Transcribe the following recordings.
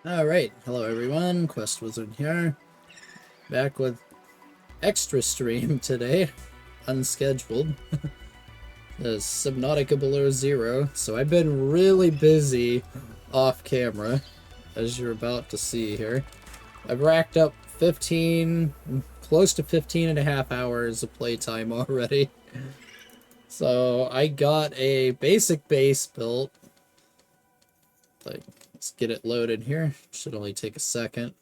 Alright, hello everyone, Quest Wizard here. Back with extra stream today, unscheduled. The Subnautica below zero, so I've been really busy off camera, as you're about to see here. I've racked up 15, close to 15 and a half hours of playtime already. So I got a basic base built. Like, let's get it loaded here. Should only take a second.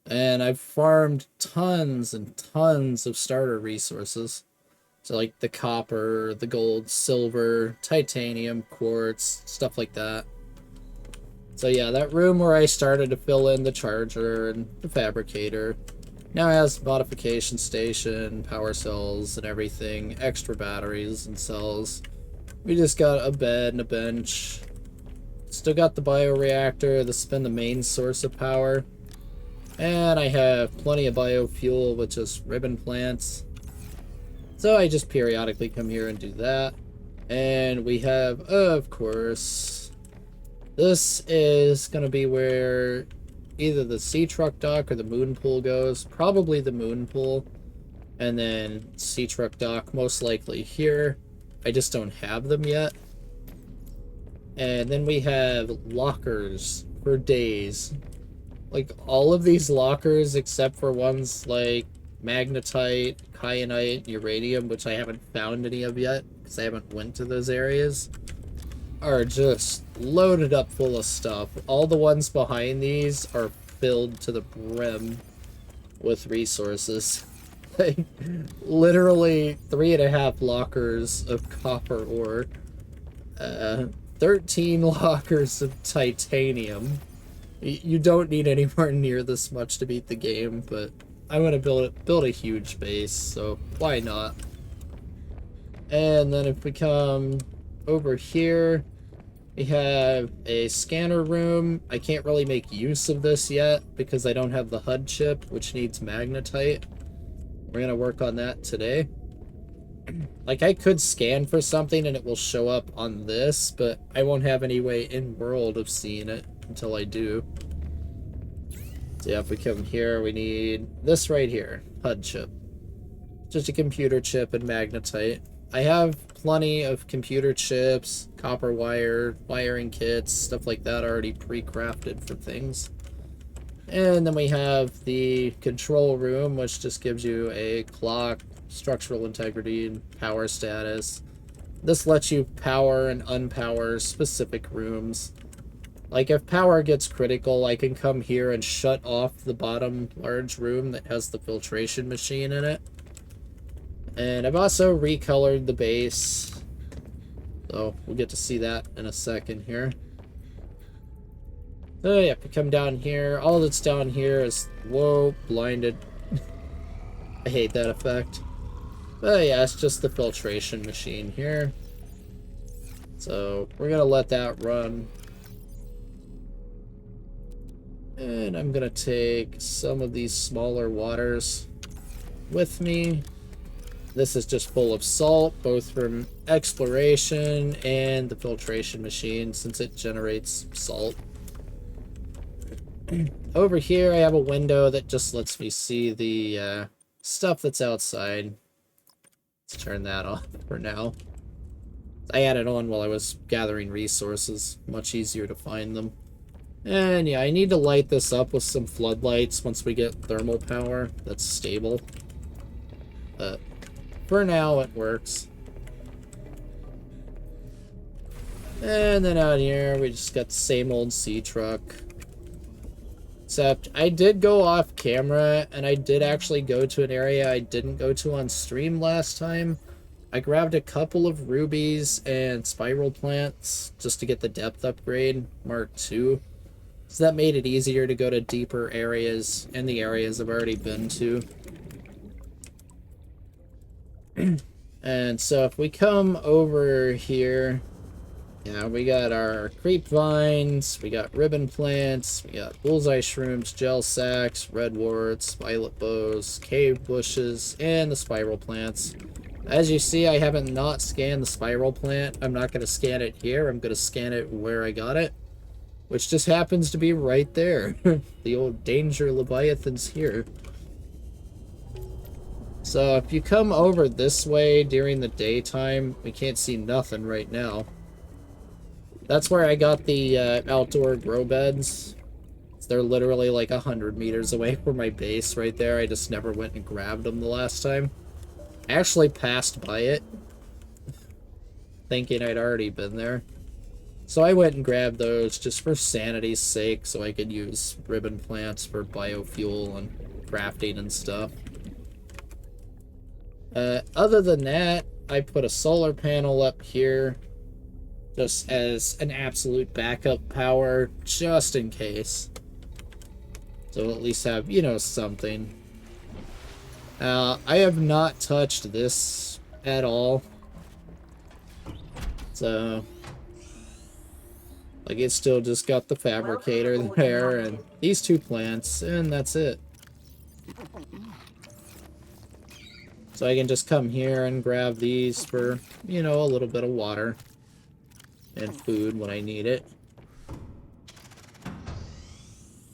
And I've farmed tons and tons of starter resources. So like the copper, the gold, silver, titanium, quartz, stuff like that. So yeah, that room where I started to fill in the charger and the fabricator now has modification station, power cells and everything, extra batteries and cells. We just got a bed and a bench. Still got the bioreactor. This has been the main source of power. And I have plenty of biofuel with just ribbon plants. So I just periodically come here and do that. And we have, of course, this is going to be where either the sea truck dock or the moon pool goes. Probably the moon pool. And then sea truck dock most likely here. I just don't have them yet. And then we have lockers for days. Like, all of these lockers, except for ones like magnetite, kyanite, uranium, which I haven't found any of yet, because I haven't went to those areas, are just loaded up full of stuff. All the ones behind these are filled to the brim with resources. Like, literally 3.5 lockers of copper ore. 13 lockers of titanium. You don't need anywhere near this much to beat the game, but I want to build a huge base, so why not? And then if we come over here, we have a scanner room. I can't really make use of this yet because I don't have the HUD chip, which needs magnetite. We're going to work on that today. Like, I could scan for something and it will show up on this, but I won't have any way in world of seeing it until I do. So yeah, if we come here, we need this right here, HUD chip. Just a computer chip and magnetite. I have plenty of computer chips, copper wire, wiring kits, stuff like that already pre-crafted for things. And then we have the control room, which just gives you a clock, structural integrity, and power status. This lets you power and unpower specific rooms. Like, if power gets critical, I can come here and shut off the bottom large room that has the filtration machine in it. And I've also recolored the base, so we'll get to see that in a second here. So yeah, if we come down here, all that's down here is, whoa, blinded. I hate that effect. But yeah, it's just the filtration machine here. So we're gonna let that run. And I'm gonna take some of these smaller waters with me. This is just full of salt, both from exploration and the filtration machine, since it generates salt. Over here, I have a window that just lets me see the stuff that's outside. Let's turn that off for now. I had it on while I was gathering resources. Much easier to find them. And yeah, I need to light this up with some floodlights once we get thermal power that's stable. But for now, it works. And then out here, we just got the same old sea truck. Except, I did go off camera, and I did actually go to an area I didn't go to on stream last time. I grabbed a couple of rubies and spiral plants just to get the depth upgrade, Mark II. So that made it easier to go to deeper areas in the areas I've already been to. And so if we come over here, yeah, we got our creep vines, we got ribbon plants, we got bullseye shrooms, gel sacks, redworts, violet bows, cave bushes, and the spiral plants. As you see, I haven't not scanned the spiral plant. I'm not going to scan it here. I'm going to scan it where I got it. which just happens to be right there. The old danger Leviathan's here. So if you come over this way during the daytime, we can't see nothing right now. That's where I got the outdoor grow beds. They're literally like 100 meters away from my base right there. I just never went and grabbed them the last time. I actually passed by it, thinking I'd already been there. So I went and grabbed those just for sanity's sake, so I could use ribbon plants for biofuel and crafting and stuff. Other than that, I put a solar panel up here just as an absolute backup power, just in case. So at least have, you know, something. I have not touched this at all. So, like, it's still just got the fabricator there and these two plants, and that's it. So I can just come here and grab these for, you know, a little bit of water and food when I need it.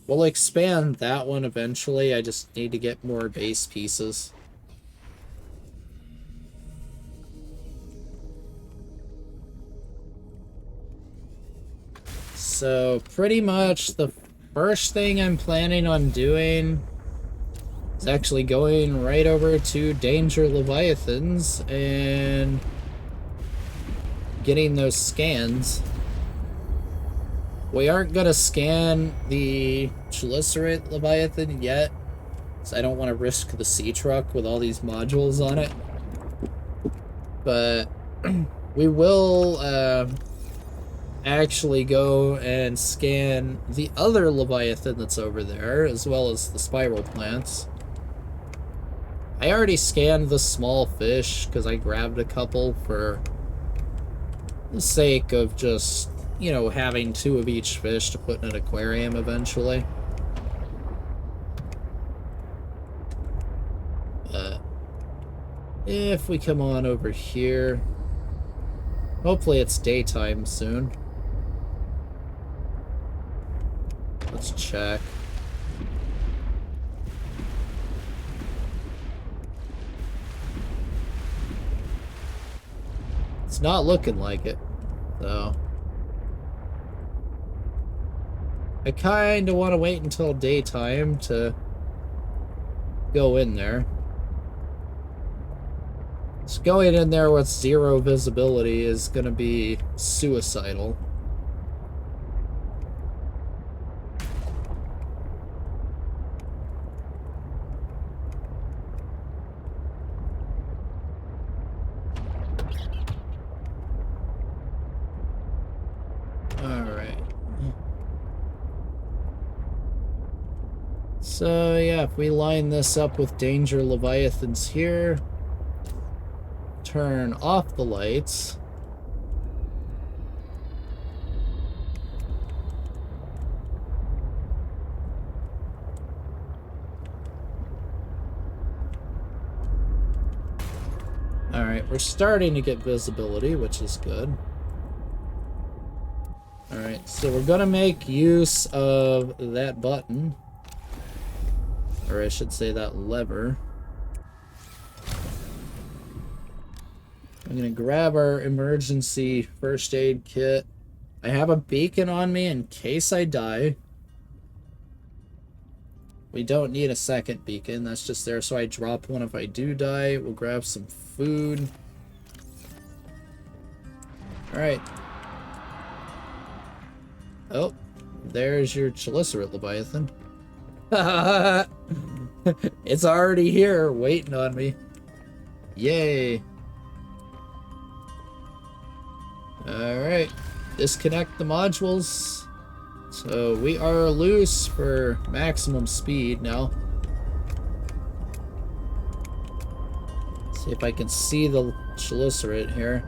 We'll expand that one eventually. I just need to get more base pieces. So pretty much the first thing I'm planning on doing is actually going right over to Danger Leviathans and getting those scans. We aren't gonna scan the Chalicerate Leviathan yet, so I don't want to risk the sea truck with all these modules on it. But we will actually go and scan the other Leviathan that's over there, as well as the spiral plants. I already scanned the small fish because I grabbed a couple for the sake of just, you know, having 2 of each fish to put in an aquarium eventually. If we come on over here, hopefully it's daytime soon. Let's check. It's not looking like it, so I kind of want to wait until daytime to go in there. So going in there with 0 visibility is going to be suicidal. So yeah, if we line this up with Danger Leviathans here, turn off the lights. Alright, we're starting to get visibility, which is good. Alright, so we're gonna make use of that button. Or I should say that lever. I'm gonna grab our emergency first aid kit. I have a beacon on me in case I die. We don't need a second beacon, that's just there so I drop one if I do die. We'll grab some food. Alright. Oh, there's your Chalicerate Leviathan. It's already here, waiting on me. Yay. Alright, disconnect the modules. So we are loose for maximum speed now. See if I can see the Chalicerate here.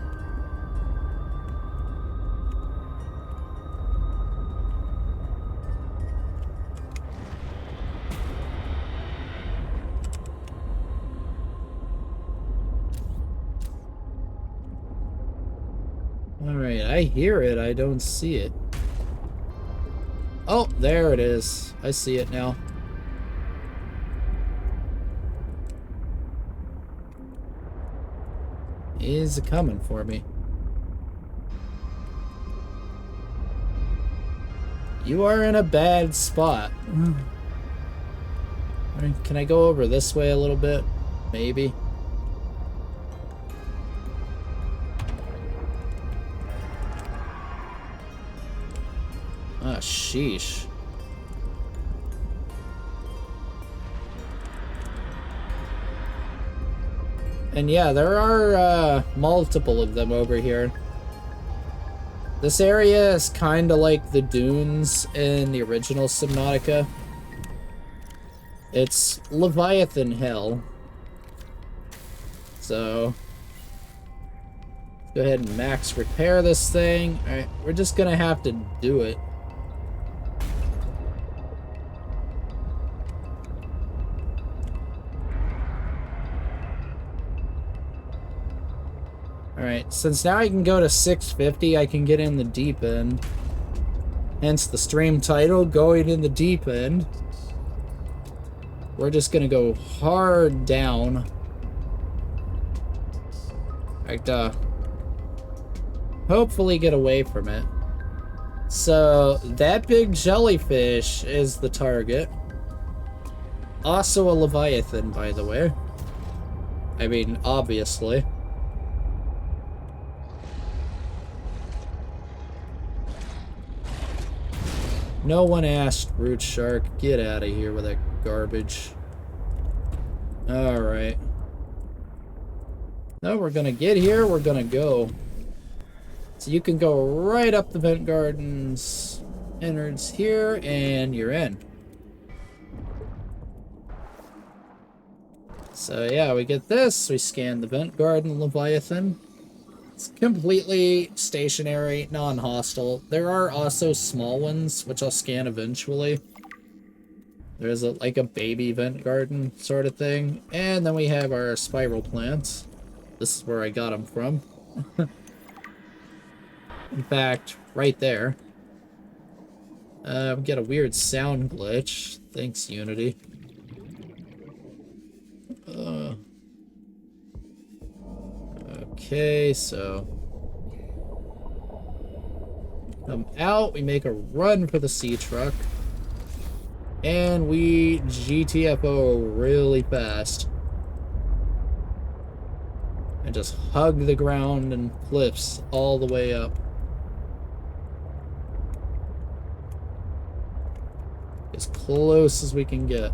Alright, I hear it, I don't see it. Oh, there it is. I see it now. He's coming for me. You are in a bad spot. Can I go over this way a little bit? Maybe. Ah, sheesh. And yeah, there are multiple of them over here. This area is kind of like the dunes in the original Subnautica. It's Leviathan hell. So, go ahead and max repair this thing. Alright, we're just gonna have to do it. Alright, since now I can go to 650, I can get in the deep end. Hence the stream title, Going in the Deep End. We're just gonna go hard down. Like, hopefully get away from it. So, that big jellyfish is the target. Also a Leviathan, by the way. I mean, obviously. No one asked, Root Shark. Get out of here with that garbage. Alright. No, we're gonna get here, we're gonna go. So you can go right up the vent gardens, innards here, and you're in. So yeah, we get this, we scan the vent garden Leviathan. It's completely stationary, non-hostile. There are also small ones, which I'll scan eventually. There's like a baby vent garden sort of thing. And then we have our spiral plants. This is where I got them from. In fact, right there. We get a weird sound glitch. Thanks, Unity. Okay, so come out, we make a run for the sea truck, and we GTFO really fast. And just hug the ground and cliffs all the way up. As close as we can get.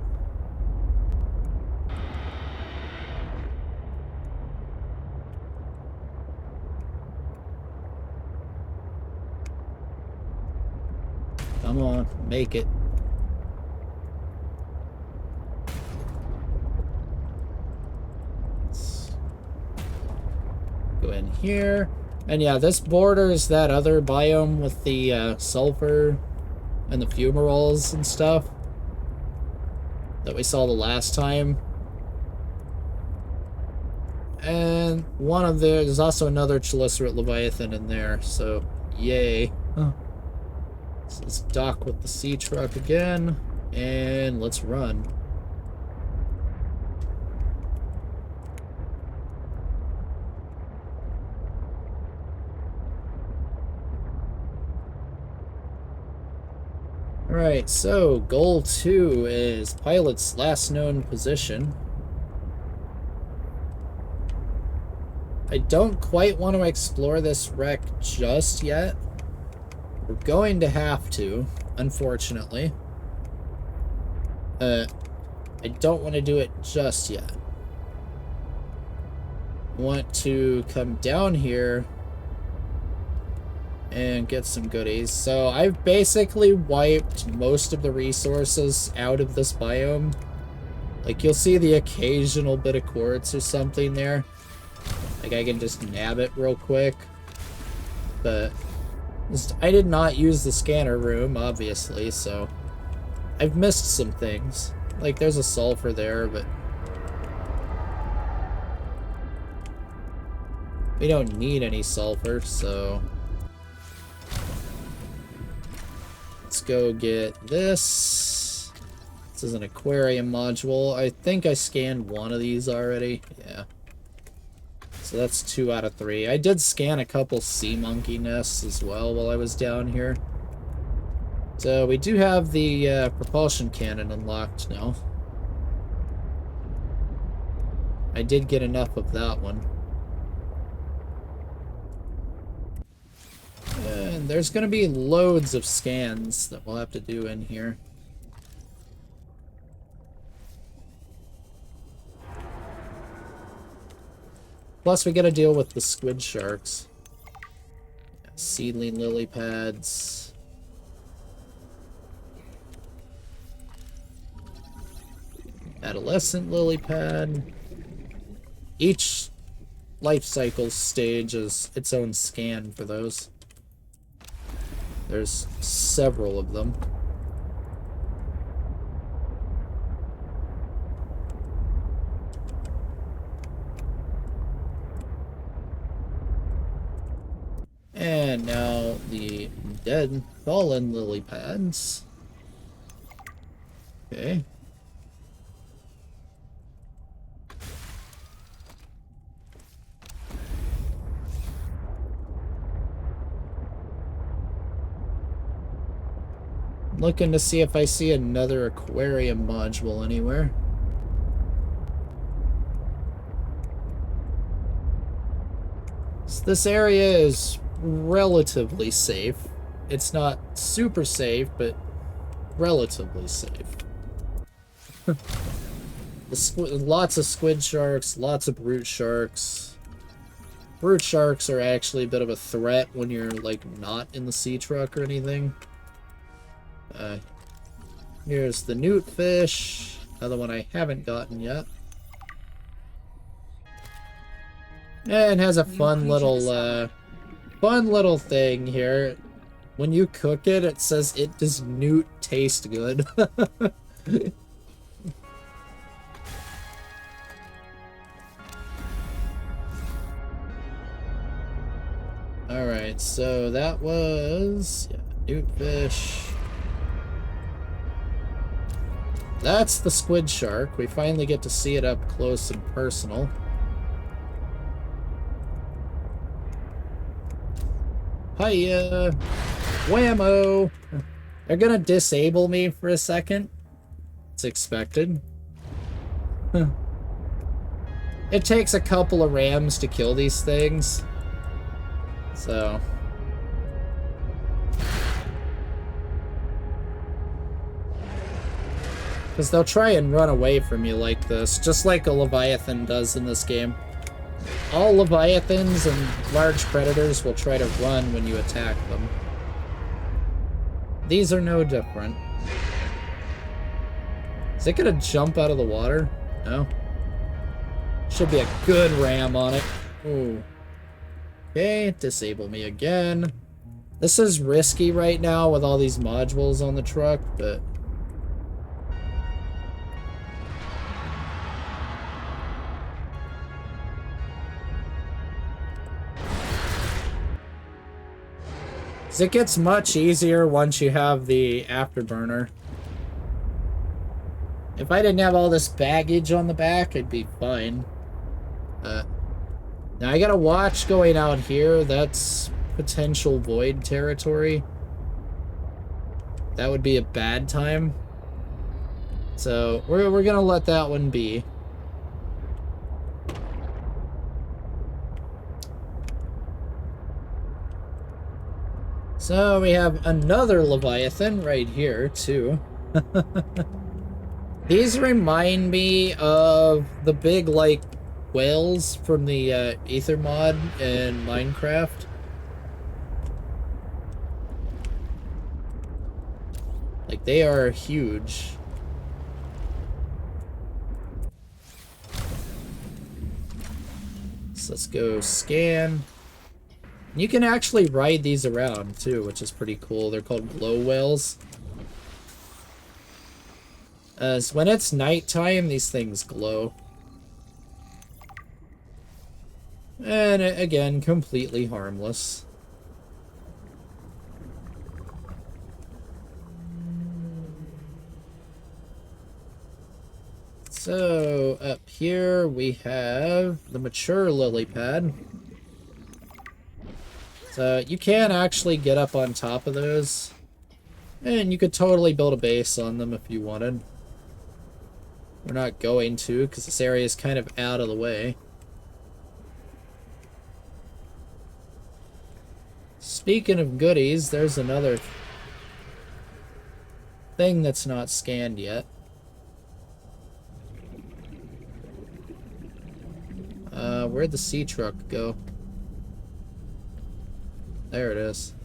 Come on, make it. Let's go in here. And yeah, this borders that other biome with the sulfur and the fumaroles and stuff that we saw the last time. And there's also another Chelicerate Leviathan in there, so yay. Oh. So let's dock with the sea truck again, and let's run. Alright, so goal 2 is pilot's last known position. I don't quite want to explore this wreck just yet. We're going to have to, unfortunately. I don't want to do it just yet. I want to come down here and get some goodies. So I've basically wiped most of the resources out of this biome. Like, you'll see the occasional bit of quartz or something there. Like, I can just nab it real quick. But I did not use the scanner room, obviously, so I've missed some things. Like, there's a sulfur there, but we don't need any sulfur, so let's let's go get this. This is an aquarium module. I think I scanned one of these already. Yeah. So that's 2 out of 3. I did scan a couple sea monkey nests as well while I was down here. So we do have the propulsion cannon unlocked now. I did get enough of that one. And there's going to be loads of scans that we'll have to do in here. Plus we got to deal with the squid sharks. Yeah, seedling lily pads. Adolescent lily pad. Each life cycle stage is its own scan for those. There's several of them. And now the dead fallen lily pads. Okay. Looking to see if I see another aquarium module anywhere. So this area is relatively safe. It's not super safe, but relatively safe. Lots of squid sharks, lots of brute sharks. Brute sharks are actually a bit of a threat when you're, like, not in the sea truck or anything. Here's the newt fish, another one I haven't gotten yet. And it has a fun little thing here. When you cook it, it says it does newt taste good. Alright, so that was newt fish. That's the squid shark. We finally get to see it up close and personal. Hiya! Whammo! They're gonna disable me for a second. It's expected. It takes a couple of rams to kill these things. So... because they'll try and run away from you like this, just like a Leviathan does in this game. All Leviathans and large predators will try to run when you attack them. These are no different. Is it gonna jump out of the water? No. Should be a good ram on it. Ooh. Okay, disable me again. This is risky right now with all these modules on the truck, but... it gets much easier once you have the afterburner. If I didn't have all this baggage on the back, I'd be fine. Now I gotta watch going out here. That's potential void territory. That would be a bad time. So we're gonna let that one be. So we have another Leviathan right here, too. These remind me of the big, like, whales from the Ether mod in Minecraft. Like, they are huge. So let's go scan. You can actually ride these around, too, which is pretty cool. They're called glow whales. So when it's nighttime, these things glow. And, again, completely harmless. So, up here we have the mature lily pad. So, you can actually get up on top of those. And you could totally build a base on them if you wanted. We're not going to, because this area is kind of out of the way. Speaking of goodies, there's another thing that's not scanned yet. Where'd the sea truck go? There it is.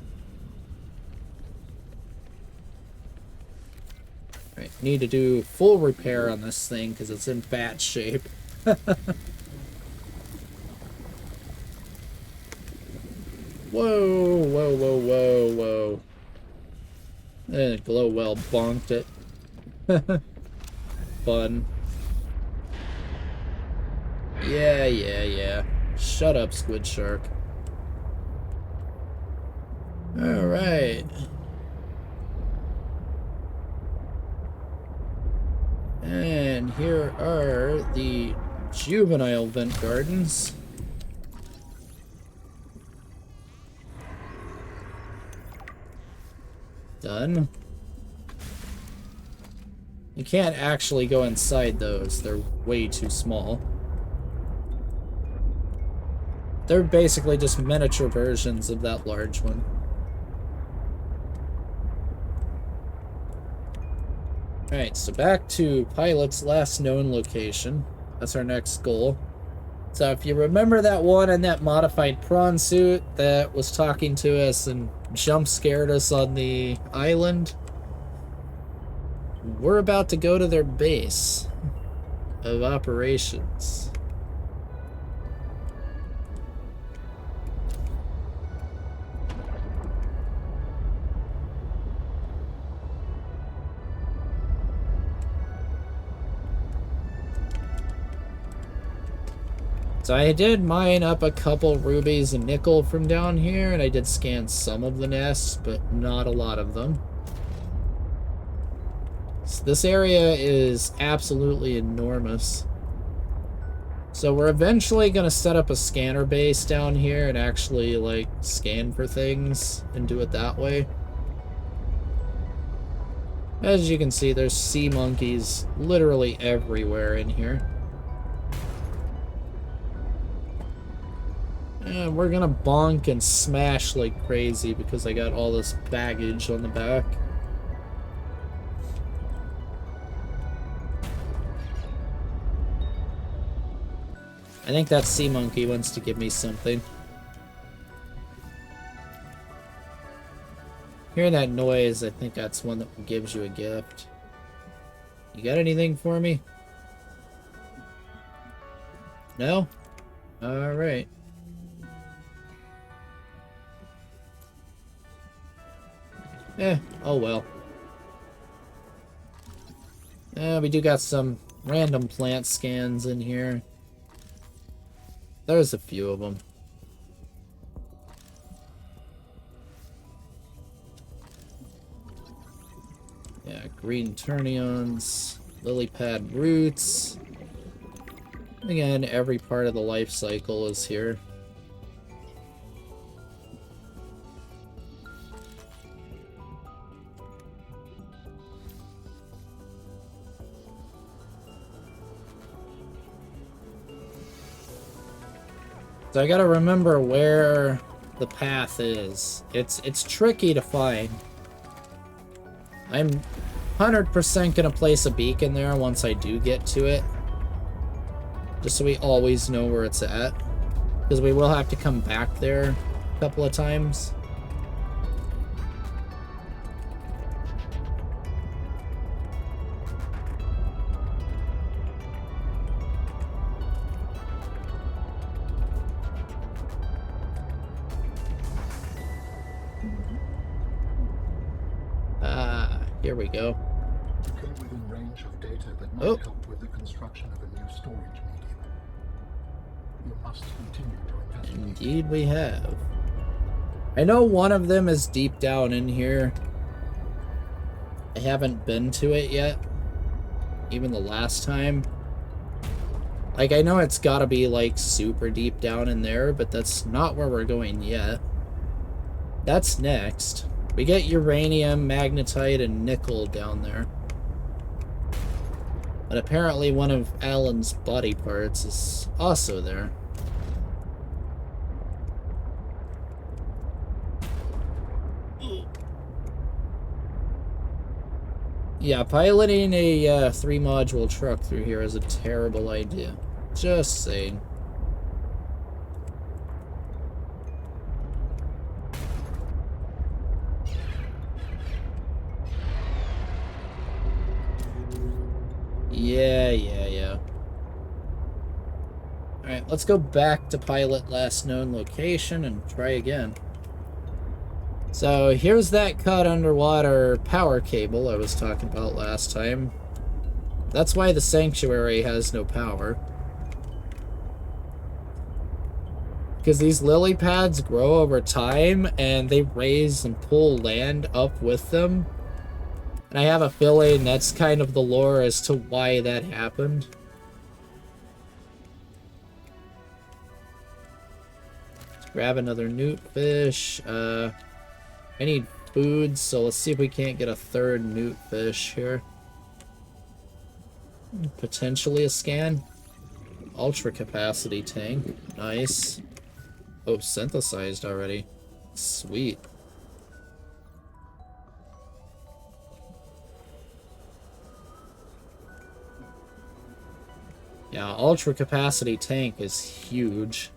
Alright, need to do full repair on this thing because it's in bad shape. Whoa, whoa, whoa, whoa, whoa. And Glowwell bonked it. Fun. Yeah. Shut up, Squid Shark. Alright. And here are the juvenile vent gardens. Done. You can't actually go inside those. They're way too small. They're basically just miniature versions of that large one. Alright, so back to Pilot's last known location. That's our next goal. So if you remember that one in that modified prawn suit that was talking to us and jump scared us on the island, we're about to go to their base of operations. So I did mine up a couple rubies and nickel from down here, and I did scan some of the nests, but not a lot of them. So this area is absolutely enormous. So we're eventually going to set up a scanner base down here and actually, like, scan for things and do it that way. As you can see, there's sea monkeys literally everywhere in here. And we're gonna bonk and smash like crazy because I got all this baggage on the back. I think that sea monkey wants to give me something. Hearing that noise, I think that's one that gives you a gift. You got anything for me? No? Alright. Oh well. We do got some random plant scans in here. There's a few of them. Yeah, green turnions, lily pad roots. Again, every part of the life cycle is here. So I gotta remember where the path is. It's tricky to find. I'm 100% gonna place a beacon there once I do get to it. Just so we always know where it's at. Because we will have to come back there a couple of times. Here we go. Came within range of data that might help with the construction of a new storage medium. You must continue to investigate. Indeed we have. I know one of them is deep down in here. I haven't been to it yet. Even the last time. Like, I know it's gotta be, like, super deep down in there, but that's not where we're going yet. That's next. We get uranium, magnetite, and nickel down there. But apparently one of Alan's body parts is also there. Yeah, piloting a 3-module truck through here is a terrible idea. Just saying. Yeah. Alright, let's go back to pilot last known location and try again. So here's that cut underwater power cable I was talking about last time. That's why the sanctuary has no power. Because these lily pads grow over time and they raise and pull land up with them. And I have a feeling that's kind of the lore as to why that happened. Let's grab another newt fish. I need food, so let's see if we can't get a third newt fish here. Potentially a scan. Ultra capacity tank. Nice. Oh, synthesized already. Sweet. Yeah, ultra capacity tank is huge.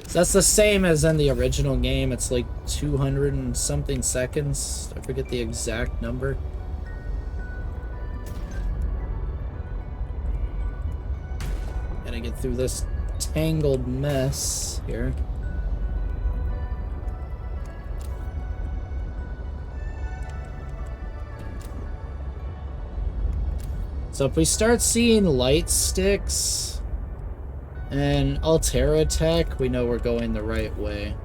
So that's the same as in the original game. It's like 200 and something seconds. I forget the exact number. Gotta get through this tangled mess here. So if we start seeing light sticks and Altera tech, we know we're going the right way.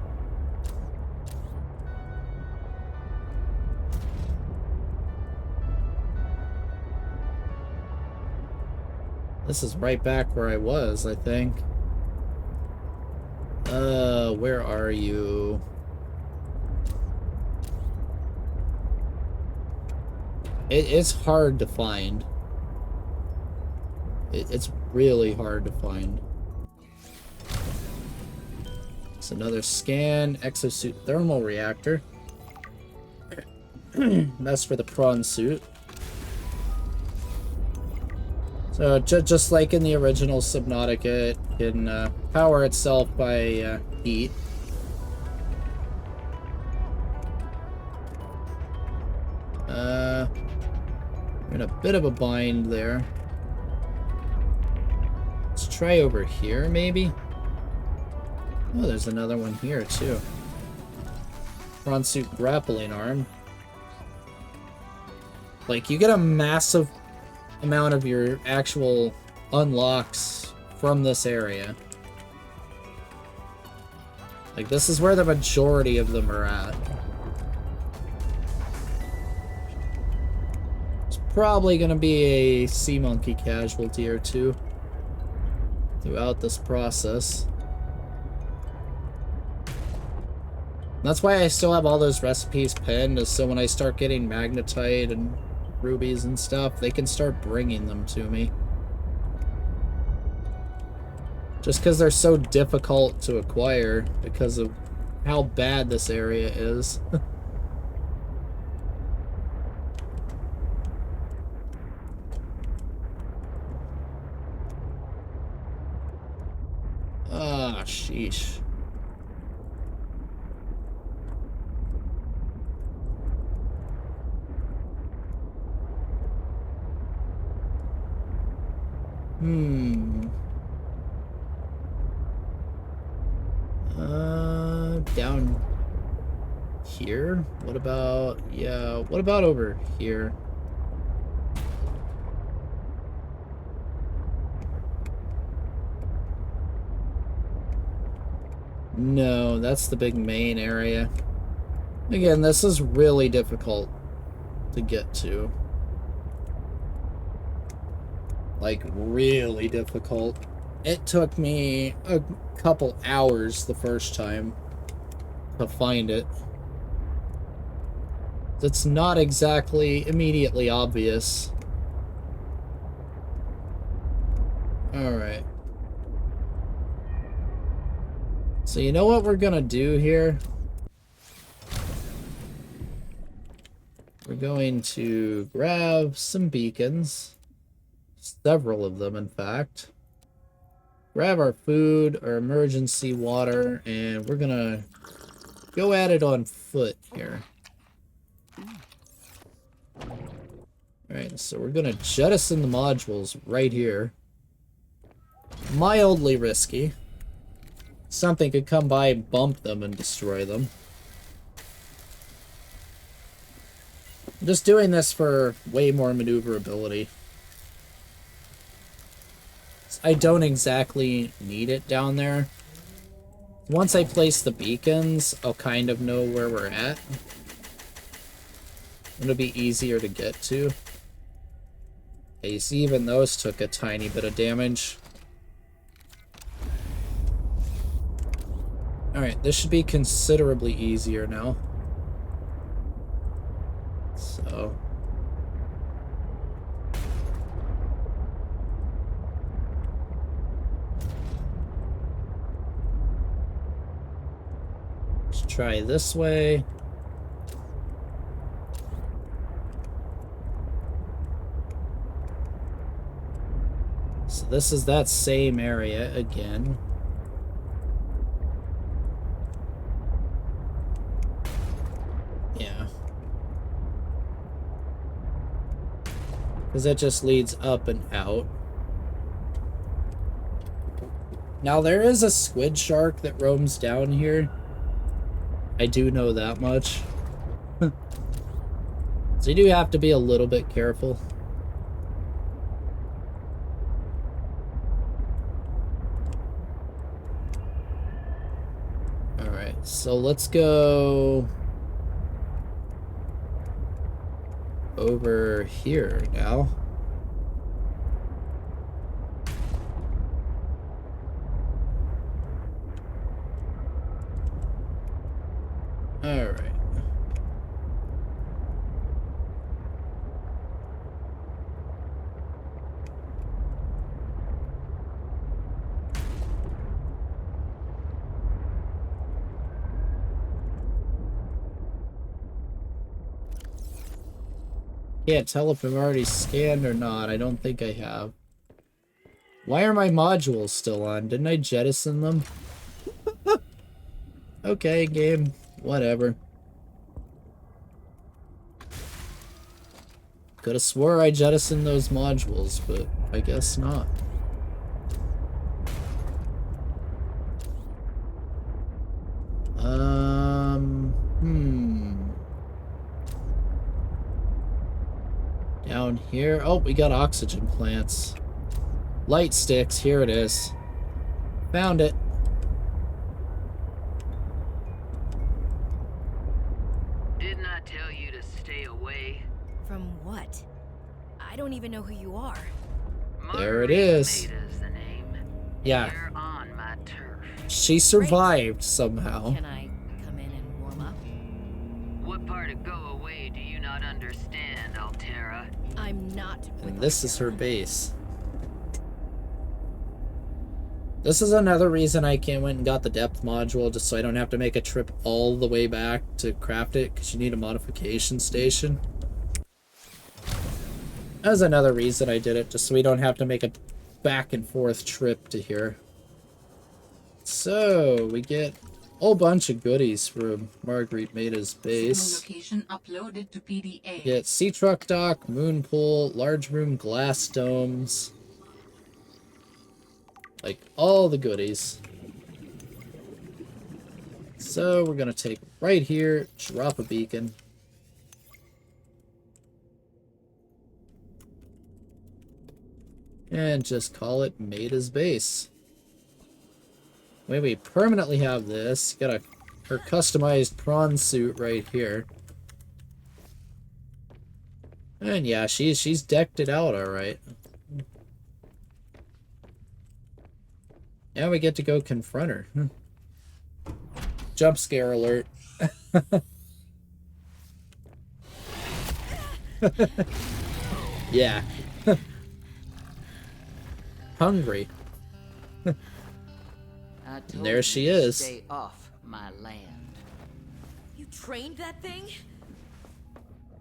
This is right back where I was, I think. Where are you? It's hard to find. It's really hard to find. It's another scan. Exosuit thermal reactor. That's for the prawn suit. So just like in the original Subnautica, it can power itself by heat. We're in a bit of a bind there. Let's try over here, maybe? Oh, there's another one here, too. Prawn suit grappling arm. Like, you get a massive amount of your actual unlocks from this area. Like, this is where the majority of them are at. It's probably gonna be a sea monkey casualty or two throughout this process. That's why I still have all those recipes pinned, is so when I start getting magnetite and rubies and stuff, they can start bringing them to me. Just because they're so difficult to acquire because of how bad this area is. Ah, sheesh. Down here? What about, yeah, what about over here? No, that's the big main area. Again, this is really difficult to get to. Like, really difficult. It took me a couple hours the first time to find it. It's not exactly immediately obvious. Alright. So you know what we're gonna do here? We're going to grab some beacons. Several of them, in fact. Grab our food, our emergency water, and we're gonna go at it on foot here. Alright, so we're gonna jettison the modules right here. Mildly risky. Something could come by, bump them, and destroy them. I'm just doing this for way more maneuverability. I don't exactly need it down there. Once I place the beacons, I'll kind of know where we're at. It'll be easier to get to. Okay, you see, even those took a tiny bit of damage. Alright, this should be considerably easier now. So... let's try this way. So this is that same area again. Yeah. Because it just leads up and out. Now there is a squid shark that roams down here. I do know that much. So you do have to be a little bit careful. Alright, so let's go over here now. Alright. Can't tell if I've already scanned or not. I don't think I have. Why are my modules still on? Didn't I jettison them? Okay, game. Whatever. Could have swore I jettisoned those modules, but I guess not. Down here. Oh, we got oxygen plants. Light sticks. Here it is. Found it. Didn't I tell you to stay away? From what? I don't even know who you are. There it is. Maida's the name. Yeah. You're on my turf. She survived somehow. Can I come in and warm up? What part of go away do you not understand, Altera? I'm not with And this is her Altera. base. This is another reason I went and got the depth module, just so I don't have to make a trip all the way back to craft it, because you need a modification station. That was another reason I did it, just so we don't have to make a back and forth trip to here. So, we get a whole bunch of goodies from Marguerite Maida's base. Location uploaded to PDA. Get sea truck dock, moon pool, large room glass domes. Like, all the goodies. So, we're gonna take right here, drop a beacon. And just call it Maida's base. Wait, we permanently have this. Got her customized prawn suit right here. And yeah, she's decked it out alright. Now we get to go confront her. Jump scare alert. Yeah. Hungry. I told There you she to is. Stay off my land. You trained that thing?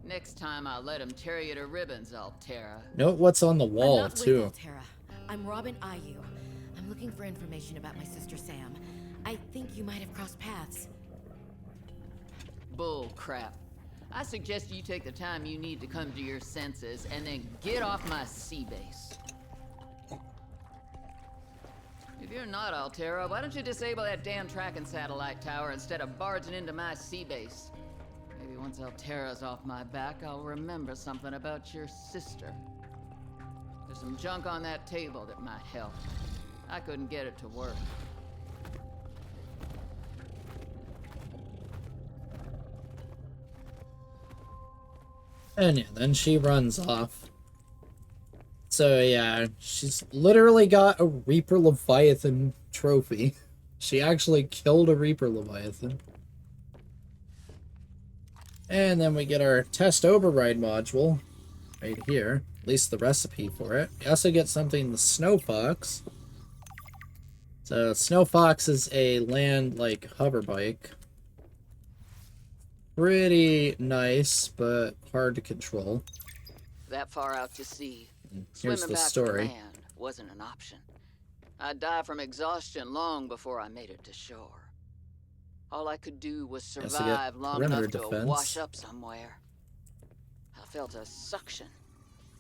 Next time I'll let him tear you to ribbons, Altera. Note what's on the I'm wall, not with too. Altera. I'm Robin Ayu. I'm looking for information about my sister Sam. I think you might have crossed paths. Bull crap. I suggest you take the time you need to come to your senses and then get off my sea base. If you're not Altera, why don't you disable that damn tracking satellite tower instead of barging into my sea base? Maybe once Altera's off my back, I'll remember something about your sister. There's some junk on that table that might help. I couldn't get it to work. And yeah, then she runs off. So yeah, she's literally got a Reaper Leviathan trophy. She actually killed a Reaper Leviathan. And then we get our test override module right here. At least the recipe for it. We also get something, the Snow Fox. So Snow Fox is a land-like hover bike. Pretty nice, but hard to control. That far out to sea, Here's swimming the back story. to land wasn't an option. I'd die from exhaustion long before I made it to shore. All I could do was Yes, I get survive long perimeter enough to defense. wash up somewhere. I felt a suction,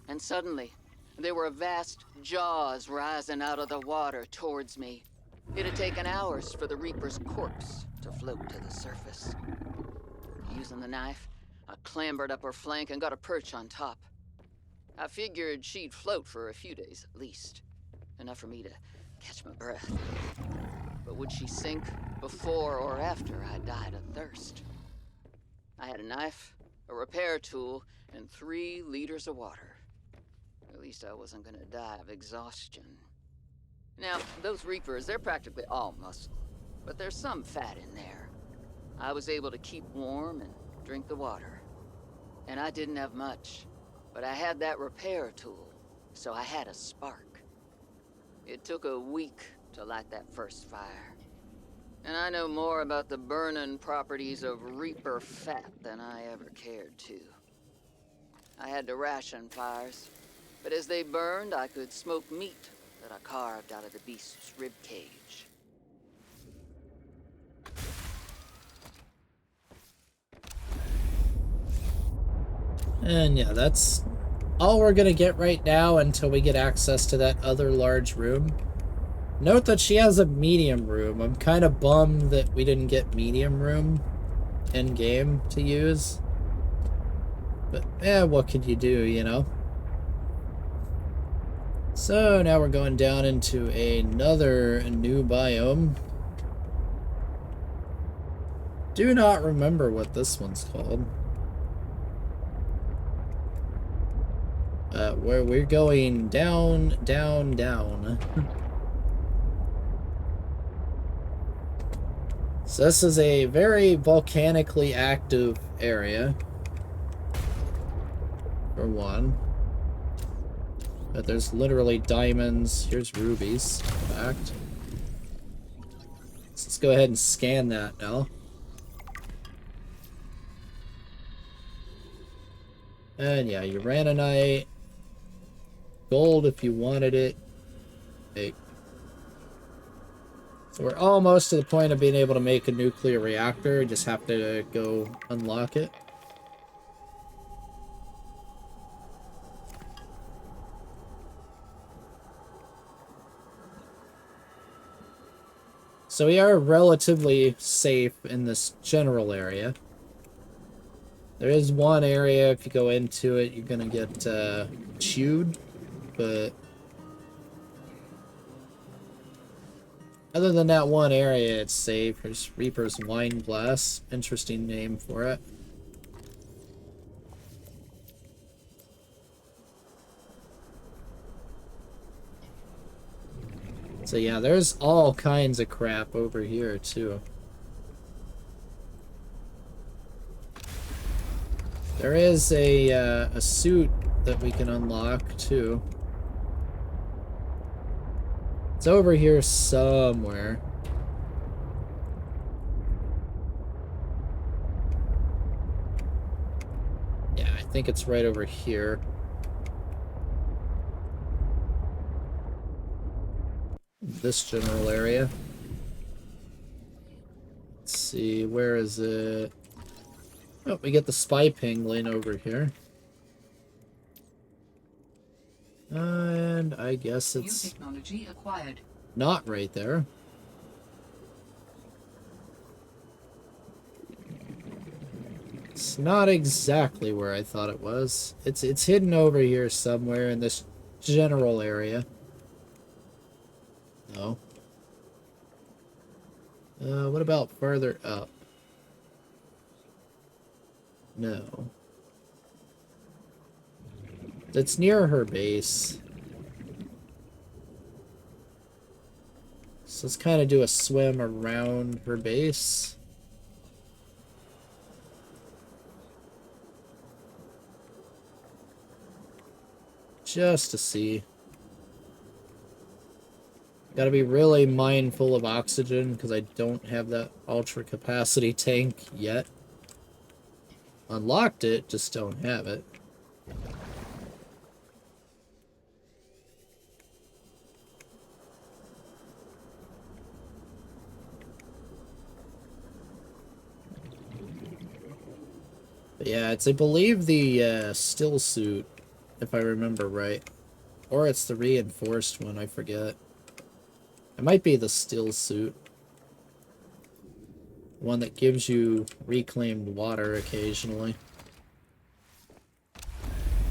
and suddenly there were vast jaws rising out of the water towards me. It had taken hours for the Reaper's corpse to float to the surface. Using the knife, I clambered up her flank and got a perch on top. I figured she'd float for a few days at least, enough for me to catch my breath. But would she sink before or after I died of thirst? I had a knife, a repair tool, and 3 liters of water. At least I wasn't gonna die of exhaustion. Now, those Reapers, they're practically all muscle, but there's some fat in there. I was able to keep warm and drink the water. And I didn't have much, but I had that repair tool, so I had a spark. It took a week to light that first fire. And I know more about the burning properties of Reaper fat than I ever cared to. I had to ration fires, but as they burned, I could smoke meat that I carved out of the beast's rib cage. And yeah, that's all we're gonna get right now until we get access to that other large room. Note that she has a medium room. I'm kind of bummed that we didn't get medium room in game to use. But what could you do, you know? So now we're going down into another new biome. Do not remember what this one's called. Where we're going down, down, down. So this is a very volcanically active area, for one. But there's literally diamonds. Here's rubies, in fact. So let's go ahead and scan that now. And yeah, uraninite. Gold if you wanted it. Hey. So we're almost to the point of being able to make a nuclear reactor. You just have to go unlock it. So we are relatively safe in this general area. There is one area, if you go into it, you're gonna get chewed, but other than that one area, it's safe. There's Reaper's Wine Glass. Interesting name for it. So yeah, there's all kinds of crap over here too. There is a suit that we can unlock too. It's over here somewhere. Yeah, I think it's right over here. This general area. Let's see, where is it? Oh, we get the spy pingling over here. And I guess New it's technology acquired. not right there. It's not exactly where I thought it was. It's hidden over here somewhere in this general area. No. What about further up? No. It's near her base. So let's kind of do a swim around her base. Just to see. Gotta be really mindful of oxygen because I don't have that ultra capacity tank yet. Unlocked it, just don't have it. But yeah, it's, I believe, the still suit, if I remember right. Or it's the reinforced one, I forget. It might be the still suit. One that gives you reclaimed water occasionally.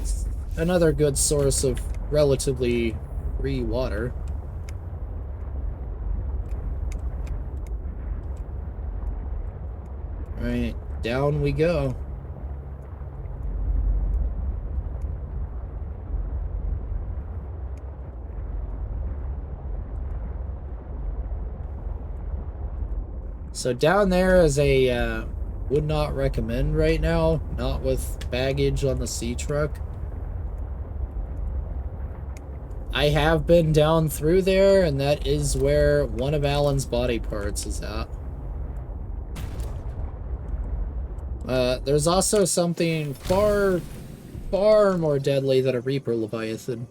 It's another good source of relatively free water. Alright, down we go. So down there is a, would not recommend right now, not with baggage on the sea truck. I have been down through there, and that is where one of Alan's body parts is at. There's also something far more deadly than a Reaper Leviathan.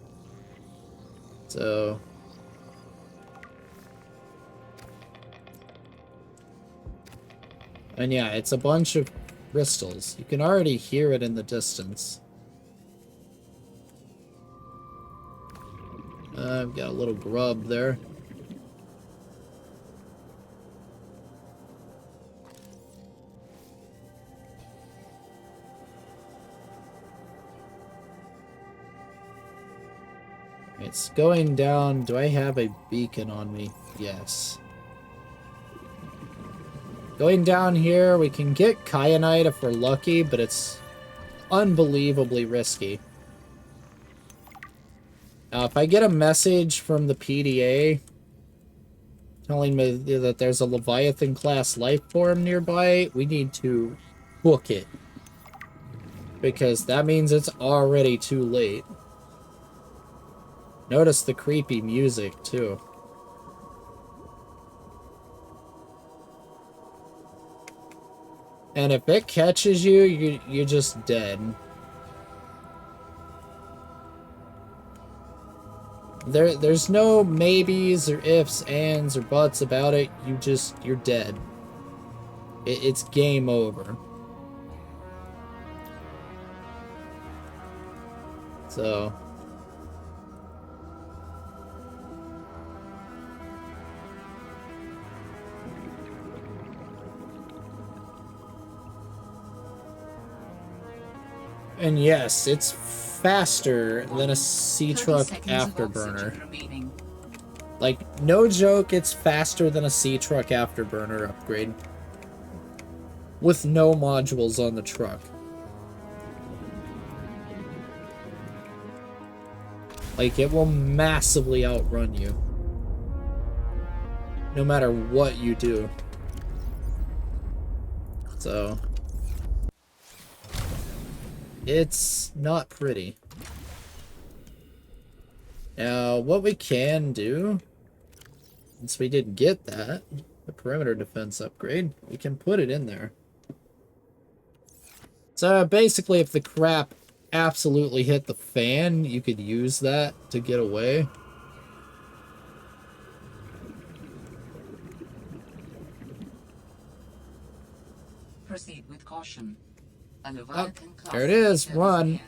So... And yeah, it's a bunch of crystals. You can already hear it in the distance. I've got a little grub there. It's going down. Do I have a beacon on me? Yes. Going down here, we can get kyanite if we're lucky, but it's unbelievably risky. Now, if I get a message from the PDA telling me that there's a Leviathan-class life form nearby, we need to book it. Because that means it's already too late. Notice the creepy music, too. And if it catches you, you're just dead. There's no maybes or ifs, ands, or buts about it. You're dead. It's game over. So... And yes, it's faster than a sea truck afterburner. Like, no joke, it's faster than a sea truck afterburner upgrade. With no modules on the truck. Like, it will massively outrun you. no matter what you do. So it's not pretty. Now, what we can do, since we did get that, the perimeter defense upgrade, we can put it in there. So basically, if the crap absolutely hit the fan, you could use that to get away. Proceed with caution. A Oh, Leviathan class there it is. creature Run. near.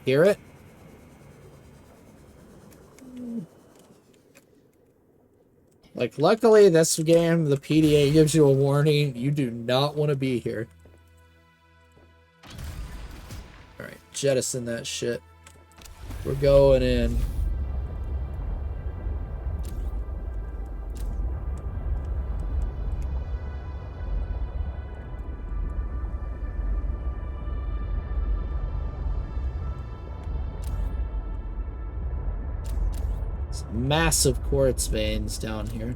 Hear it? Like, luckily, this game, the PDA gives you a warning. You do not want to be here. Alright, jettison that shit. We're going in. Massive quartz veins down here.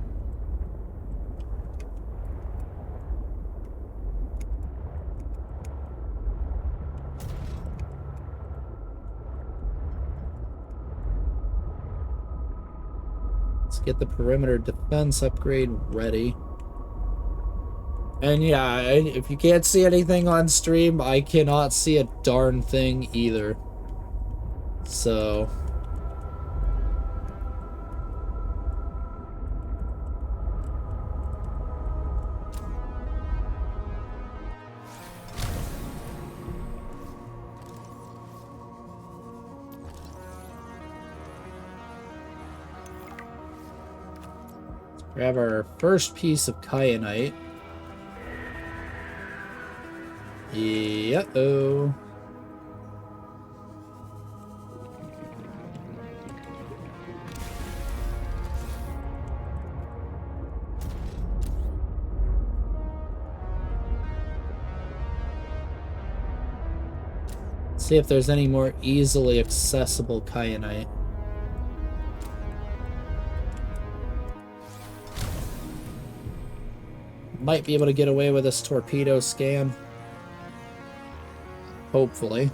Let's get the perimeter defense upgrade ready. And yeah, if you can't see anything on stream, I cannot see a darn thing either. So grab our first piece of kyanite. Yeah-oh. See if there's any more easily accessible kyanite. Might be able to get away with this torpedo scan. Hopefully.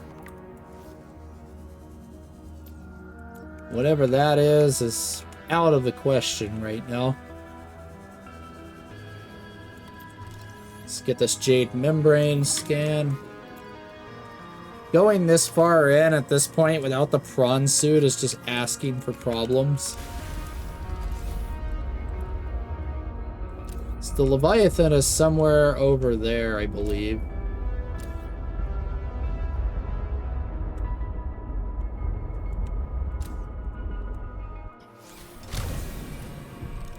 Whatever that is out of the question right now. Let's get this jade membrane scan. Going this far in at this point without the prawn suit is just asking for problems. So the Leviathan is somewhere over there, I believe.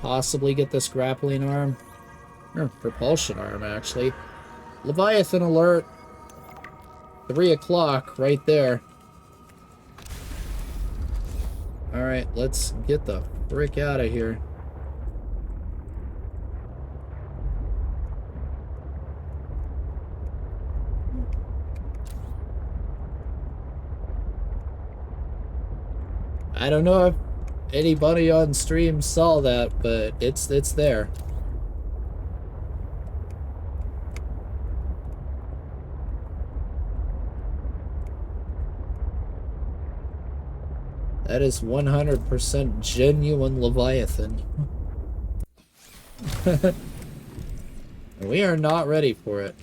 Possibly get this grappling arm. Or propulsion arm, actually. Leviathan alert. 3 o'clock, right there. Alright, let's get the frick out of here. I don't know if anybody on stream saw that, but it's there. That is 100% genuine Leviathan. We are not ready for it.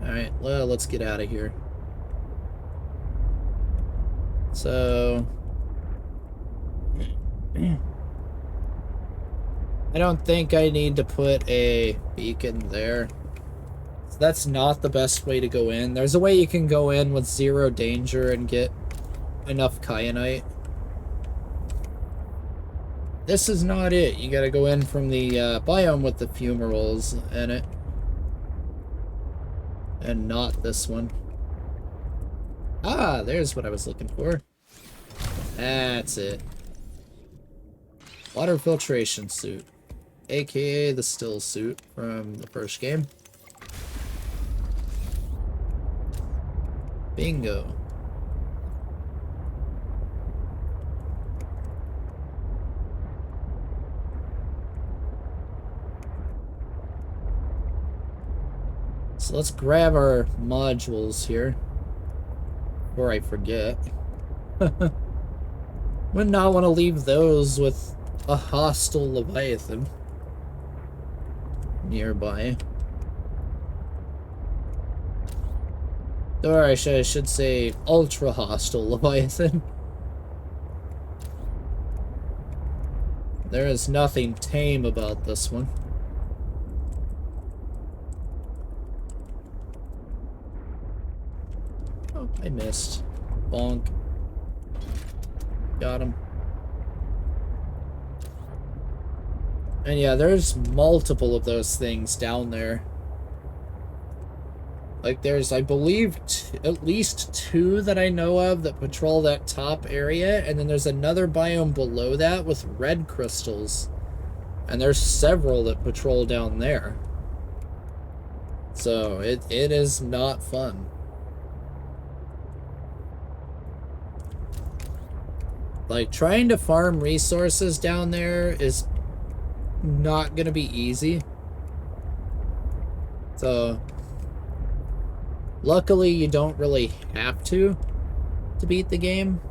Alright, well, let's get out of here. So I don't think I need to put a beacon there. So that's not the best way to go in. There's a way you can go in with 0 danger and get enough kyanite. This is not it. You gotta go in from the biome with the fumaroles in it. And not this one. Ah, there's what I was looking for. That's it. Water filtration suit. AKA the still suit from the first game. Bingo. So let's grab our modules here. Before I forget. Would not want to leave those with a hostile Leviathan nearby. Or I should say ultra hostile Leviathan. There is nothing tame about this one. Oh, I missed. Bonk. Got him. And yeah, there's multiple of those things down there. Like there's, I believe, at least 2 that I know of that patrol that top area, and then there's another biome below that with red crystals. And there's several that patrol down there. So it is not fun. Like trying to farm resources down there is not gonna be easy. So luckily you don't really have to beat the game.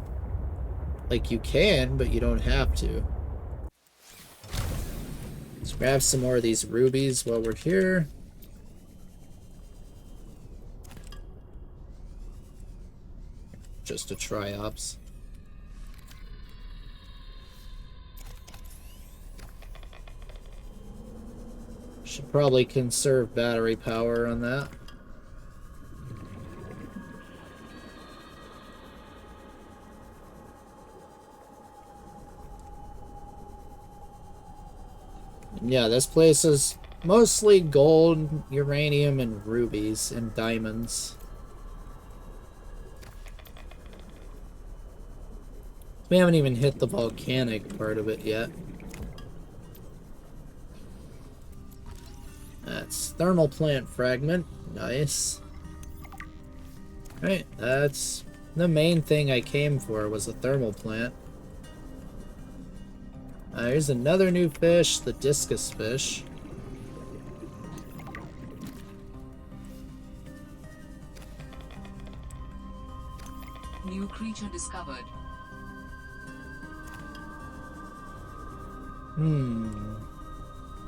Like you can, but you don't have to. Let's grab some more of these rubies while we're here. Just a triops. Should probably conserve battery power on that. And yeah, this place is mostly gold, uranium, and rubies, and diamonds. We haven't even hit the volcanic part of it yet. That's thermal plant fragment. Nice. Right, that's the main thing I came for, was a thermal plant. Here's another new fish, the discus fish. New creature discovered.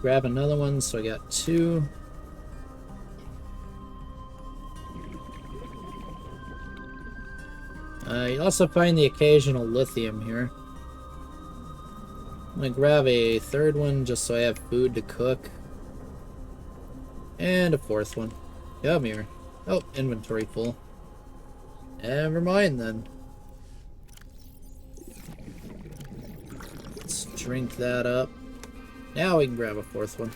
Grab another one, so I got 2. You also find the occasional lithium here. I'm gonna grab a 3rd one just so I have food to cook. And a 4th one. Come here. Oh, inventory full. Never mind then. Let's drink that up. Now we can grab a 4th one.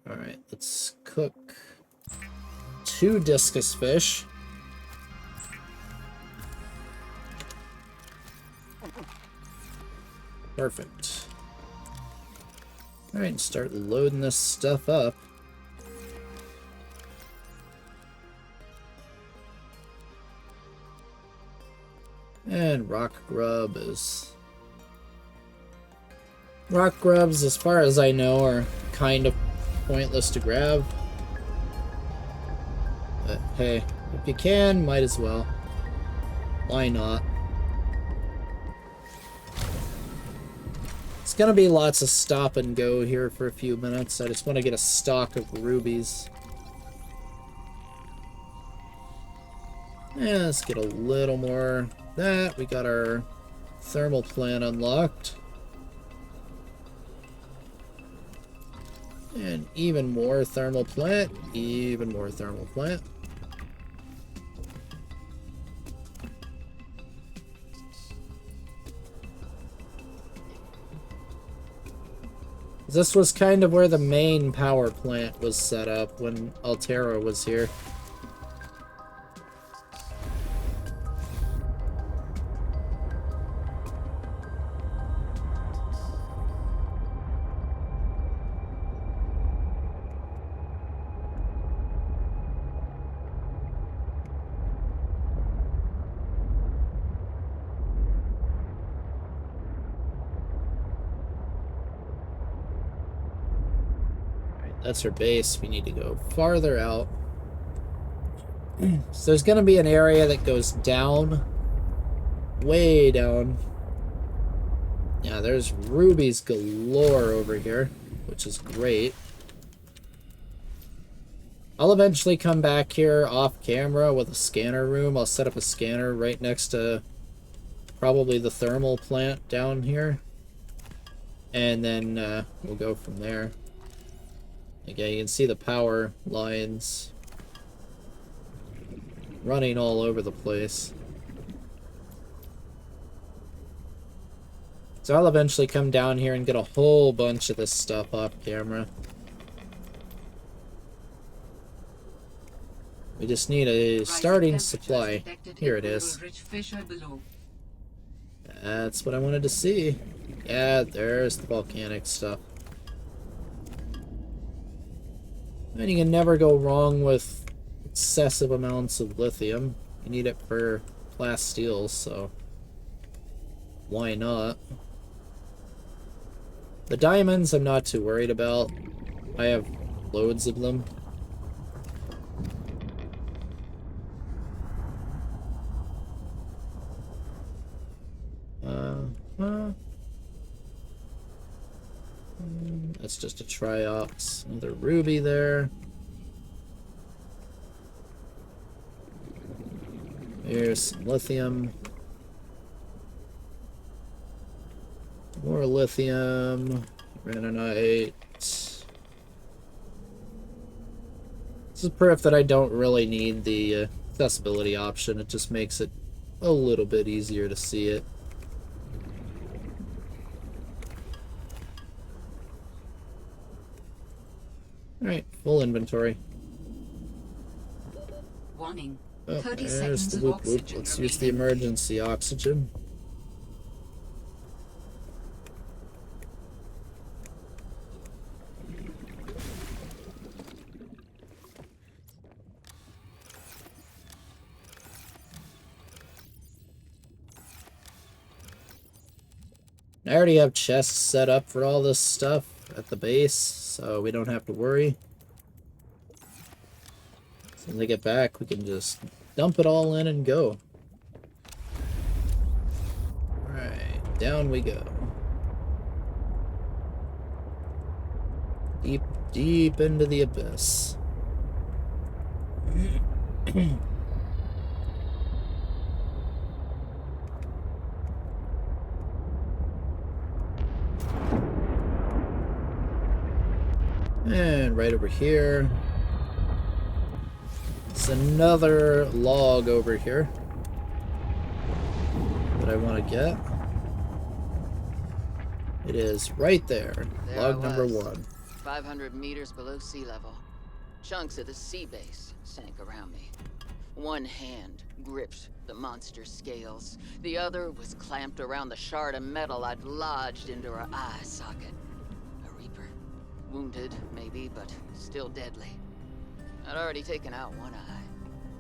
Alright, let's cook 2 discus fish. Perfect. Alright, start loading this stuff up. And rock grubs, as far as I know, are kind of pointless to grab. But hey, if you can, might as well. Why not? It's gonna be lots of stop and go here for a few minutes. I just want to get a stock of rubies. Yeah, let's get a little more. That we got our thermal plant unlocked, and even more thermal plant, even more thermal plant. This was kind of where the main power plant was set up when Altera was here. that's her base. We need to go farther out. So there's going to be an area that goes down, way down. Yeah, there's rubies galore over here, which is great. I'll eventually come back here off camera with a scanner room. I'll set up a scanner right next to probably the thermal plant down here. And then we'll go from there. Again, you can see the power lines running all over the place. So I'll eventually come down here and get a whole bunch of this stuff off camera. We just need a starting supply. Here it is. That's what I wanted to see. Yeah, there's the volcanic stuff. And you can never go wrong with excessive amounts of lithium. You need it for plasteel, so why not? The diamonds I'm not too worried about. I have loads of them. That's just a triops. Another ruby there. Here's some lithium. More lithium. Granite. This is proof that I don't really need the accessibility option. It just makes it a little bit easier to see it. Alright, full inventory. Warning. Oh, 30 there's seconds the of whoop whoop. oxygen Let's use the remaining. emergency oxygen. I already have chests set up for all this stuff at the base, so we don't have to worry. So when they get back, we can just dump it all in and go. Alright, down we go. Deep, deep into the abyss. And right over here. It's another log over here that I want to get. It is right there. There Log I number was, 1. 500 meters below sea level. Chunks of the sea base sank around me. One hand gripped the monster's scales. The other was clamped around the shard of metal I'd lodged into her eye socket. A reaper. Wounded, maybe, but still deadly. I'd already taken out one eye.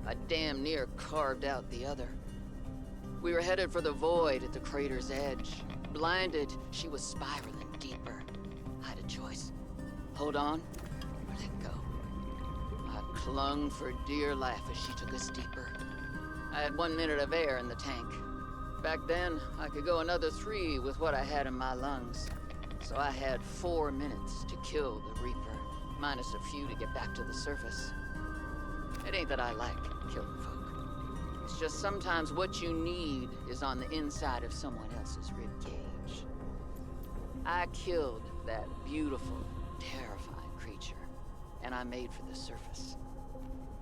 I damn near carved out the other. We were headed for the void at the crater's edge. Blinded, she was spiraling deeper. I had a choice. Hold on, or let go. I clung for dear life as she took us deeper. I had 1 minute of air in the tank. Back then, I could go another 3 with what I had in my lungs. So I had 4 minutes to kill the Reaper, minus a few to get back to the surface. It ain't that I like killing folk. It's just sometimes what you need is on the inside of someone else's ribcage. I killed that beautiful, terrifying creature, and I made for the surface.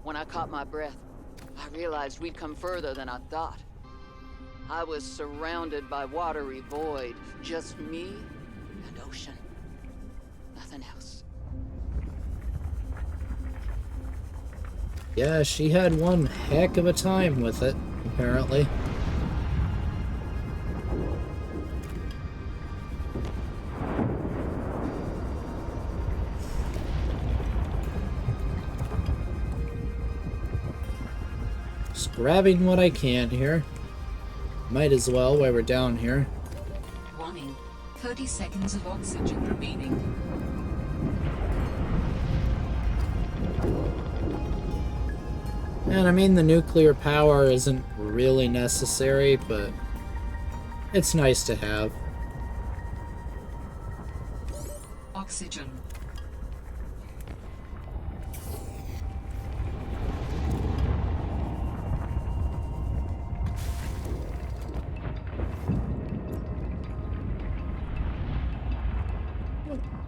When I caught my breath, I realized we'd come further than I thought. I was surrounded by watery void, just me and ocean. Nothing else. Yeah, she had one heck of a time with it, apparently. Just grabbing what I can here. Might as well while we're down here. Warning. 30 seconds of oxygen remaining. And I mean, the nuclear power isn't really necessary, but it's nice to have. Oxygen.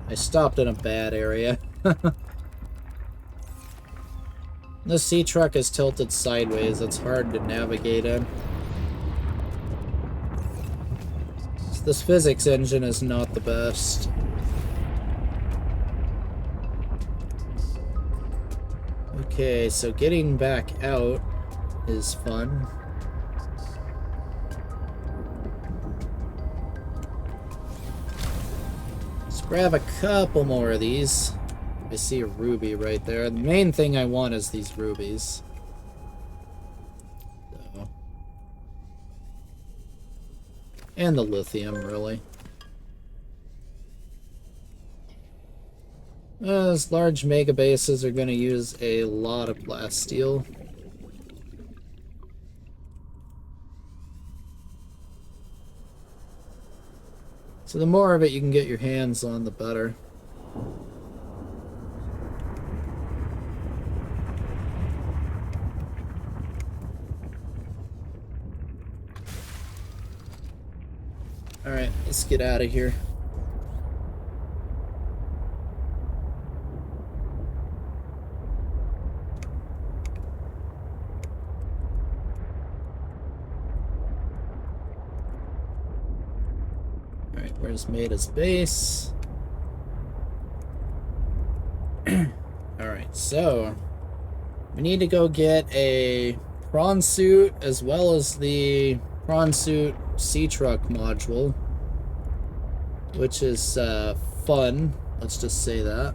I stopped in a bad area. The sea truck is tilted sideways. It's hard to navigate in. This physics engine is not the best. Okay, so getting back out is fun. Let's grab a couple more of these. I see a ruby right there. The main thing I want is these rubies. So. And the lithium, really. Those large mega bases are going to use a lot of plasteel. So the more of it you can get your hands on, the better. Alright, let's get out of here. Alright, where's Maida's base? Alright, so we need to go get a prawn suit as well as the prawn suit sea truck module, which is fun, let's just say that.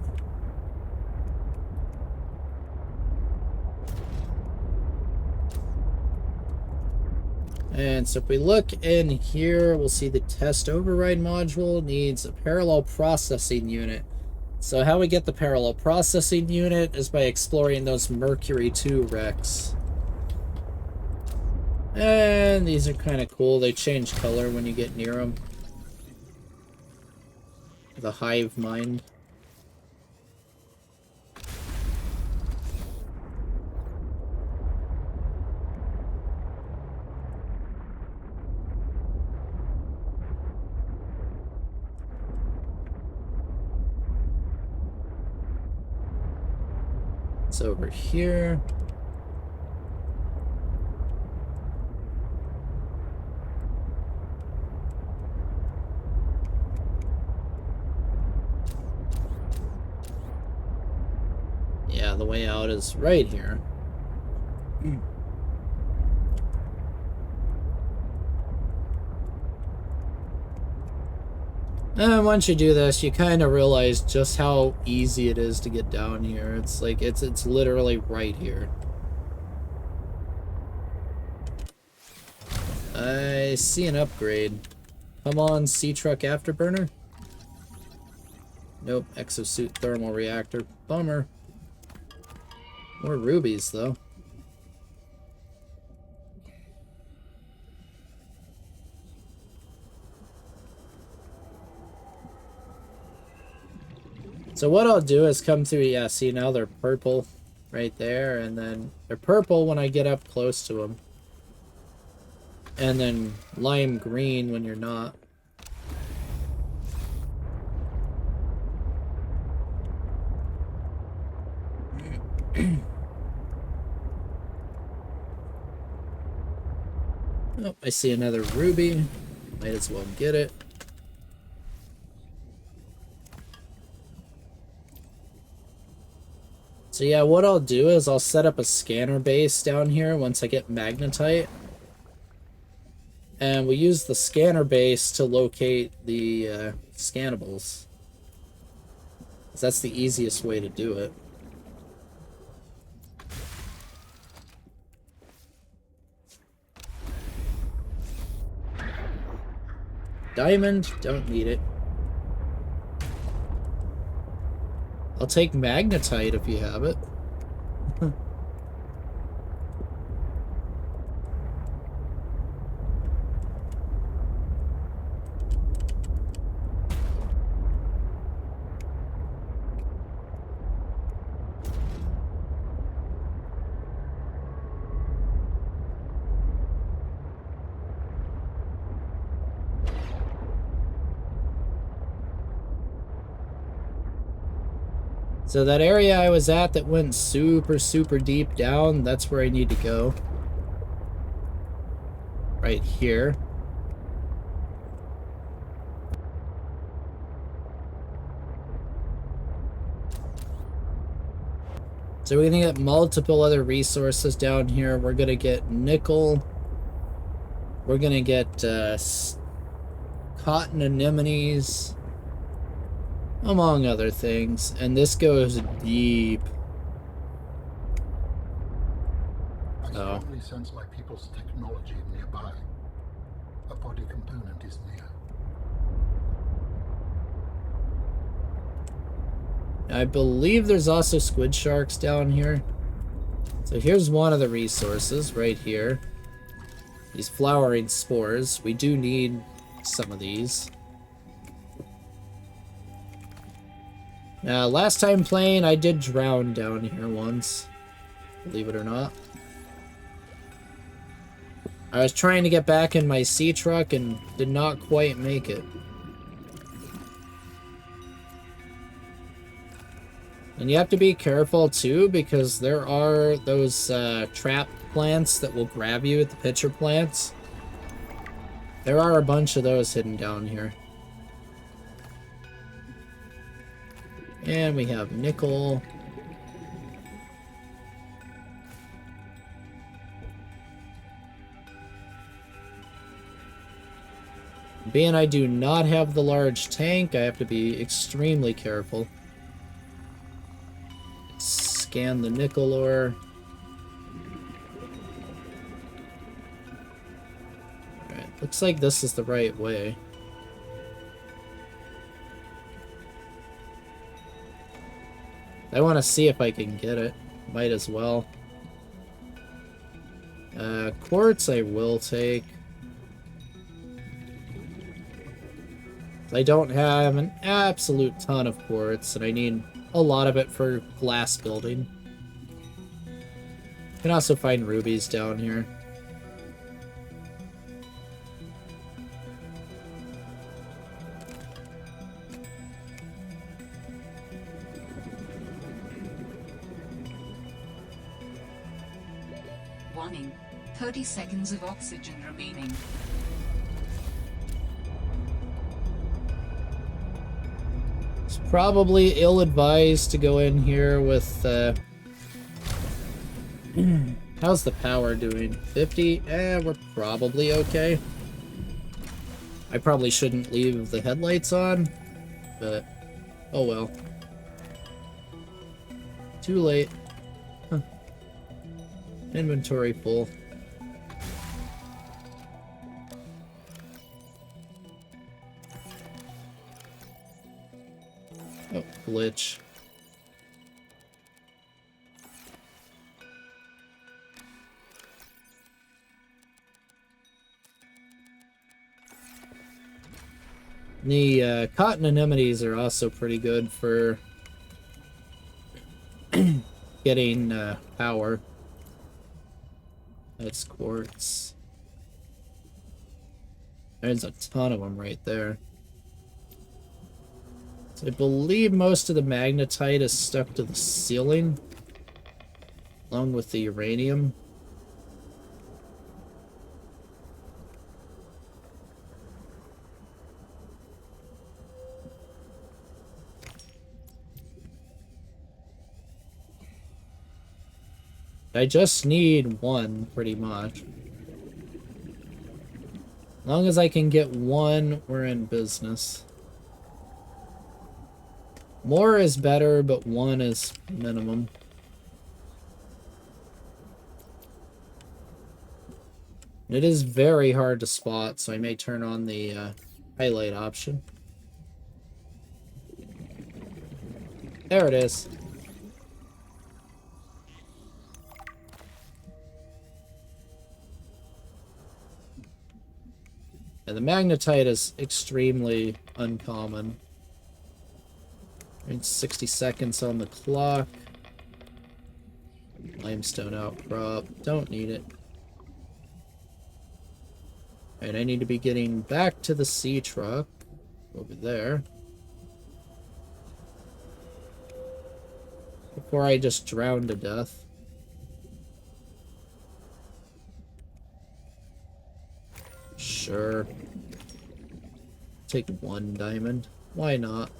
And so if we look in here, we'll see the test override module needs a parallel processing unit. So how we get the parallel processing unit is by exploring those Mercury II wrecks. And these are kind of cool. They change color when you get near them. The hive mind. It's over here. Yeah, the way out is right here. And once you do this, you kind of realize just how easy it is to get down here. It's like, it's literally right here. I see an upgrade. Come on, sea truck afterburner. Nope, exosuit thermal reactor. Bummer. More rubies, though. So what I'll do is come through, yeah, see now they're purple right there, and then they're purple when I get up close to them. And then lime green when you're not. Oh, I see another ruby. Might as well get it. So yeah, what I'll do is I'll set up a scanner base down here once I get magnetite. And we use the scanner base to locate the scannables. 'Cause that's the easiest way to do it. Diamond, don't need it. I'll take magnetite if you have it. So that area I was at that went super, super deep down, that's where I need to go. Right here. So we're gonna get multiple other resources down here. We're gonna get nickel. We're gonna get cotton anemones, among other things. And this goes deep. I strongly sense my people's technology nearby. A body component is near. I believe there's also squid sharks down here. So here's one of the resources right here. These flowering spores. We do need some of these. Last time playing, I did drown down here once. Believe it or not. I was trying to get back in my sea truck and did not quite make it. And you have to be careful too, because there are those trap plants that will grab you at the pitcher plants. There are a bunch of those hidden down here. And we have nickel. Being I do not have the large tank, I have to be extremely careful. Scan the nickel ore. Alright, looks like this is the right way. I want to see if I can get it. Might as well. Quartz I will take. I don't have an absolute ton of quartz, and I need a lot of it for glass building. You can also find rubies down here. Warning. 30 seconds of oxygen remaining. It's probably ill-advised to go in here with, how's the power doing? 50? We're probably okay. I probably shouldn't leave the headlights on, but oh well. Too late. Huh. Inventory full. Oh, glitch. The cotton anemones are also pretty good for getting power. That's quartz. There's a ton of them right there. So I believe most of the magnetite is stuck to the ceiling, along with the uranium. I just need one, pretty much. As long as I can get one, we're in business. More is better, but one is minimum. It is very hard to spot, so I may turn on the highlight option. There it is. And the magnetite is extremely uncommon. It's 60 seconds on the clock. Limestone outcrop. Don't need it. And I need to be getting back to the sea truck. Over there. before I just drown to death. Sure. Take 1 diamond. Why not?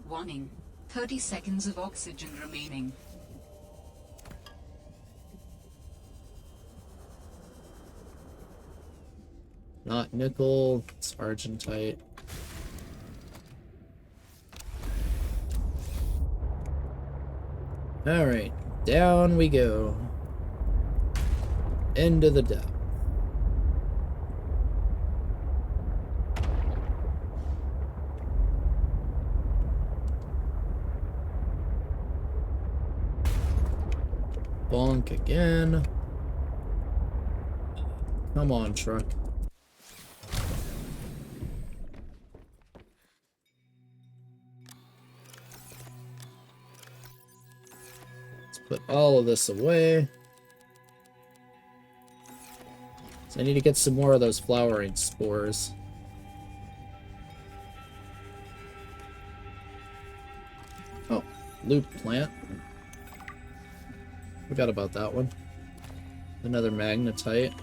Warning. 30 seconds of oxygen remaining. Not nickel, it's argentite. Alright, down we go. Into the depth. Bonk again. Come on, truck. Let's put all of this away. So I need to get some more of those flowering spores. Oh, loop plant. Forgot about that one. Another magnetite.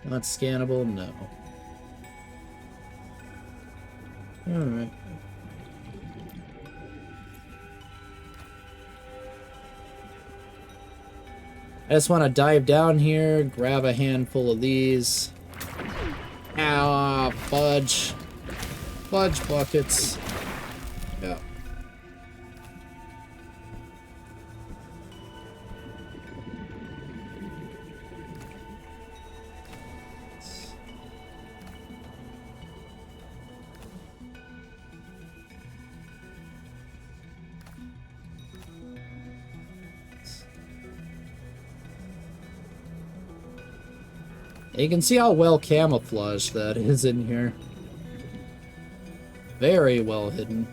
Not scannable? No. Alright. I just want to dive down here, grab a handful of these. Ow, fudge. Fudge buckets. Yeah. You can see how well camouflaged that is in here. Very well hidden.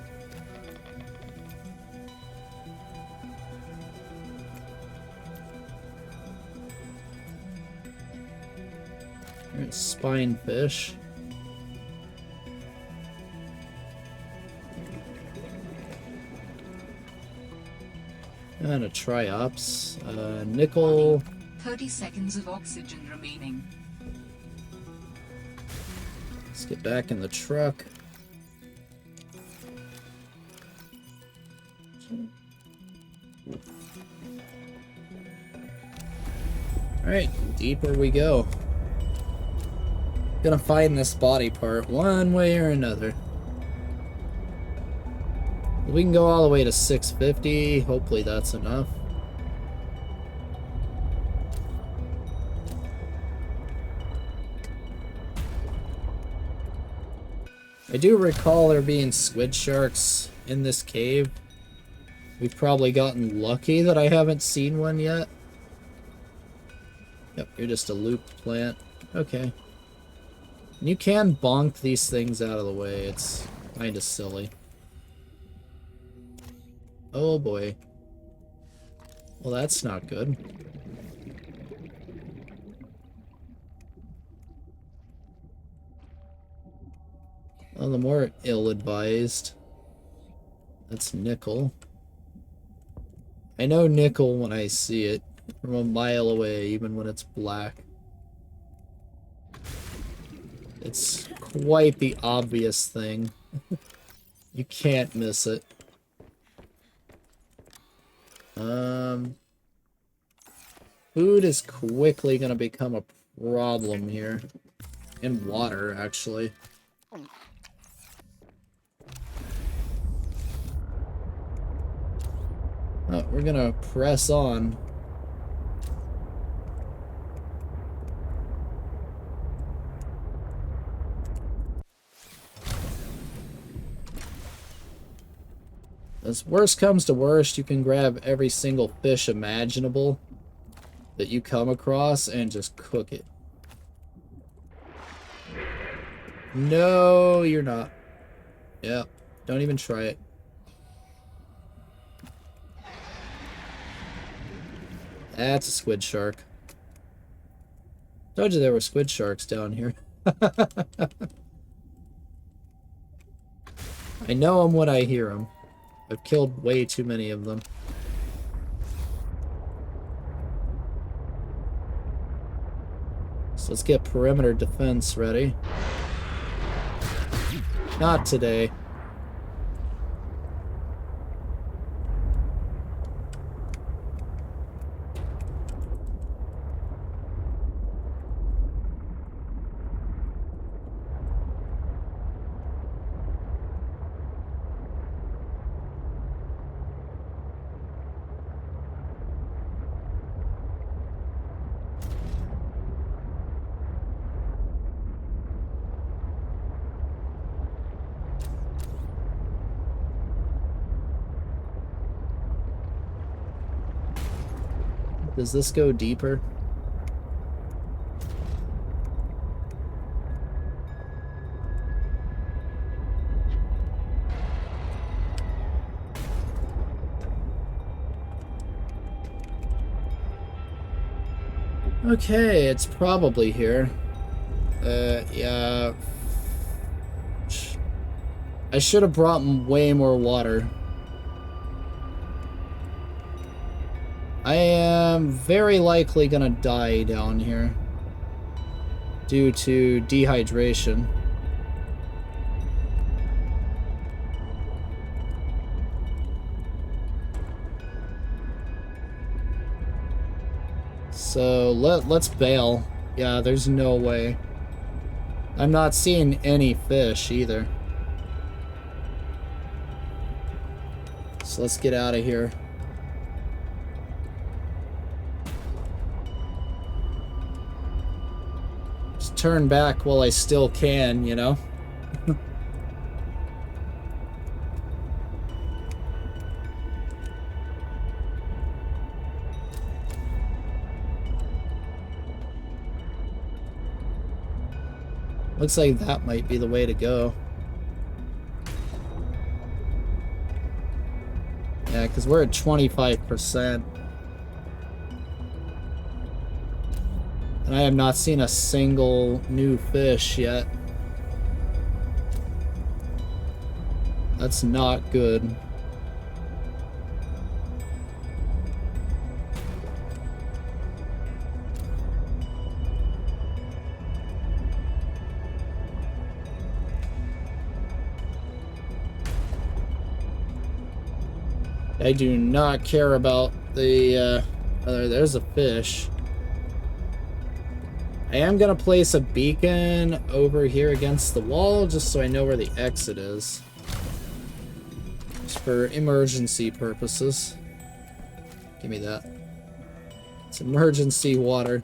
There's spinefish. And a triops. Nickel. 30 seconds of oxygen remaining. Let's get back in the truck. Alright, deeper we go. Gonna find this body part one way or another. We can go all the way to 650. Hopefully that's enough. I do recall there being squid sharks in this cave. We've probably gotten lucky that I haven't seen one yet. Yep, you're just a looped plant. Okay. And you can bonk these things out of the way. It's kind of silly. Oh boy. Well, that's not good. Well, the more ill-advised. That's nickel. I know nickel when I see it. From a mile away, even when it's black. It's quite the obvious thing. You can't miss it. Food is quickly gonna become a problem here. And water, actually. Oh, we're gonna press on. As worst comes to worst, you can grab every single fish imaginable that you come across and just cook it. No, you're not. Yep. Don't even try it. That's a squid shark. Told you there were squid sharks down here. I know them when I hear them. I've killed way too many of them. So let's get perimeter defense ready. Not today. Does this go deeper? Okay, it's probably here. Yeah. I should have brought way more water. I am very likely gonna die down here due to dehydration. So let's bail. Yeah, there's no way. I'm not seeing any fish either. So let's get out of here. Just turn back while I still can, you know? Looks like that might be the way to go. Yeah, because we're at 25%. And I have not seen a single new fish yet. That's not good. I do not care about the, there's a fish. I am gonna place a beacon over here against the wall, just so I know where the exit is. Just for emergency purposes. Give me that. It's emergency water.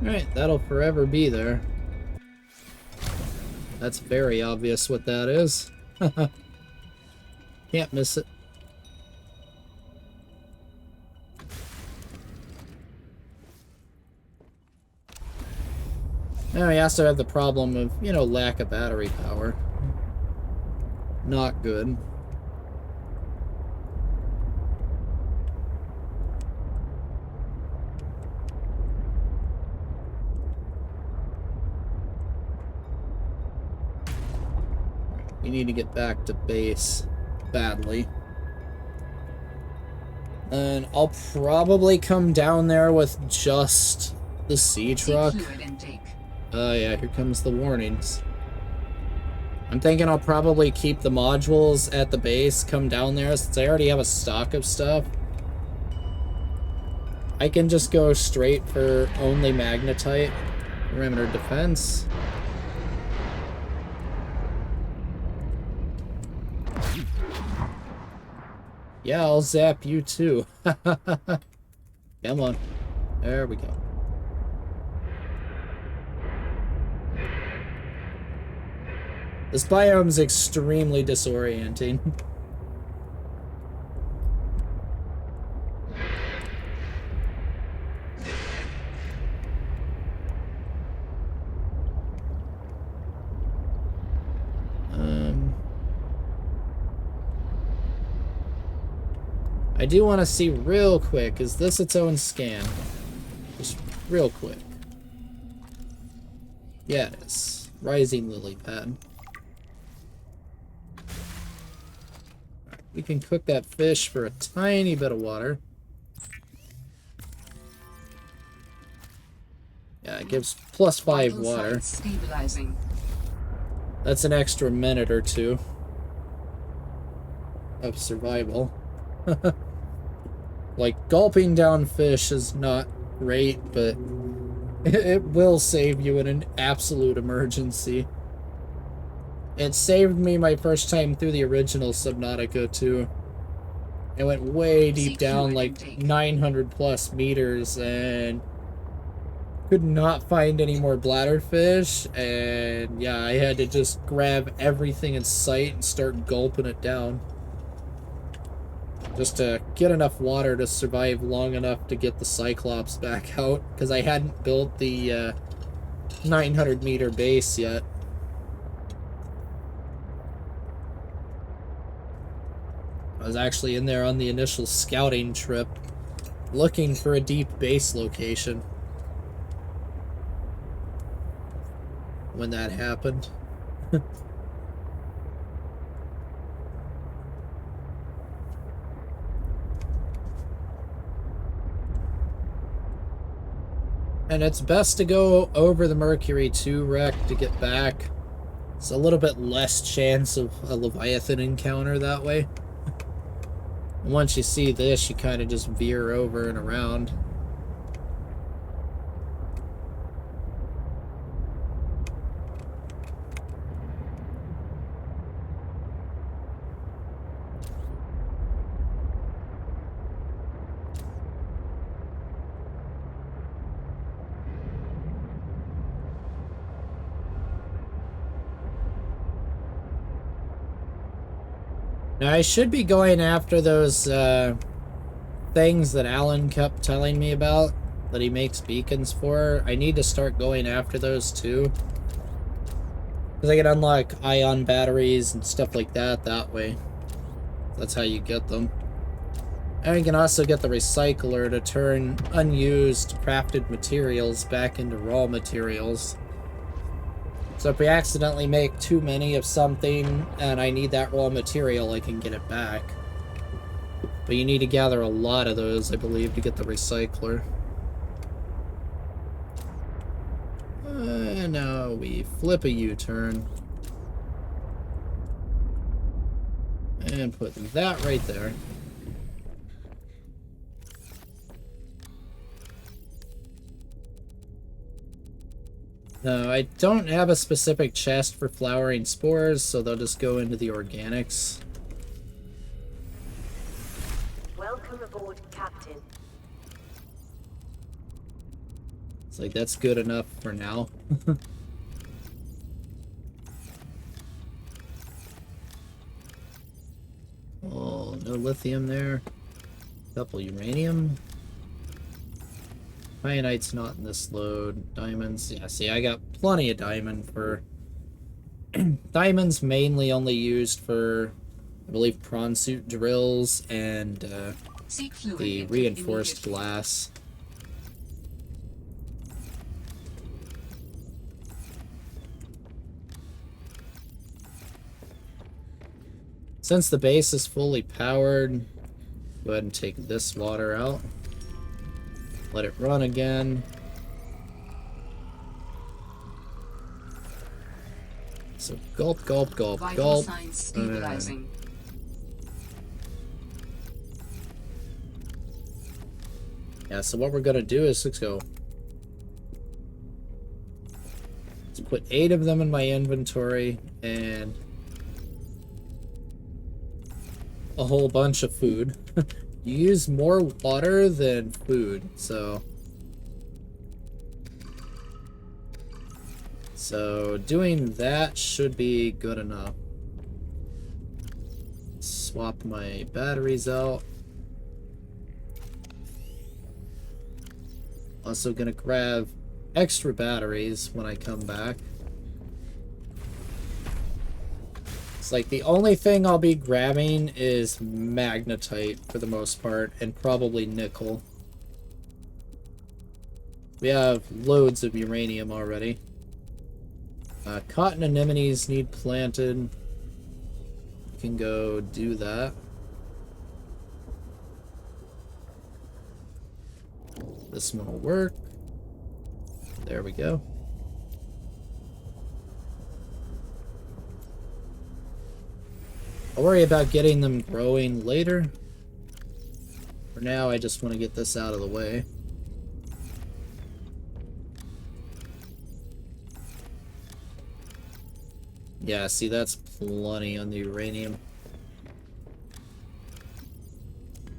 Alright, that'll forever be there. That's very obvious what that is. Can't miss it. Now we also have the problem of, you know, lack of battery power. Not good. We need to get back to base badly. And I'll probably come down there with just the sea truck. Yeah, here comes the warnings. I'm thinking I'll probably keep the modules at the base, come down there, since I already have a stock of stuff. I can just go straight for only magnetite. Perimeter defense. Yeah, I'll zap you too. Come on. There we go. This biome's extremely disorienting. I do want to see real quick, is this its own scan? Just real quick. Yeah, it is. Rising lily pad. We can cook that fish for a tiny bit of water. Yeah, it gives +5 water. Stabilizing. That's an extra minute or two of survival. Like, gulping down fish is not great, but it will save you in an absolute emergency. It saved me my first time through the original Subnautica too. It went way deep down, like 900 plus meters, and could not find any more bladderfish, and yeah, I had to just grab everything in sight and start gulping it down. Just to get enough water to survive long enough to get the Cyclops back out, because I hadn't built the 900 meter base yet. I was actually in there on the initial scouting trip, looking for a deep base location when that happened. And it's best to go over the Mercury II wreck to get back. It's a little bit less chance of a Leviathan encounter that way. And once you see this, you kind of just veer over and around. Now, I should be going after those things that Alan kept telling me about, that he makes beacons for. I need to start going after those too. Because I can unlock ion batteries and stuff like that way. That's how you get them. And you can also get the recycler to turn unused crafted materials back into raw materials. So if we accidentally make too many of something and I need that raw material, I can get it back. But you need to gather a lot of those, I believe, to get the recycler. And now we flip a U-turn. And put that right there. No, I don't have a specific chest for flowering spores, so they'll just go into the organics. Welcome aboard, Captain. It's like, that's good enough for now. Oh, no lithium there. Couple uranium. Kyanite's not in this load. Diamonds, yeah, see, I got plenty of diamond for... Diamond's mainly only used for, I believe, prawn suit drills and the reinforced glass. Since the base is fully powered, go ahead and take this water out. Let it run again. So gulp, gulp, gulp, Vital gulp. signs stabilizing. Yeah, so what we're gonna do is let's go. Let's put 8 of them in my inventory and a whole bunch of food. You use more water than food, so So doing that should be good enough. Swap my batteries out. Also gonna grab extra batteries when I come back. It's like the only thing I'll be grabbing is magnetite for the most part, and probably nickel. We have loads of uranium already. Cotton anemones need planted. We can go do that. This one will work. There we go. I'll worry about getting them growing later. For now, I just want to get this out of the way. Yeah, see, that's plenty on the uranium.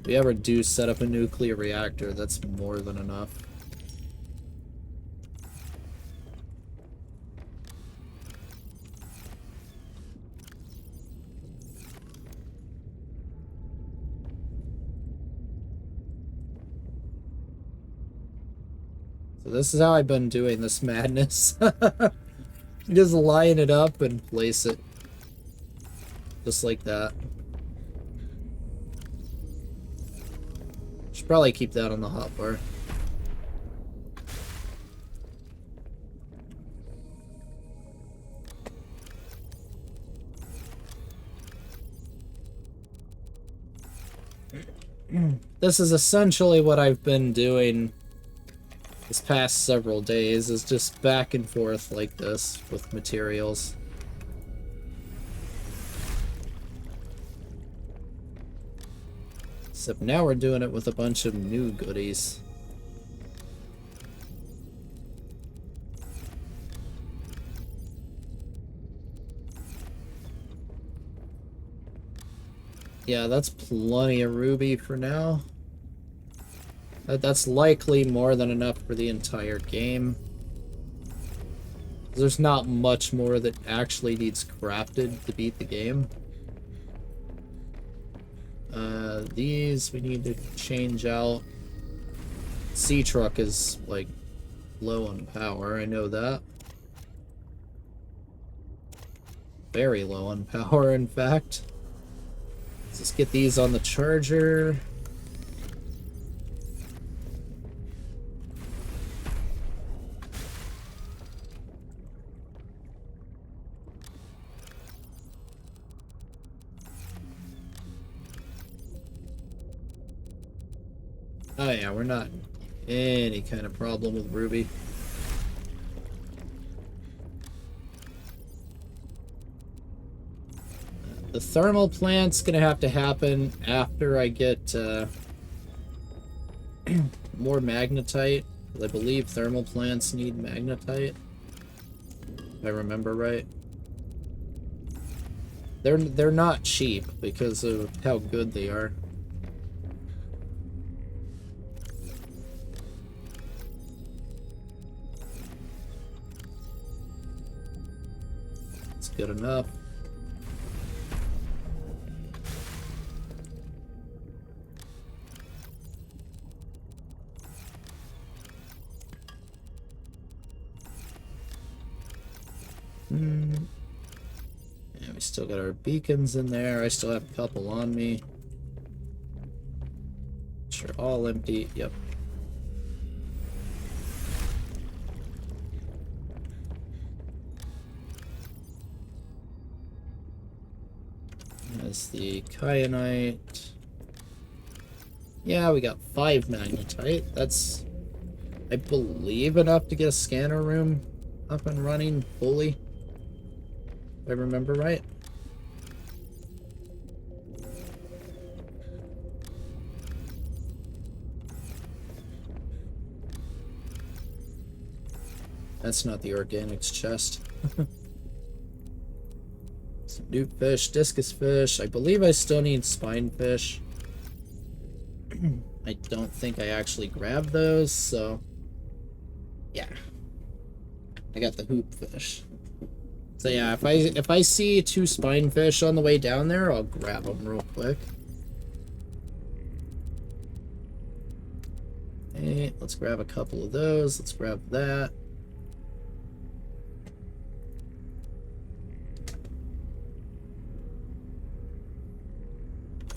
If we ever do set up a nuclear reactor, that's more than enough. So this is how I've been doing this madness. Just line it up and place it. Just like that. Should probably keep that on the hotbar. This is essentially what I've been doing this past several days, is just back and forth like this with materials. Except now we're doing it with a bunch of new goodies. Yeah, that's plenty of ruby for now. That's likely more than enough for the entire game. There's not much more that actually needs crafted to beat the game. These we need to change out. Sea-Truck is, like, low on power, I know that. Very low on power, in fact. Let's just get these on the charger. Oh yeah, we're not any kind of problem with ruby. The thermal plant's gonna have to happen after I get more magnetite. I believe thermal plants need magnetite, if I remember right. They're not cheap because of how good they are. It's good enough. Yeah, we still got our beacons in there. I still have a couple on me. Sure, all empty. Yep. That's the kyanite. Yeah, we got 5 magnetite. That's, I believe, enough to get a scanner room up and running fully. If I remember right. That's not the organics chest. Some newt fish, discus fish. I believe I still need spine fish. I don't think I actually grabbed those, so yeah. I got the hoop fish. So yeah, if I see 2 spinefish on the way down there, I'll grab them real quick. Okay, let's grab a couple of those. Let's grab that.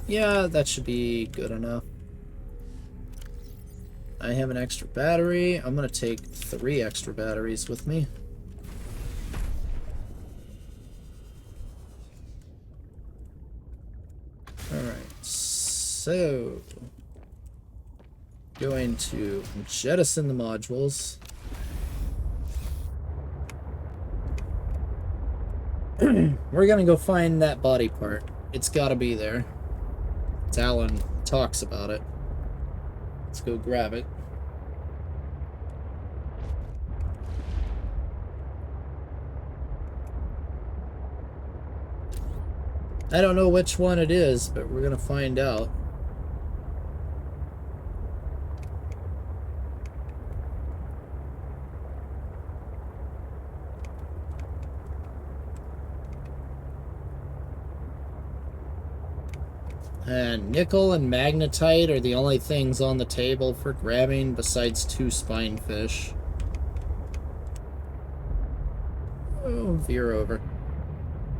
Yeah, that should be good enough. I have an extra battery. I'm gonna take 3 extra batteries with me. Alright, so going to jettison the modules. We're gonna go find that body part. It's gotta be there. Talon talks about it. Let's go grab it. I don't know which one it is, but we're gonna find out. And nickel and magnetite are the only things on the table for grabbing besides 2 spinefish. Oh, veer over.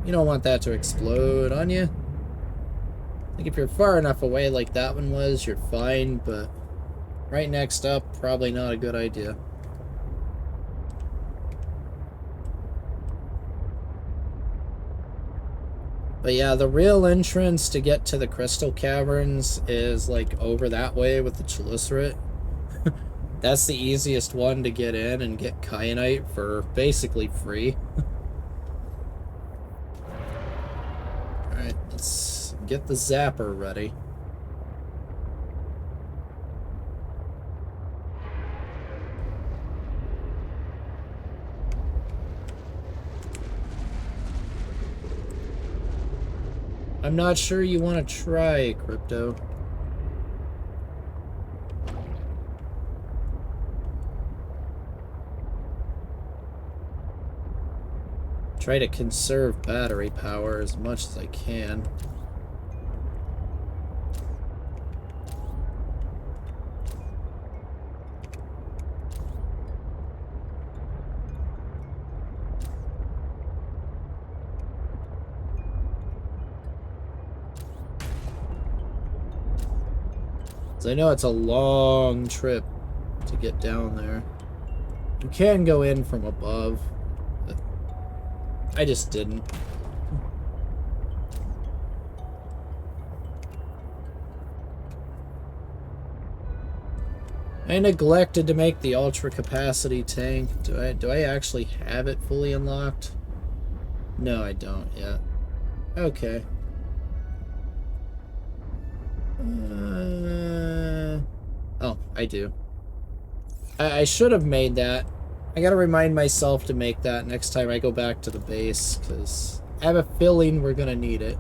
You don't want that to explode on you. I think if you're far enough away like that one was, you're fine, but right next up, probably not a good idea. But yeah, the real entrance to get to the crystal caverns is like over that way with the chelicerates. That's the easiest one to get in and get kyanite for basically free. Alright, let's get the zapper ready. I'm not sure you want to try, Crypto. Try to conserve battery power as much as I can. I know it's a long trip to get down there. You can go in from above, but I just didn't. I neglected to make the ultra capacity tank. Do I actually have it fully unlocked? No, I don't yet. Okay. Oh, I do. I should have made that. I gotta remind myself to make that next time I go back to the base, because I have a feeling we're gonna need it.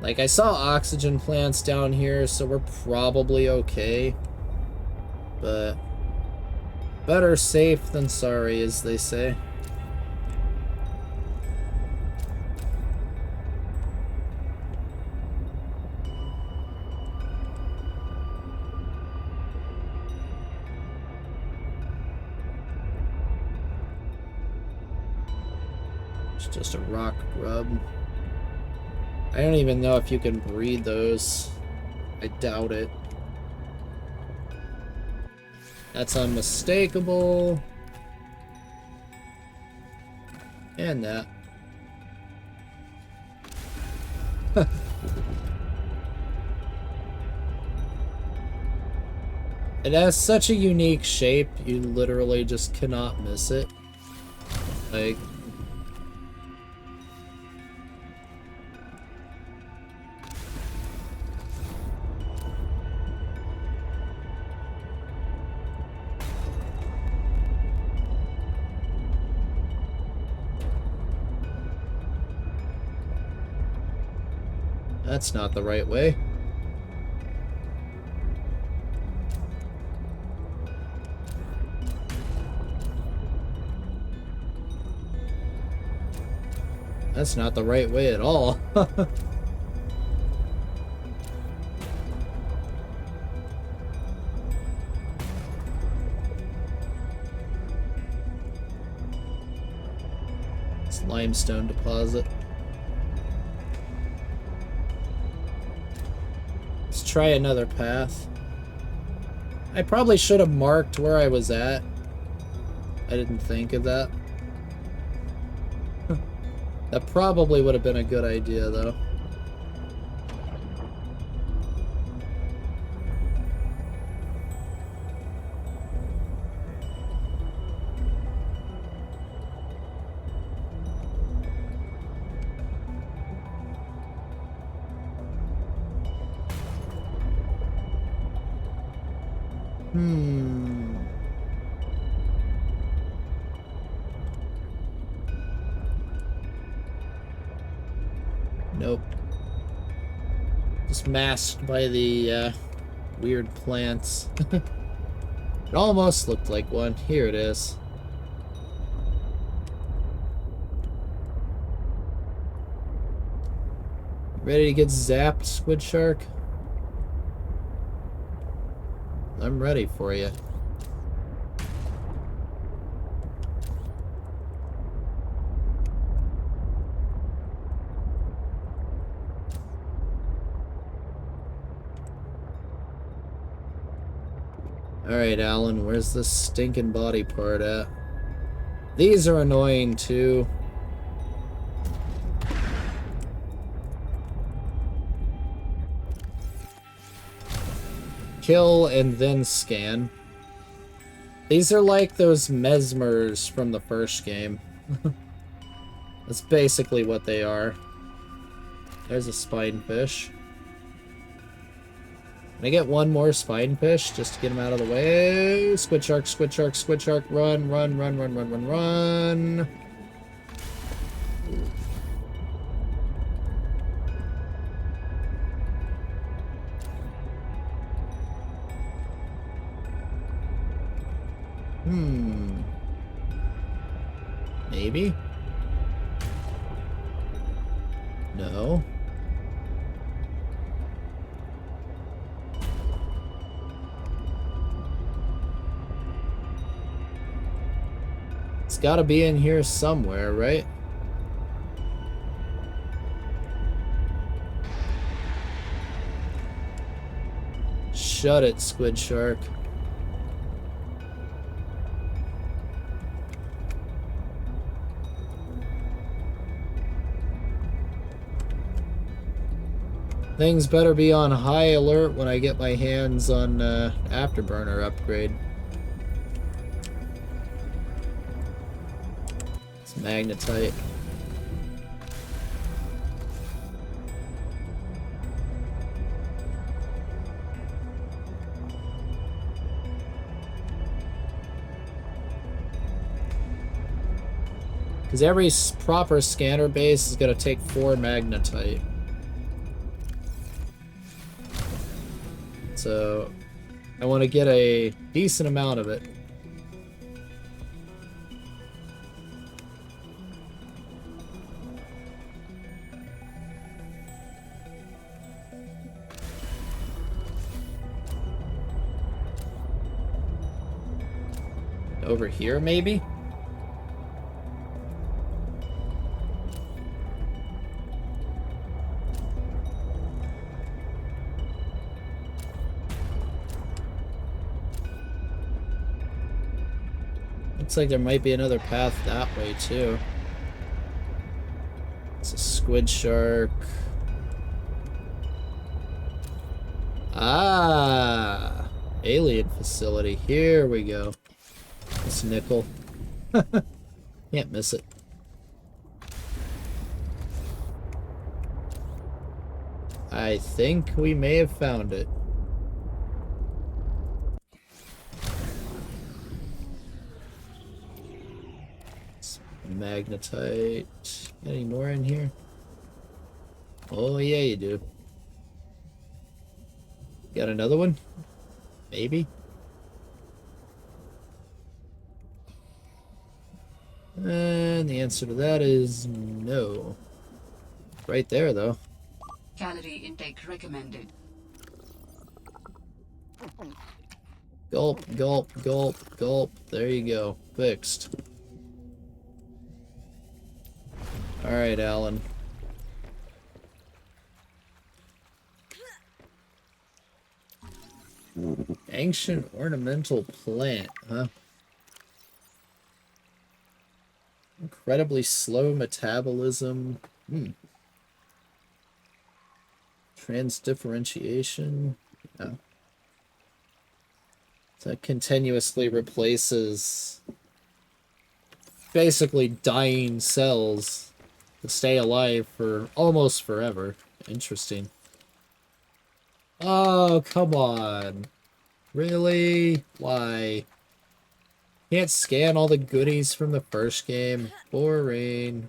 Like, I saw oxygen plants down here, so we're probably okay. But better safe than sorry, as they say. Just a rock grub. I don't even know if you can breed those. I doubt it. That's unmistakable. And that. It has such a unique shape, you literally just cannot miss it. Like, that's not the right way. That's not the right way at all. It's limestone deposit. Let's try another path. I probably should have marked where I was at. I didn't think of that. That probably would have been a good idea, though. Nope. Just masked by the weird plants. It almost looked like one. Here it is. Ready to get zapped, Squid Shark? I'm ready for you. Alright, Alan, where's this stinking body part at? These are annoying, too. Kill and then scan. These are like those mesmers from the first game. That's basically what they are. There's a spinefish. Can I get one more spinefish just to get him out of the way? Squid shark, squid shark, squid shark, run, run, run, run, run, run, run. Maybe? No. It's gotta be in here somewhere, right? Shut it, Squid Shark. Things better be on high alert when I get my hands on Afterburner upgrade. It's magnetite. Because every proper scanner base is going to take 4 magnetite. So, I want to get a decent amount of it. Over here, maybe? Looks like there might be another path that way, too. It's a squid shark. Ah! Alien facility. Here we go. This nickel. Can't miss it. I think we may have found it. Magnetite. Any more in here? Oh yeah, you do. Got another one? Maybe? And the answer to that is no. Right there, though. Calorie intake recommended. Gulp, gulp, gulp, gulp. There you go. Fixed. Alright, Alan. Ancient ornamental plant, huh? Incredibly slow metabolism. Transdifferentiation. Yeah. That continuously replaces basically dying cells to stay alive for almost forever. Interesting. Oh, come on. Really? Why? Can't scan all the goodies from the first game. Boring.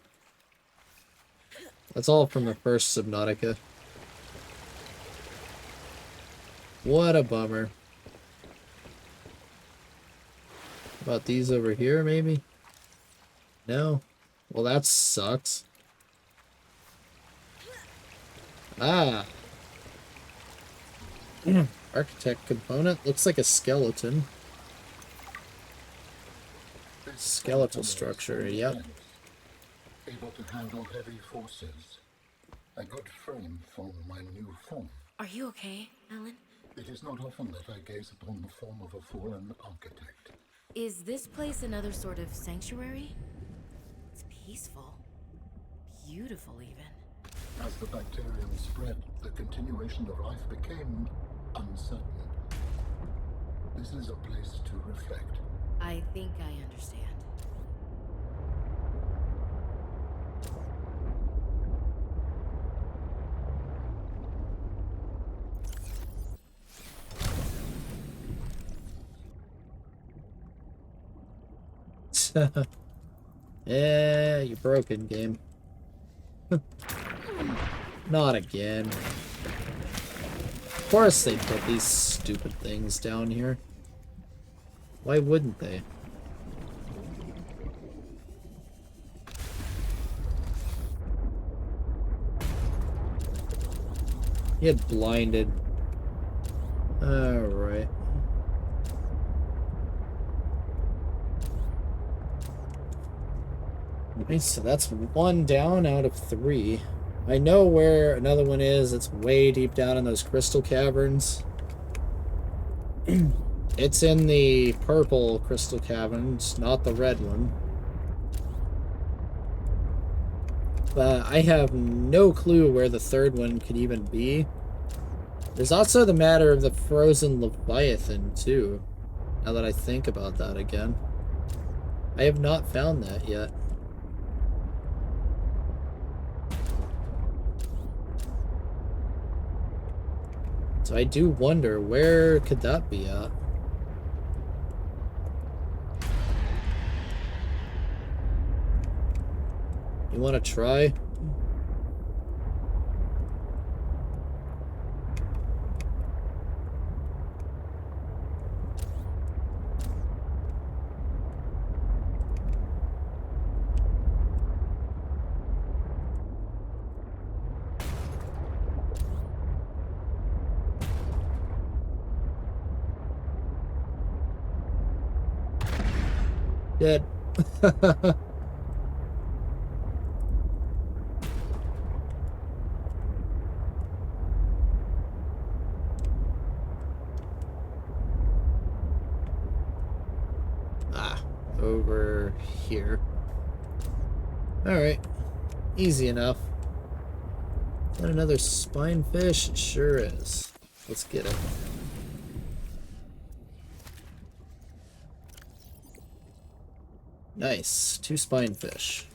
That's all from the first Subnautica. What a bummer. About these over here, maybe? No? Well, that sucks. Ah. Architect component. Looks like a skeleton. Skeletal structure, yep. Able to handle heavy forces. A good frame for my new form. Are you okay, Alan? It is not often that I gaze upon the form of a fallen architect. Is this place another sort of sanctuary? It's peaceful. Beautiful, even. As the bacterium spread, the continuation of life became uncertain. This is a place to reflect. I think I understand. Yeah, you're broken, game. Not again. Of course they put these stupid things down here. Why wouldn't they? Get blinded. Alright. Okay, so that's 1 down out of 3. I know where another one is. It's way deep down in those crystal caverns. It's in the purple crystal caverns, not the red one. But I have no clue where the third one could even be. There's also the matter of the frozen Leviathan, too. Now that I think about that again. I have not found that yet. So I do wonder, where could that be at? You want to try? Dead. Over here. Alright. Easy enough. Is that another spinefish? It sure is. Let's get it. Nice. 2 spinefish.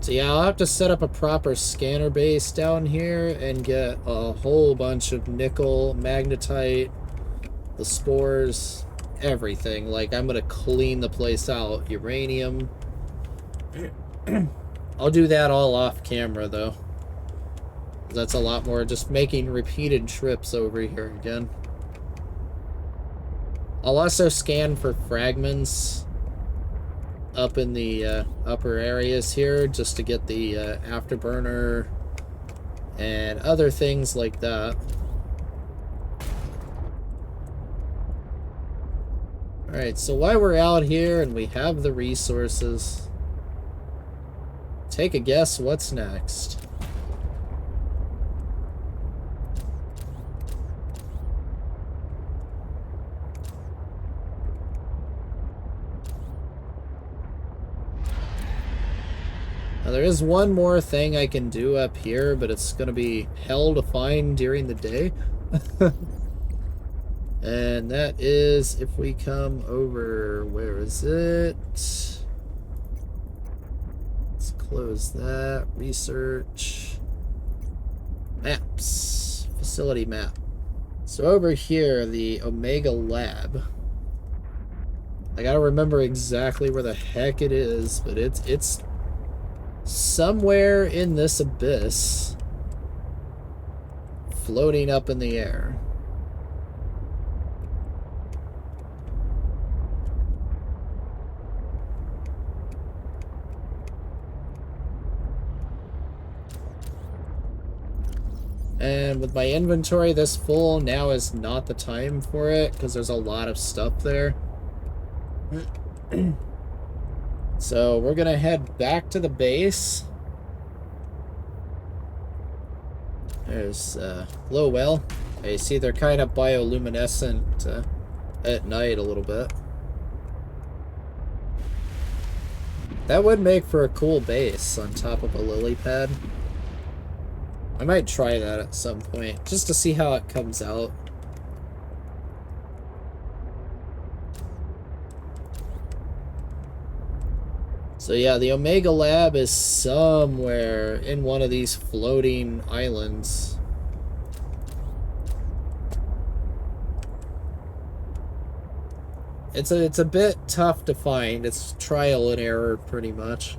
So yeah, I'll have to set up a proper scanner base down here and get a whole bunch of nickel, magnetite, the spores, everything. Like, I'm gonna clean the place out. Uranium. I'll do that all off camera, though. That's a lot more just making repeated trips over here again. I'll also scan for fragments up in the upper areas here, just to get the afterburner and other things like that. Alright, so while we're out here and we have the resources, take a guess what's next. Now, there is one more thing I can do up here, but it's going to be hell to find during the day. And that is if we come over, where is it? Let's close that. Research. Maps. Facility map. So over here, the Omega Lab. I gotta remember exactly where the heck it is, but it's somewhere in this abyss, floating up in the air. And with my inventory this full, now is not the time for it, because there's a lot of stuff there. So we're gonna head back to the base. There's glow well. You see they're kind of bioluminescent at night a little bit. That would make for a cool base on top of a lily pad. I might try that at some point, just to see how it comes out. So yeah, the Omega Lab is somewhere in one of these floating islands. It's a bit tough to find. It's trial and error pretty much.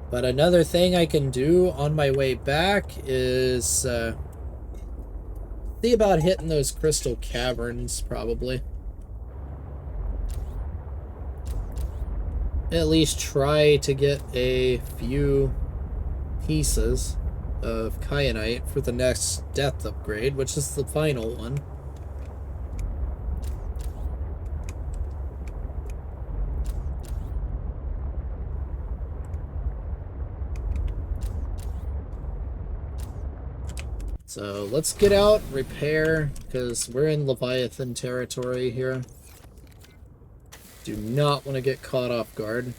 But another thing I can do on my way back is see about hitting those crystal caverns, probably. At least try to get a few pieces of kyanite for the next depth upgrade, which is the final one. So let's get out, repair, because we're in Leviathan territory here. Do not want to get caught off guard.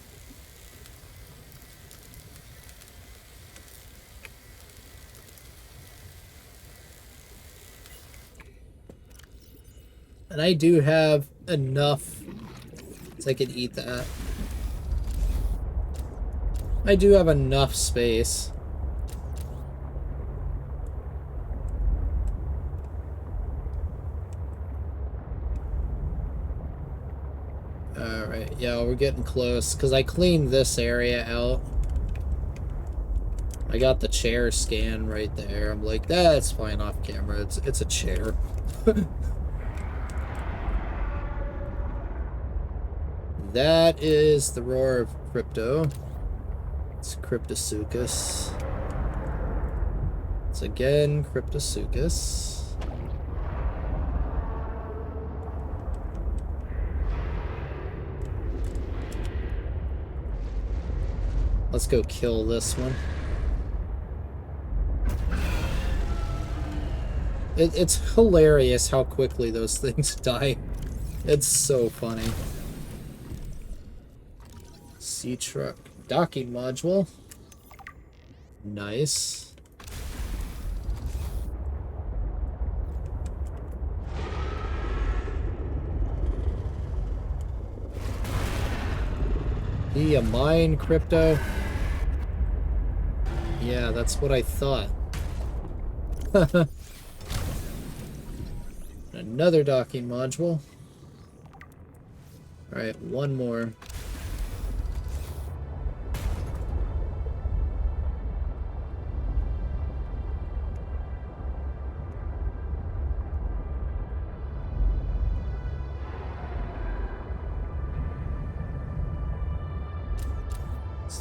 And I do have enough so I could eat that. I do have enough space. Alright, yeah, we're getting close, because I cleaned this area out. I got the chair scan right there. I'm like, that's fine off camera. It's a chair. That is the roar of crypto. It's Cryptosuchus. It's again Cryptosuchus. Let's go kill this one. It's hilarious how quickly those things die. It's so funny. Sea truck docking module. Nice. Be a mine, crypto. Yeah, that's what I thought. Another docking module. Alright, one more.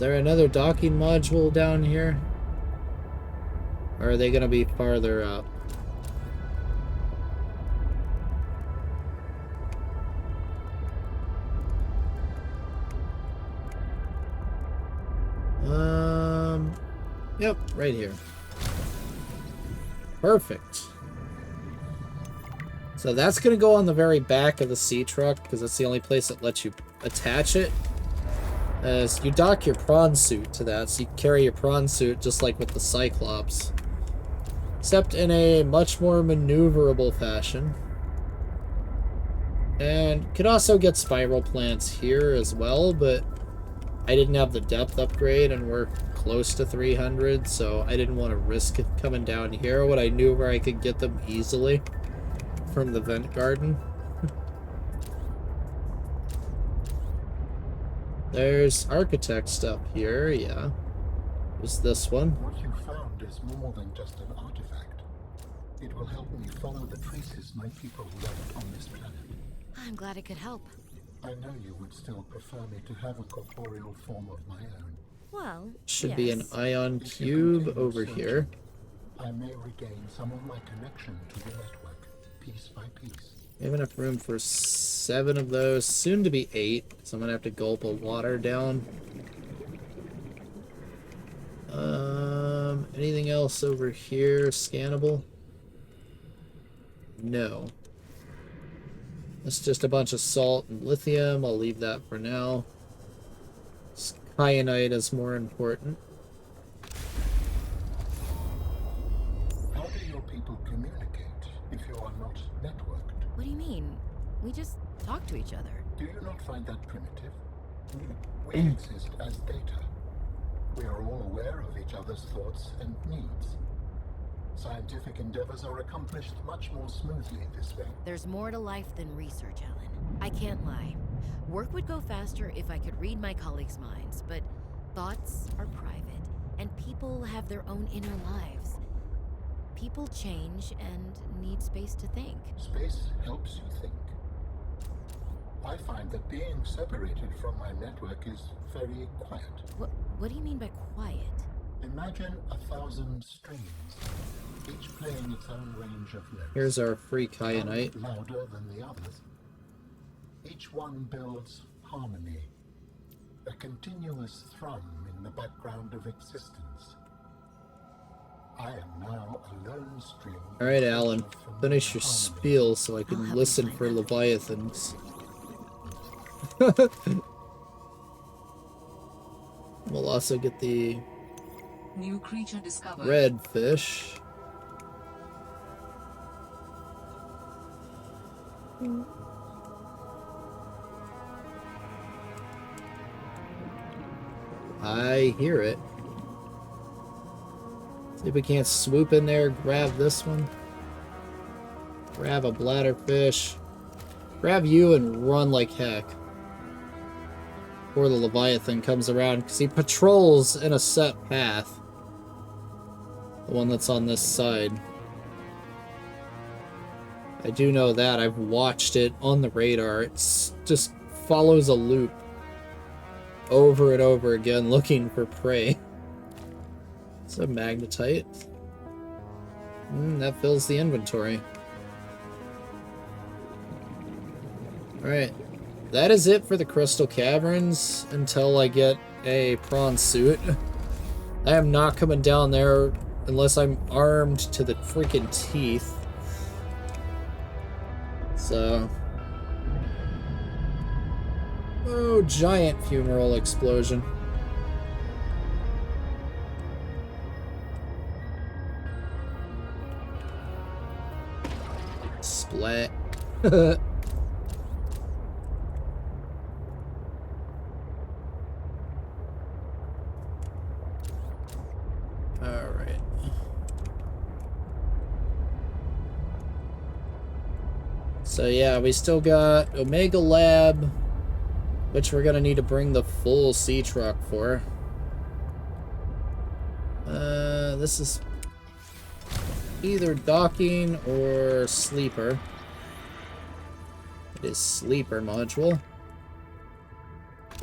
there another docking module down here? Or are they gonna be farther up? Yep, right here. Perfect. So that's gonna go on the very back of the sea truck, because that's the only place that lets you attach it. So you dock your prawn suit to that, so you carry your prawn suit just like with the Cyclops. Except in a much more maneuverable fashion. And could also get spiral plants here as well, but I didn't have the depth upgrade and we're close to 300, so I didn't want to risk it coming down here when I knew where I could get them easily from the vent garden. There's architect stuff here, yeah. There's this one. What you found is more than just an artifact. It will help me follow the traces my people left on this planet. I'm glad it could help. I know you would still prefer me to have a corporeal form of my own. Well, should be an yes. ion If you cube continue over searching, here. I may regain some of my connection to the network, piece by piece. We have enough room for 7 of those, soon to be 8, so I'm gonna have to gulp a water down. Anything else over here scannable? No. It's just a bunch of salt and lithium. I'll leave that for now. Kyanite is more important. How do your people communicate if you are not networked? What do you mean? We just talk to each other. Do you not find that primitive? We exist as data. We are all aware of each other's thoughts and needs. Scientific endeavors are accomplished much more smoothly this way. There's more to life than research, Alan. I can't lie. Work would go faster if I could read my colleagues' minds, but thoughts are private, and people have their own inner lives. People change and need space to think. Space helps you think. I find that being separated from my network is very quiet. What do you mean by quiet? Imagine 1,000 streams, each playing its own range of notes. Here's our free kyanite. Some louder than the others. Each one builds harmony, a continuous thrum in the background of existence. I am now a lone stream. Alright, Alan. Finish your spiel so I can listen for leviathans. We'll also get the New creature discovered. red fish. I hear it. See if we can't swoop in there, grab this one. Grab a bladderfish. Grab you and run like heck. Before the Leviathan comes around, because he patrols in a set path. The one that's on this side. I do know that. I've watched it on the radar. It's just follows a loop. Over and over again, looking for prey. It's a magnetite. That fills the inventory. Alright. That is it for the Crystal Caverns until I get a prawn suit. I am not coming down there unless I'm armed to the freaking teeth. So... oh, giant fumarole explosion. Splat. Alright. So yeah, we still got Omega Lab, which we're gonna need to bring the full sea truck for. This is either docking or sleeper. It is sleeper module.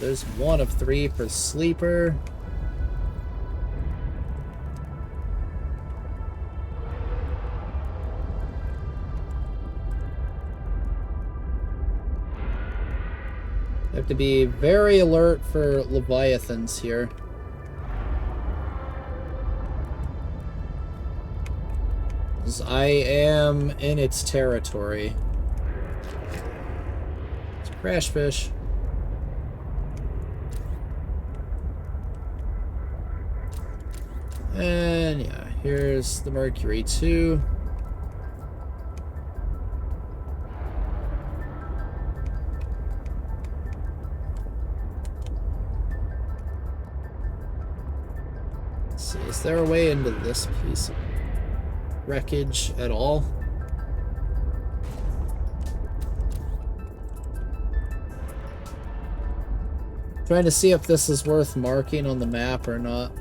There's 1 of 3 for sleeper. I have to be very alert for Leviathans here. As I am in its territory. It's a crash fish. And yeah, here's the Mercury II. Let's see, is there a way into this piece of wreckage at all? Trying to see if this is worth marking on the map or not.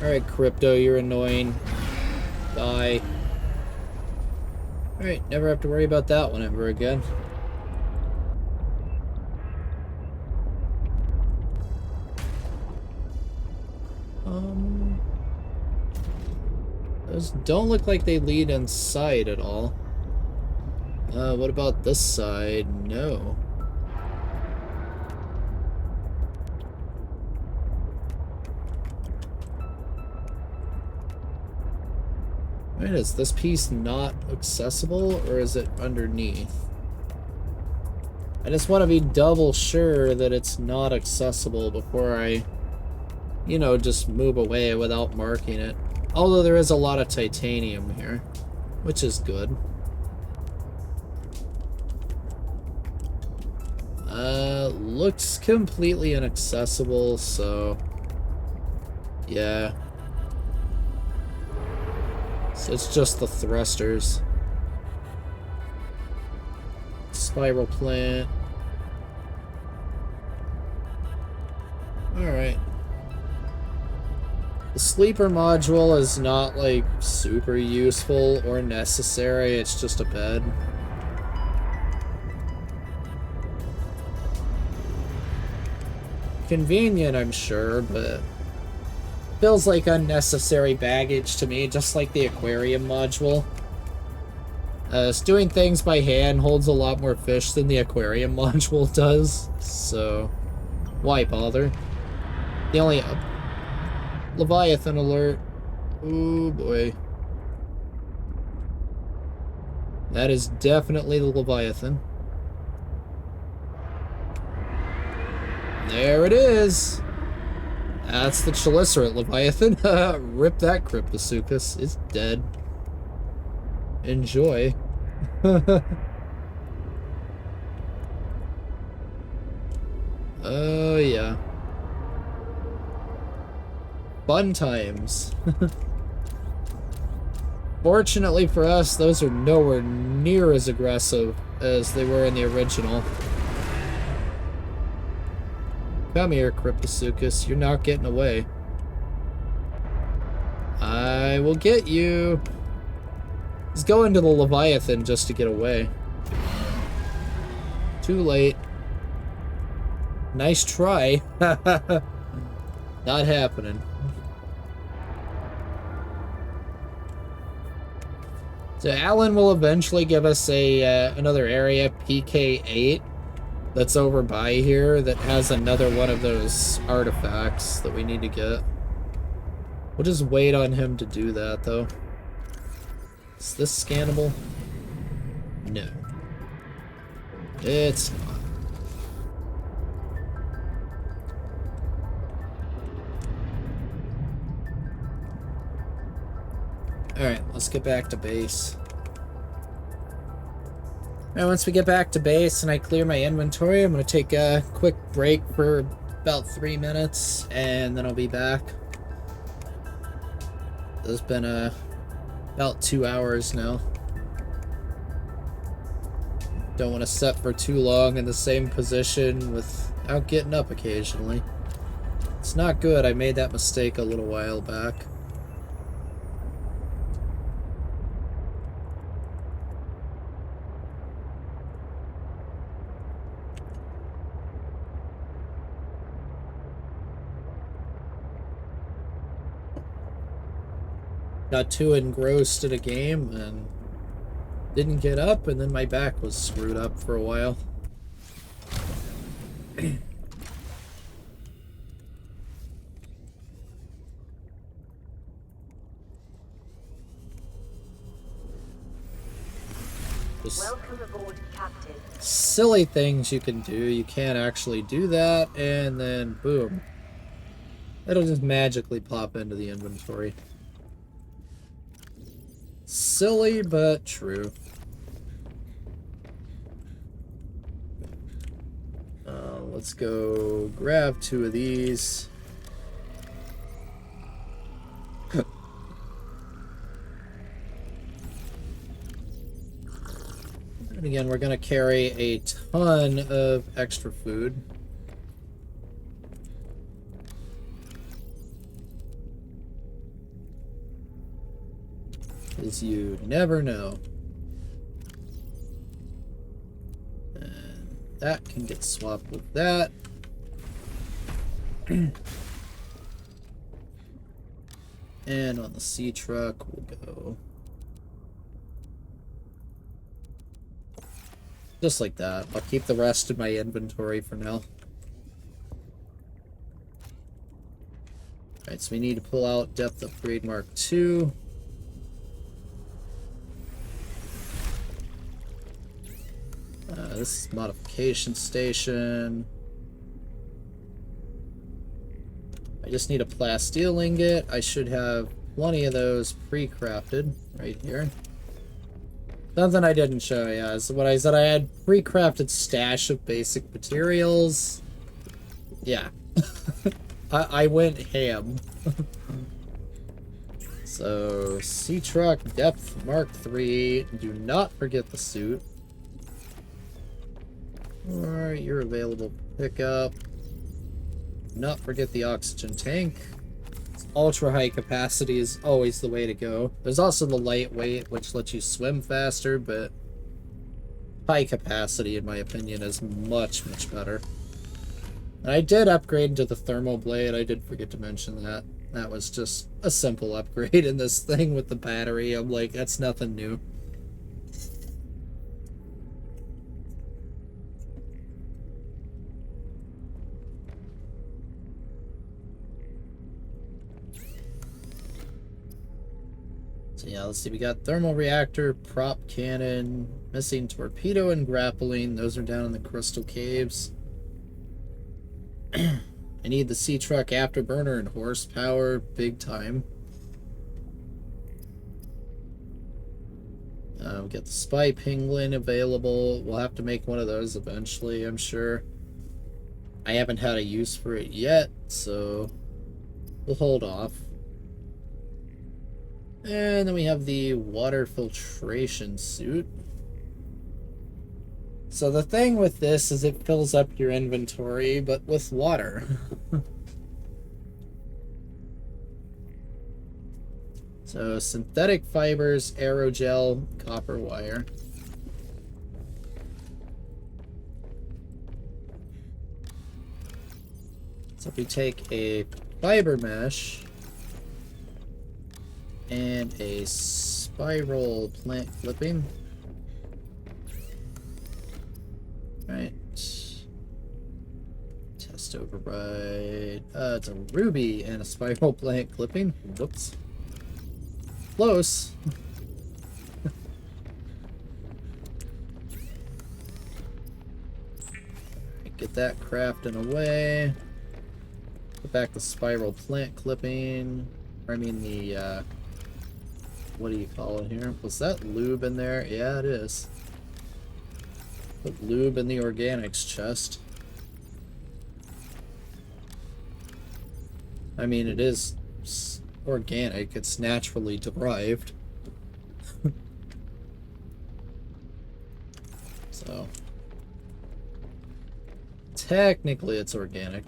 Alright, Crypto, you're annoying. Die. Alright, never have to worry about that one ever again. Those don't look like they lead inside at all. What about this side? No. Wait, is this piece not accessible, or is it underneath? I just want to be double sure that it's not accessible before I, you know, just move away without marking it. Although there is a lot of titanium here, which is good. Looks completely inaccessible, so yeah. So it's just the thrusters. Spiral plant. Alright. The sleeper module is not, like, super useful or necessary, it's just a bed. Convenient, I'm sure, but feels like unnecessary baggage to me, just like the aquarium module. Just doing things by hand holds a lot more fish than the aquarium module does, so why bother? The only Leviathan alert. Oh boy. That is definitely the Leviathan. There it is! That's the Chelicerate Leviathan. Rip that Cryptosuchus. It's dead. Enjoy. Oh yeah. Fun times. Fortunately for us, those are nowhere near as aggressive as they were in the original. Come here, Cryptosuchus. You're not getting away. I will get you. He's going to the Leviathan just to get away. Too late. Nice try. Not happening. So Alan will eventually give us a another area, PK8. That's over by here that has another one of those artifacts that we need to get. We'll just wait on him to do that, though. Is this scannable? No. It's not. Alright, let's get back to base. Now, once we get back to base and I clear my inventory, I'm going to take a quick break for about 3 minutes, and then I'll be back. It's been about 2 hours now. Don't want to sit for too long in the same position without getting up occasionally. It's not good. I made that mistake a little while back. got too engrossed in a game and didn't get up, and then my back was screwed up for a while. Welcome aboard, Captain. Silly things you can do. You can't actually do that, and then boom. It'll just magically pop into the inventory. Silly, but true. Let's go grab 2 of these. And again, we're going to carry a ton of extra food. Because you never know. And that can get swapped with that. And on the sea truck, we'll go just like that. I'll keep the rest in my inventory for now. Alright, so we need to pull out Depth Upgrade Mark II. This is Modification Station. I just need a plasteel ingot. I should have plenty of those pre-crafted right here. Something I didn't show you is what I said. I had pre-crafted stash of basic materials. Yeah. I went ham. So, Sea Truck Depth Mark III. Do not forget the suit. Alright, you're available pickup. Do not forget the oxygen tank. Ultra high capacity is always the way to go. There's also the lightweight, which lets you swim faster, but high capacity, in my opinion, is much, much better. And I did upgrade to the thermal blade. I did forget to mention that. That was just a simple upgrade in this thing with the battery. I'm like, that's nothing new. So yeah, let's see, we got thermal reactor, prop cannon, missing torpedo and grappling. Those are down in the crystal caves. I need the sea truck afterburner and horsepower, big time. We got the spy penguin available. We'll have to make one of those eventually, I'm sure. I haven't had a use for it yet, so we'll hold off. And then we have the water filtration suit. So the thing with this is it fills up your inventory, but with water. So synthetic fibers, aerogel, copper wire. So if we take a fiber mesh and a spiral plant clipping. Right. Test override. It's a ruby and a spiral plant clipping. Whoops. Close. Get that crafting away. Put back the spiral plant clipping. I mean the what do you call it here? Was that lube in there? Yeah, it is. Put lube in the organics chest. I mean, it is organic. It's naturally derived. So, technically it's organic.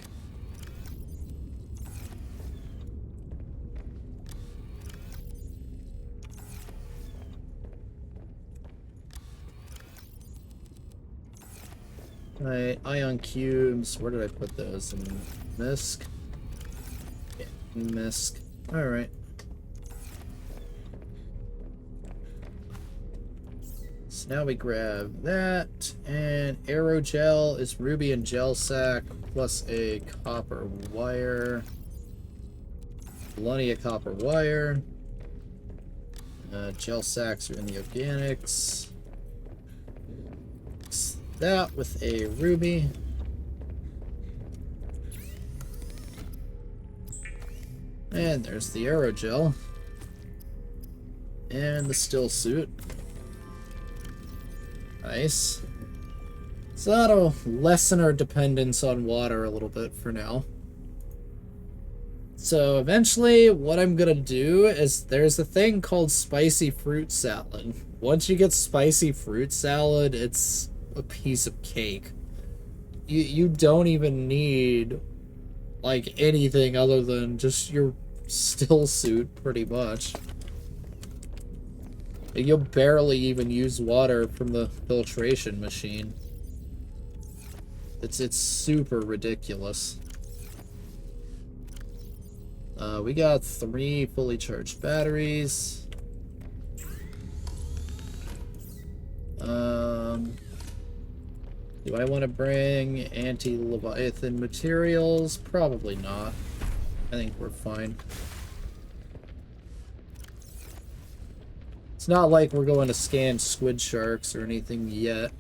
Right, ion cubes. Where did I put those? In MISC? Yeah, MISC. Alright. So now we grab that, and aerogel is ruby and gel sack plus a copper wire. Plenty of copper wire. Gel sacks are in the organics. Mix that with a ruby. And there's the aerogel. And the still suit. Nice. So that'll lessen our dependence on water a little bit for now. So eventually what I'm gonna do is there's a thing called spicy fruit salad. Once you get spicy fruit salad, it's a piece of cake. You don't even need like anything other than just your still suit, pretty much. You'll barely even use water from the filtration machine. It's super ridiculous. We got 3 fully charged batteries. Do I want to bring anti-Leviathan materials? Probably not. I think we're fine. It's not like we're going to scan squid sharks or anything yet.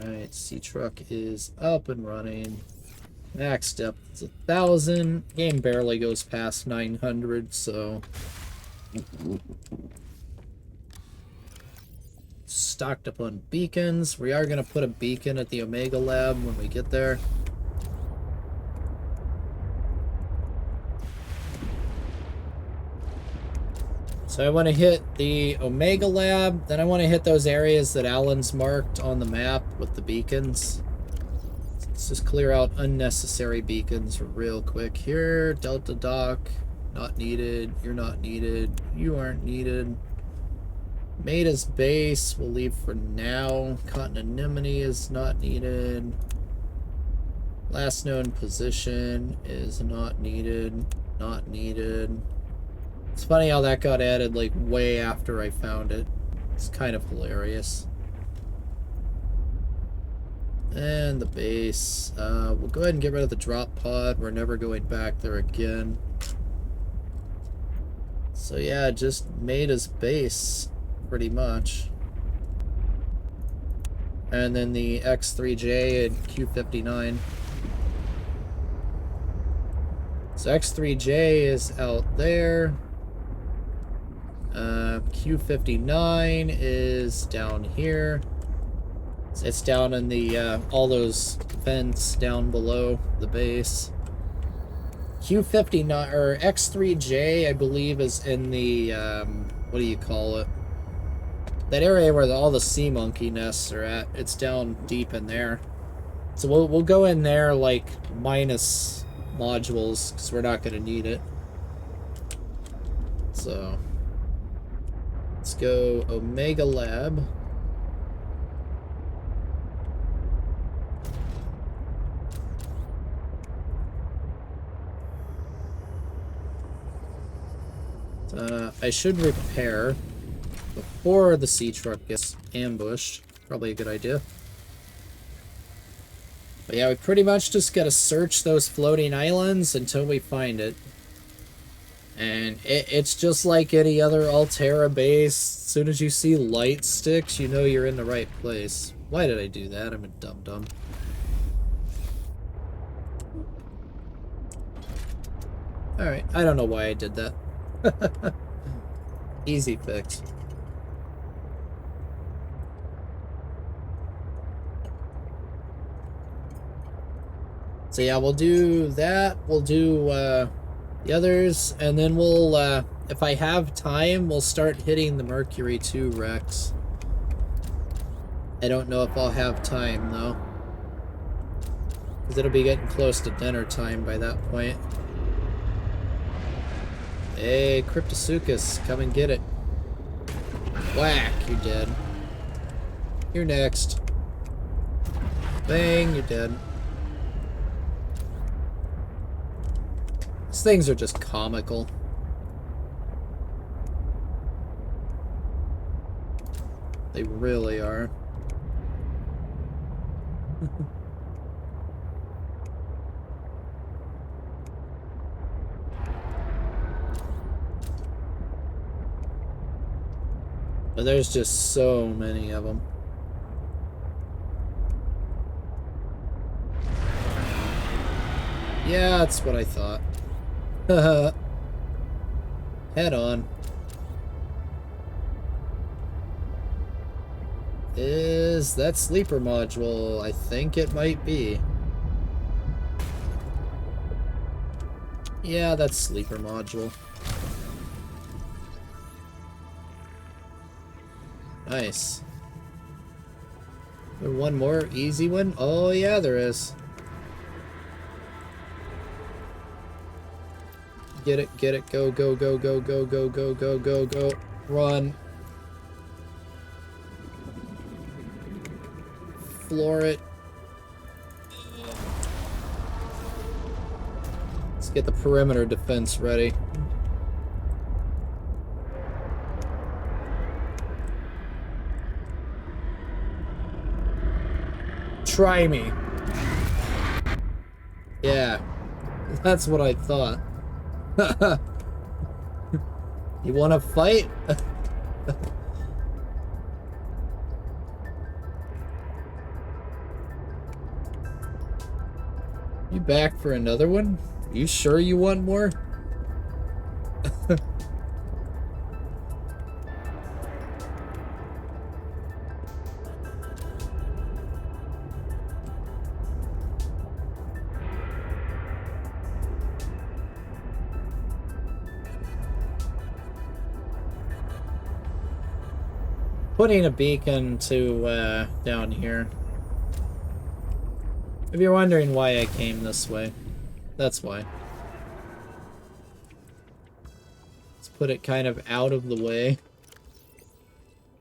Alright, sea truck is up and running. Max depth is 1,000. Game barely goes past 900, so... Stocked up on beacons. We are going to put a beacon at the Omega Lab when we get there. So I want to hit the Omega Lab, then I want to hit those areas that Alan's marked on the map with the beacons. Let's just clear out unnecessary beacons real quick here. Delta Dock, not needed. You're not needed. You aren't needed. Maida's base, we'll leave for now. Continentality is not needed. Last known position is not needed. Not needed. It's funny how that got added like way after I found it. It's kind of hilarious. And the base. We'll go ahead and get rid of the drop pod. We're never going back there again. So yeah, just Maida's base, pretty much. And then the X3J and Q59. So X3J is out there. Q59 is down here. It's down in the, all those vents down below the base. Q59, or X3J, I believe, is in the, what do you call it? That area where all the sea monkey nests are at. It's down deep in there. So we'll go in there, like, minus modules, because we're not going to need it. So... let's go Omega Lab. I should repair before the sea truck gets ambushed. Probably a good idea. But yeah, we pretty much just gotta search those floating islands until we find it. And it's just like any other Altera base. As soon as you see light sticks, you know you're in the right place. Why did I do that? I'm a dum-dum. Alright, I don't know why I did that. Easy fix. So yeah, we'll do that. We'll do, the others, and then we'll, if I have time, we'll start hitting the Mercury II wrecks. I don't know if I'll have time, though. Because it'll be getting close to dinner time by that point. Hey, Cryptosuchus, come and get it. Whack, you're dead. You're next. Bang, you're dead. These things are just comical. They really are. But there's just so many of them. Yeah, that's what I thought. Head on. Is that sleeper module? I think it might be. Yeah, that's sleeper module. Nice. There one more easy one? Oh yeah, there is. Get it, get it, go, go, go, go, go, go, go, go, go, go. Run. Floor it. Let's get the perimeter defense ready. Try me. Yeah, that's what I thought. You want to fight? You back for another one? You sure you want more? Putting a beacon to down here. If you're wondering why I came this way, that's why. Let's put it kind of out of the way.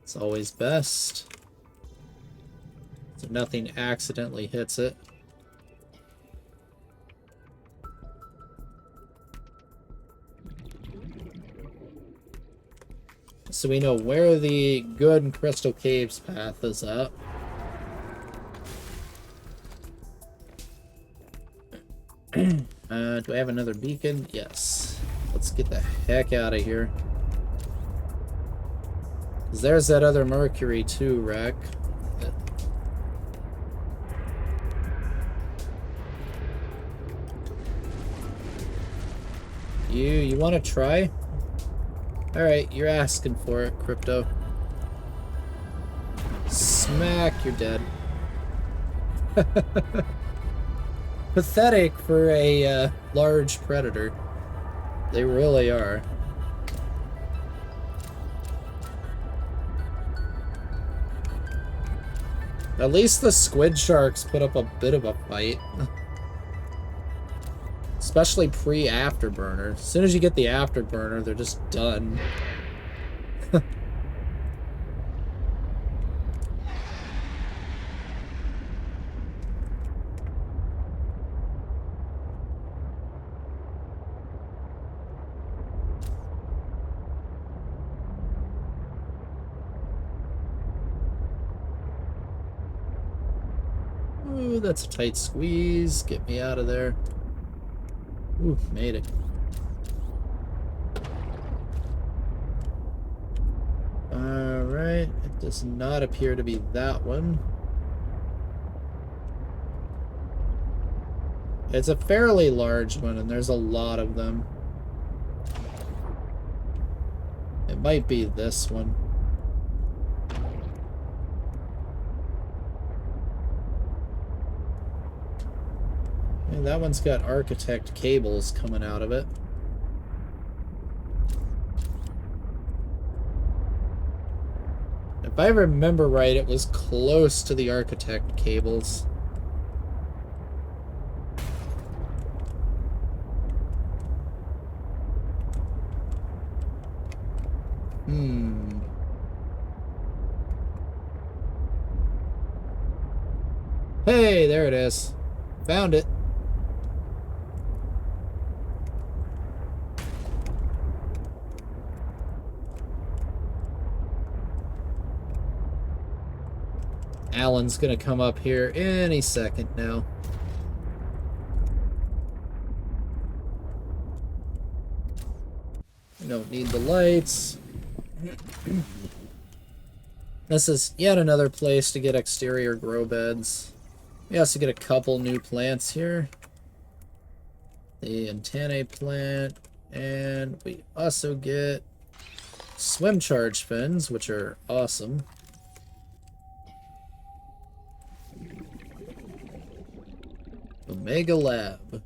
It's always best. So nothing accidentally hits it. So we know where the good Crystal Caves path is at. Do I have another beacon? Yes. Let's get the heck out of here. 'Cause there's that other Mercury II wreck. You want to try? Alright, you're asking for it, Crypto. Smack, you're dead. Pathetic for a large predator. They really are. At least the squid sharks put up a bit of a fight. Especially pre-afterburner. As soon as you get the afterburner, they're just done. Ooh, that's a tight squeeze. Get me out of there. Ooh, made it. Alright, it does not appear to be that one. It's a fairly large one, and there's a lot of them. It might be this one. And that one's got architect cables coming out of it. If I remember right, it was close to the architect cables. Hey, there it is. Found it. Alan's gonna come up here any second now. We don't need the lights. This is yet another place to get exterior grow beds. We also get a couple new plants here. The antennae plant, and we also get swim charge fins, which are awesome. Omega Lab.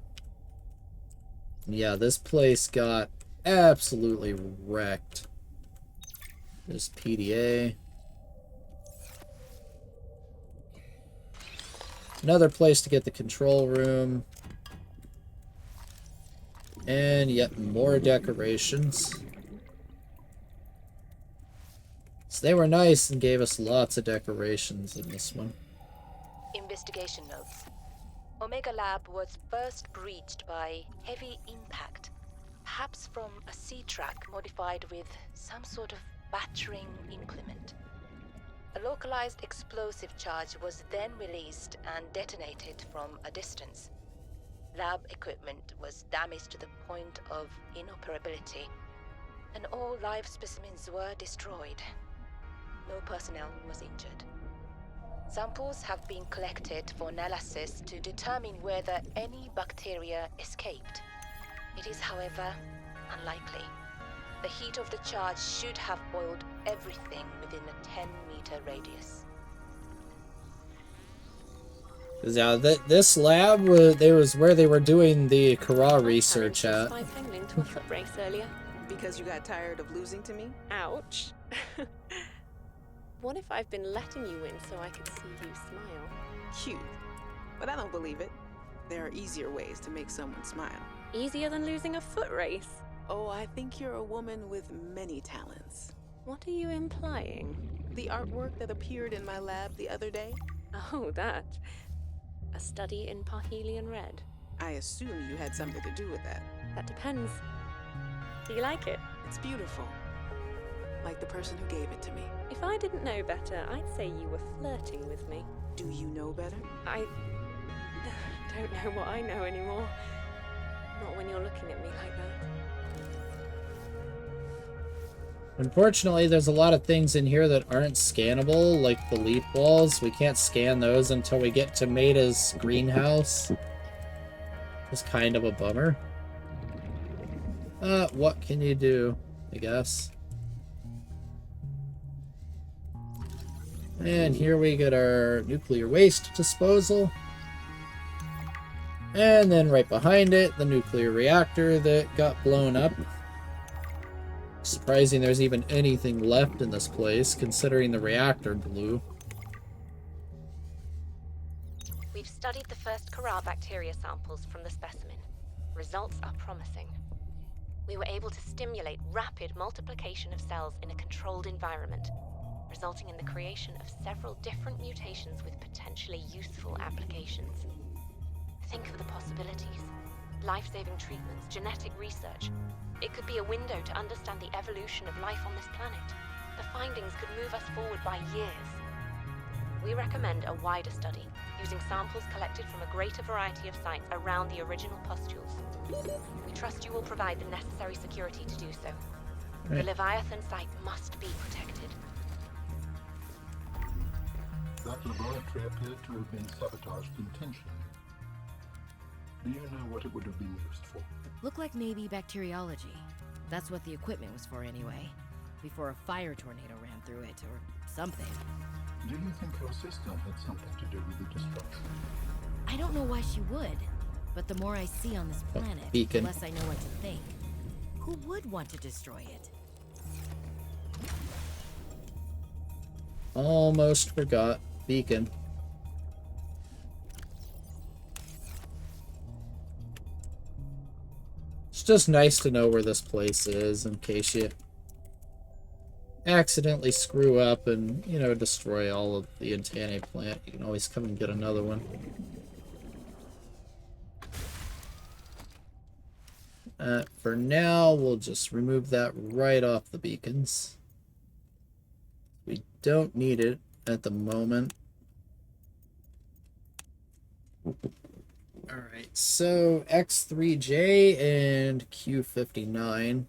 Yeah, this place got absolutely wrecked. There's PDA. Another place to get the control room. And yet more decorations. So they were nice and gave us lots of decorations in this one. Investigation notes. Omega Lab was first breached by heavy impact, perhaps from a sea track modified with some sort of battering implement. A localized explosive charge was then released and detonated from a distance. Lab equipment was damaged to the point of inoperability, and all live specimens were destroyed. No personnel was injured. Samples have been collected for analysis to determine whether any bacteria escaped. It is, however, unlikely. The heat of the charge should have boiled everything within a 10-meter radius. Yeah, this lab was where they were doing the Kara research at. My penguin to a foot race earlier. Because you got tired of losing to me? Ouch. What if I've been letting you in so I could see you smile? Cute. But I don't believe it. There are easier ways to make someone smile. Easier than losing a foot race? Oh, I think you're a woman with many talents. What are you implying? The artwork that appeared in my lab the other day? Oh, that. A study in Parhelion Red. I assume you had something to do with that. That depends. Do you like it? It's beautiful. Like the person who gave it to me. If I didn't know better, I'd say you were flirting with me. Do you know better? I don't know what I know anymore. Not when you're looking at me like that. Unfortunately, there's a lot of things in here that aren't scannable, like the leaf walls. We can't scan those until we get to Maida's greenhouse. It's kind of a bummer. What can you do, I guess? And here we get our nuclear waste disposal. And then right behind it, the nuclear reactor that got blown up. Surprising there's even anything left in this place, considering the reactor blew. We've studied the first Kara bacteria samples from the specimen. Results are promising. We were able to stimulate rapid multiplication of cells in a controlled environment, resulting in the creation of several different mutations with potentially useful applications. Think of the possibilities. Life-saving treatments, genetic research. It could be a window to understand the evolution of life on this planet. The findings could move us forward by years. We recommend a wider study, using samples collected from a greater variety of sites around the original pustules. We trust you will provide the necessary security to do so. The Leviathan site must be protected. That laboratory appeared to have been sabotaged intentionally. Do you know what it would have been used for? Looked like maybe bacteriology. That's what the equipment was for anyway. Before a fire tornado ran through it, or something. Do you think your sister had something to do with the destruction? I don't know why she would, but the more I see on this planet, the beacon. less I know what to think. Who would want to destroy it? Almost forgot. Beacon. It's just nice to know where this place is in case you accidentally screw up and, you know, destroy all of the antennae plant. You can always come and get another one. For now, we'll just remove that right off the beacons. We don't need it at the moment. Alright, so X3J and Q59.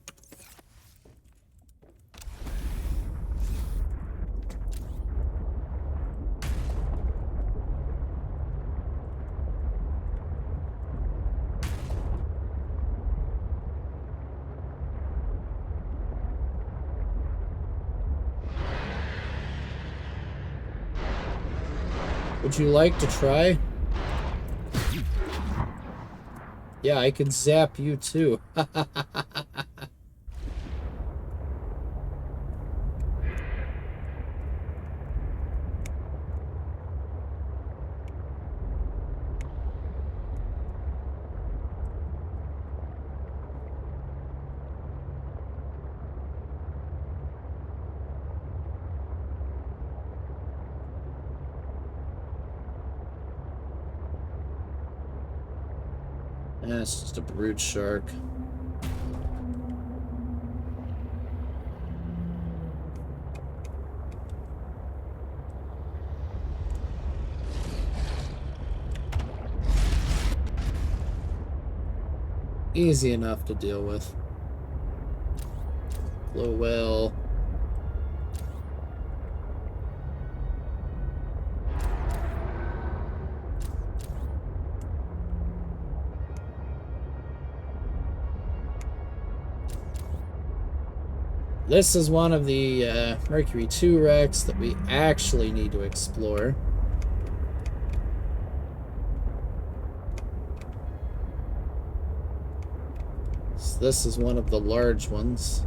Would you like to try? Yeah, I can zap you too. Yeah, it's just a brute shark. Easy enough to deal with. Blow whale. This is one of the Mercury II wrecks that we actually need to explore. So this is one of the large ones.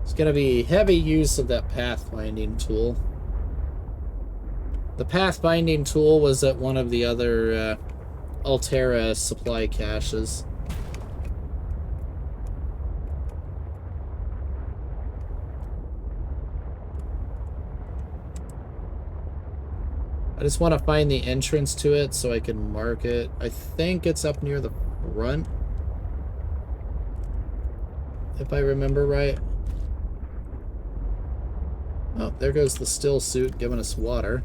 It's going to be heavy use of that pathfinding tool. The pathfinding tool was at one of the other Altera supply caches. I just want to find the entrance to it so I can mark it. I think it's up near the front, if I remember right. Oh, there goes the still suit giving us water.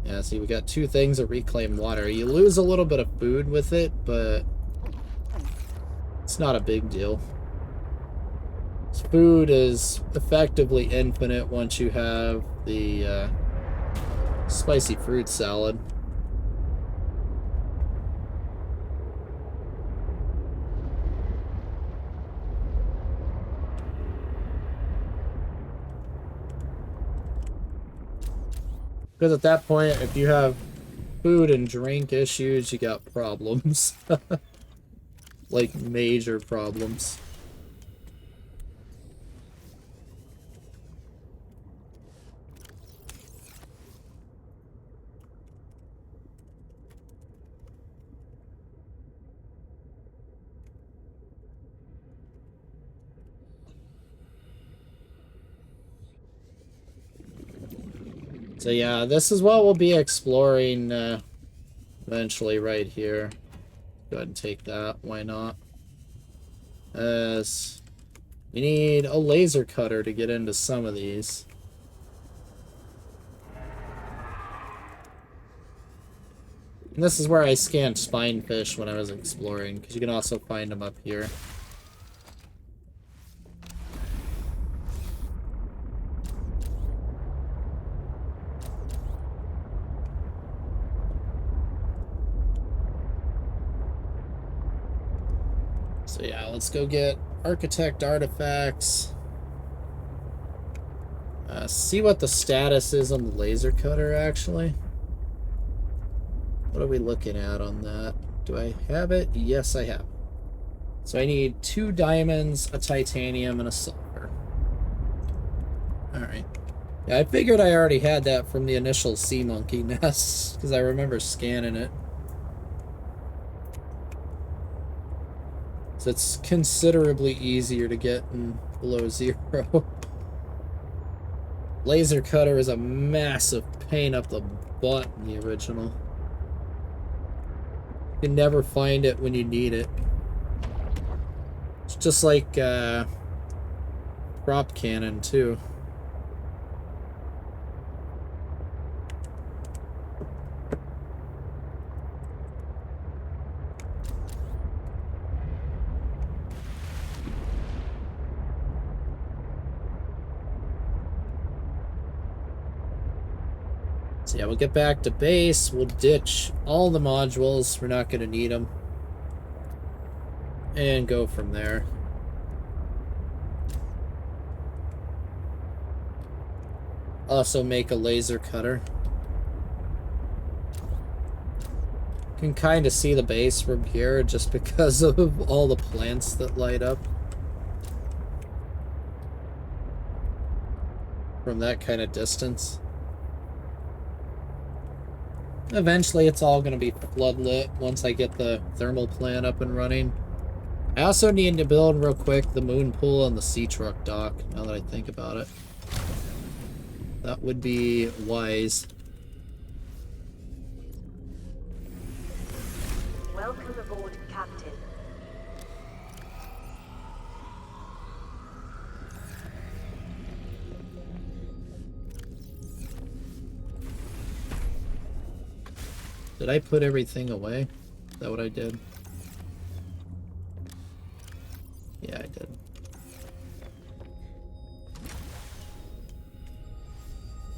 Yeah, see, we got 2 things of reclaimed water. You lose a little bit of food with it, but it's not a big deal. Food is effectively infinite once you have the spicy fruit salad. Because at that point, if you have food and drink issues, you got problems. Like, major problems. So yeah, this is what we'll be exploring eventually right here. Go ahead and take that. Why not? As we need a laser cutter to get into some of these. And this is where I scanned spinefish when I was exploring, because you can also find them up here. So yeah, let's go get architect artifacts. See what the status is on the laser cutter, actually. What are we looking at on that? Do I have it? Yes, I have. So I need 2 diamonds, a titanium, and a silver. Alright. Yeah, I figured I already had that from the initial sea monkey nest, because I remember scanning it. So it's considerably easier to get in below 0. Laser cutter is a massive pain up the butt in the original. You can never find it when you need it. It's just like prop cannon too. So yeah, we'll get back to base. We'll ditch all the modules. We're not going to need them. And go from there. Also make a laser cutter. Can kind of see the base from here just because of all the plants that light up. From that kind of distance. Eventually it's all going to be floodlit once I get the thermal plant up and running. I also need to build real quick the moon pool and the sea truck dock, now that I think about it. That would be wise. Welcome aboard, Captain. Did I put everything away? Is that what I did? Yeah, I did.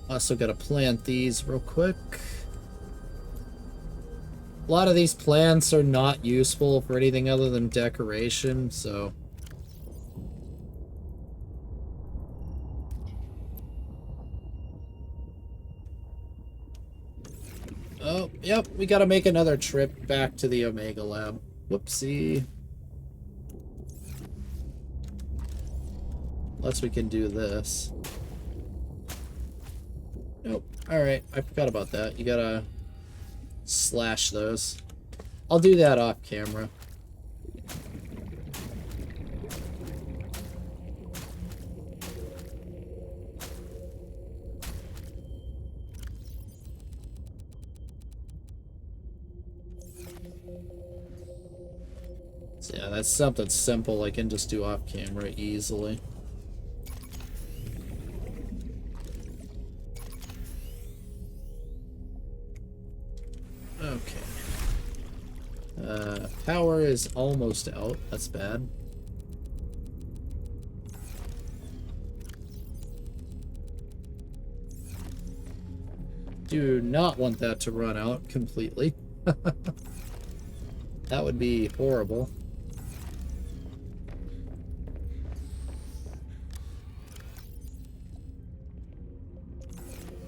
Also gotta plant these real quick. A lot of these plants are not useful for anything other than decoration, so... Oh, yep, we gotta make another trip back to the Omega Lab. Whoopsie. Unless we can do this. Nope. Alright, I forgot about that. You gotta slash those. I'll do that off camera. So yeah, that's something simple I can just do off camera easily. Okay. Power is almost out. That's bad. Do not want that to run out completely. That would be horrible.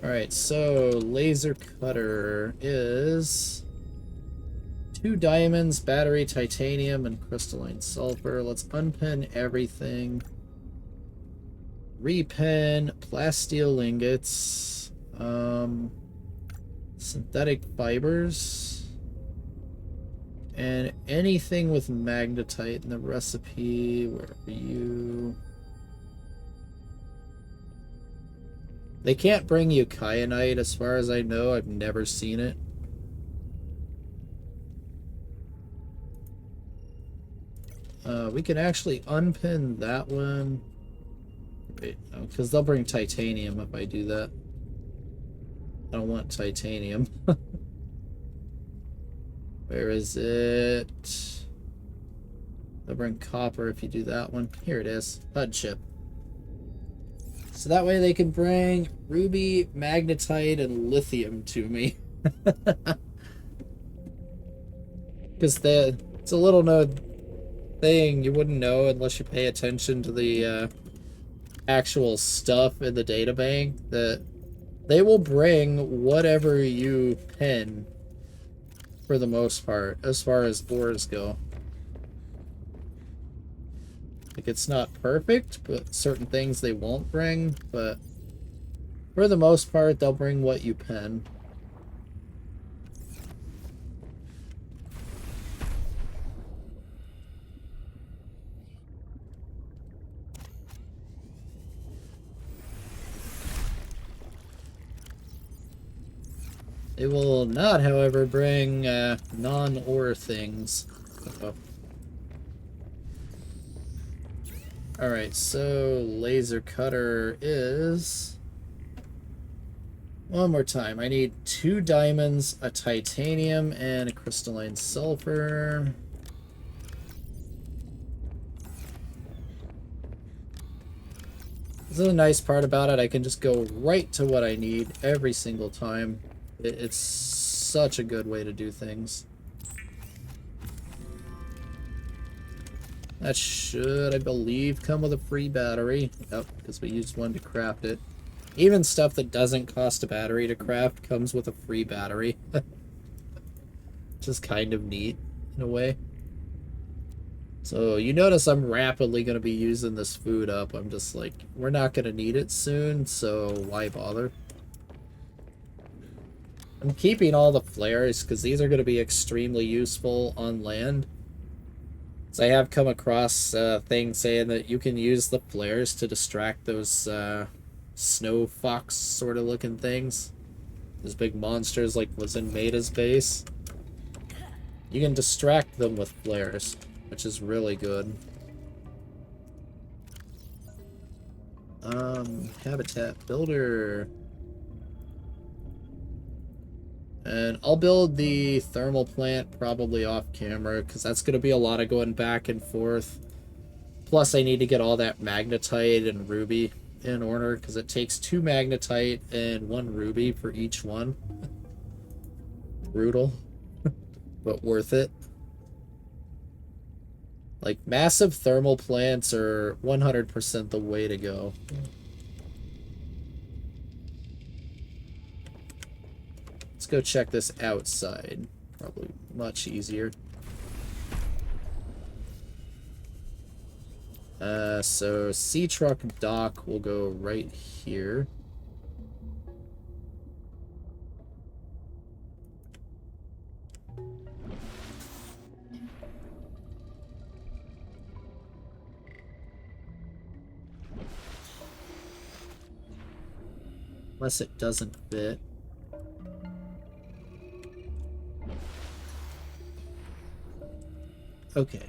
Alright, so laser cutter is 2 diamonds, battery, titanium, and crystalline sulfur. Let's unpin everything. Repin, plasteel ingots, synthetic fibers, and anything with magnetite in the recipe. Where are you? They can't bring you kyanite as far as I know. I've never seen it. We can actually unpin that one. Wait, no, because they'll bring titanium if I do that. I don't want titanium. Where is it? They'll bring copper if you do that one. Here it is. HUD chip. So that way they can bring ruby, magnetite, and lithium to me. Because it's a little known thing you wouldn't know unless you pay attention to the actual stuff in the databank, that they will bring whatever you pin for the most part, as far as ores go. Like, it's not perfect, but certain things they won't bring, but for the most part, they'll bring what you pin. They will not, however, bring non-ore things. Uh-oh. Alright, so laser cutter is... One more time. I need 2 diamonds, a titanium, and a crystalline sulfur. This is the nice part about it. I can just go right to what I need every single time. It's such a good way to do things. That should, I believe, come with a free battery. Yep, because we used one to craft it. Even stuff that doesn't cost a battery to craft comes with a free battery. Which is kind of neat, in a way. So, you notice I'm rapidly going to be using this food up. I'm just like, we're not going to need it soon, so why bother? I'm keeping all the flares, because these are going to be extremely useful on land. So I have come across things saying that you can use the flares to distract those snow fox sort of looking things. Those big monsters like was in Maida's base. You can distract them with flares, which is really good. Habitat builder. And I'll build the thermal plant probably off camera, because that's going to be a lot of going back and forth. Plus, I need to get all that magnetite and ruby in order, because it takes 2 magnetite and 1 ruby for each one. Brutal, but worth it. Like, massive thermal plants are 100% the way to go. Let's go check this outside. Probably much easier. So sea truck dock will go right here. Unless it doesn't fit. Okay.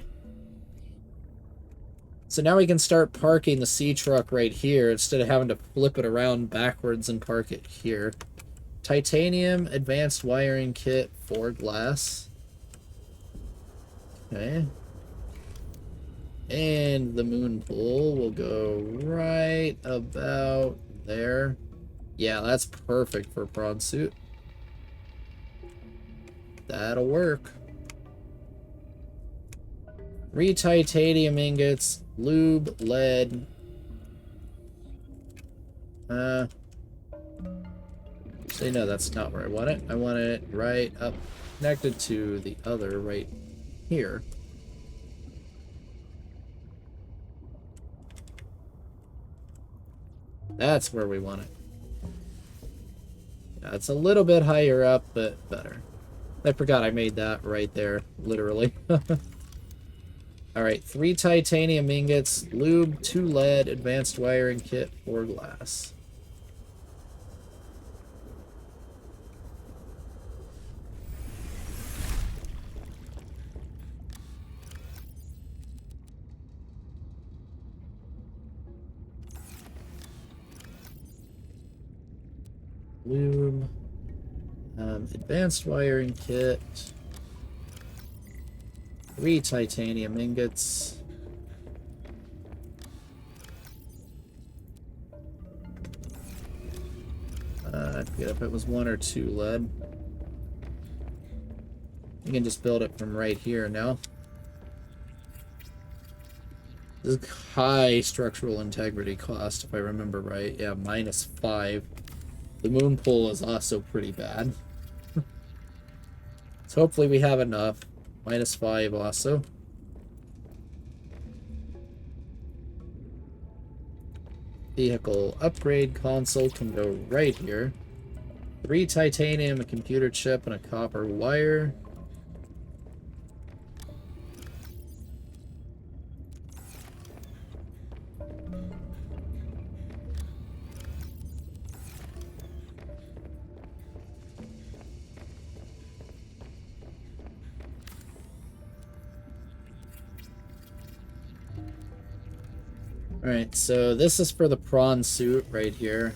So now we can start parking the sea truck right here instead of having to flip it around backwards and park it here. Titanium advanced wiring kit 4 glass. Okay. And the moon pool will go right about there. Yeah, that's perfect for prawn suit. That'll work. 3 titanium ingots, lube, lead. So no, that's not where I want it. I want it right up, connected to the other right here. That's where we want it. Yeah, it's a little bit higher up, but better. I forgot I made that right there, literally. Alright, 3 titanium ingots, lube, 2 lead, advanced wiring kit, 4 glass. Lube, advanced wiring kit, 3 titanium ingots. I forget if it was 1 or 2 lead. You can just build it from right here now. This is high structural integrity cost, if I remember right. Yeah, -5. The moon pool is also pretty bad. So hopefully we have enough. -5 also. Vehicle upgrade console can go right here. 3 titanium, a computer chip, and a copper wire. Alright, so this is for the prawn suit right here.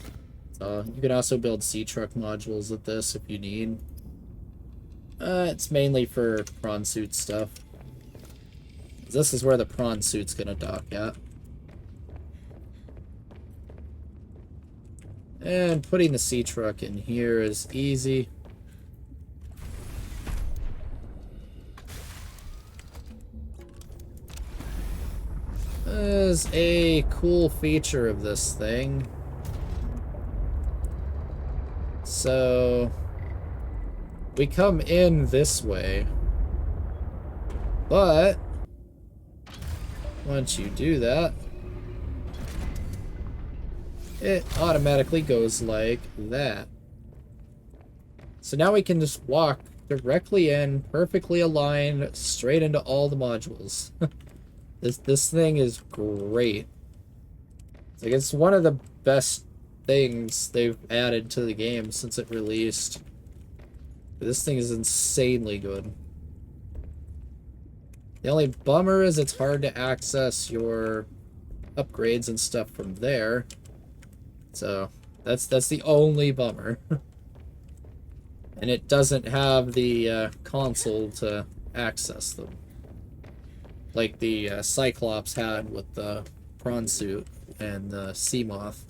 You can also build sea truck modules with this if you need. It's mainly for prawn suit stuff. This is where the prawn suit's gonna dock at. And putting the sea truck in here is easy. is a cool feature of this thing. So we come in this way, but once you do that, it automatically goes like that. So now we can just walk directly in, perfectly aligned, straight into all the modules. This thing is great. Like, it's one of the best things they've added to the game since it released. This thing is insanely good. The only bummer is it's hard to access your upgrades and stuff from there. So that's the only bummer. And it doesn't have the console to access them, like the Cyclops had with the prawn suit and the Seamoth.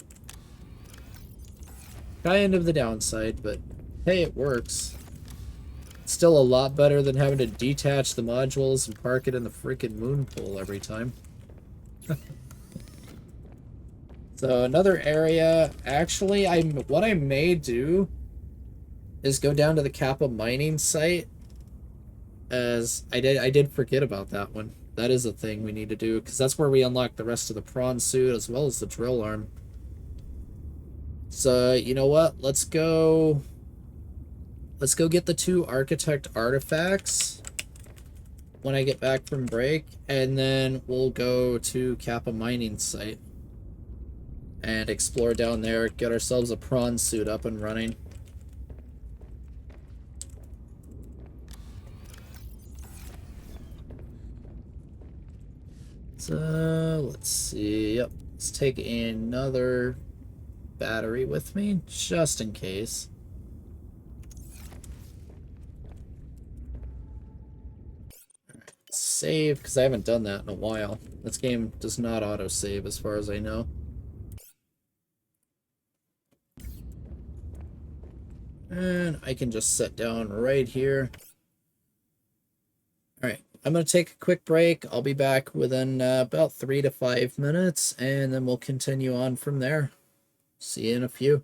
Kind of the downside, but hey, it works. It's still a lot better than having to detach the modules and park it in the freaking moon pool every time. So another area, actually, what I may do is go down to the Kappa Mining Site, as I did forget about that one. That is a thing we need to do, because that's where we unlock the rest of the prawn suit as well as the drill arm. So, you know what? Let's go get the 2 architect artifacts when I get back from break, and then we'll go to Kappa Mining Site and explore down there, get ourselves a prawn suit up and running. So, let's see. Yep, let's take another battery with me, just in case. Save, because I haven't done that in a while. This game does not auto-save as far as I know. And I can just sit down right here. Alright, I'm going to take a quick break. I'll be back within about 3 to 5 minutes, and then we'll continue on from there. See you in a few.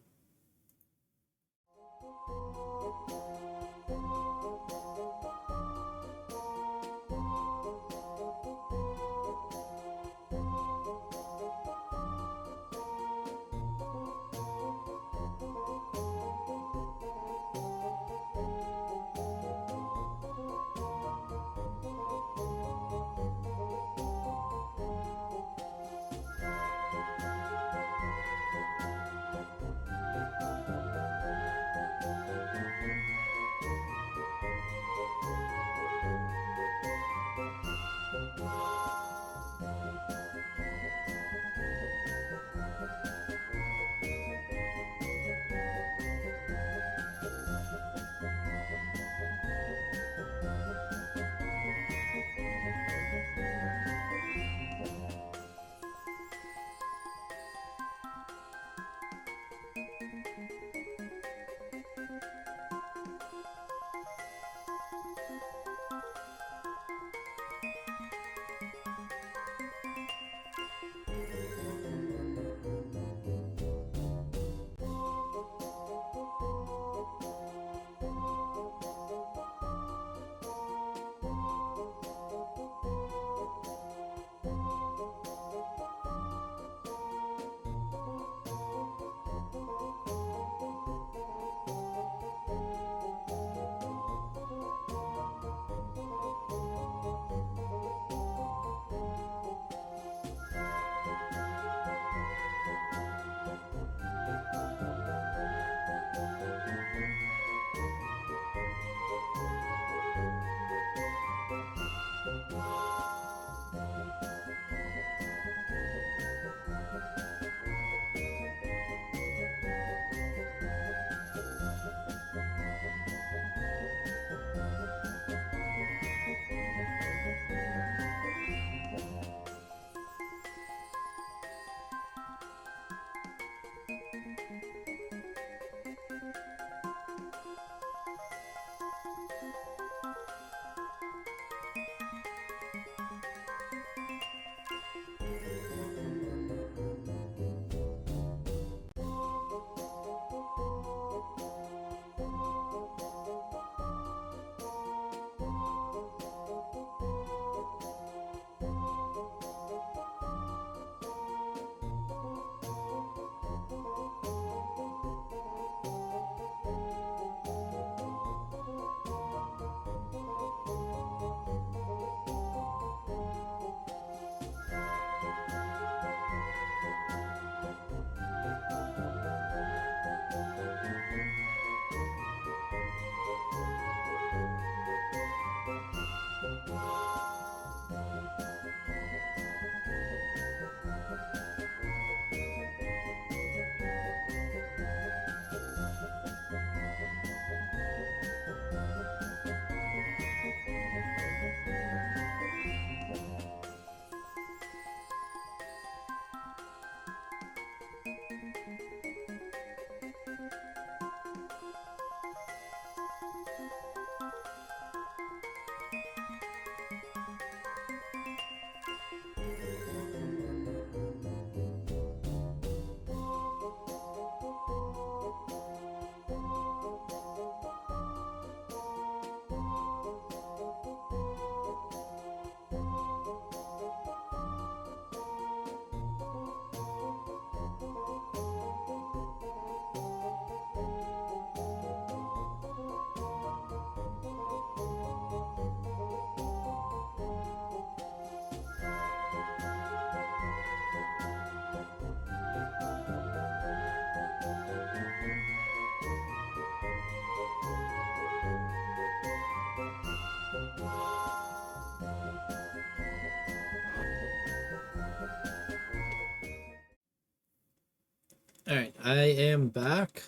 Alright, I am back.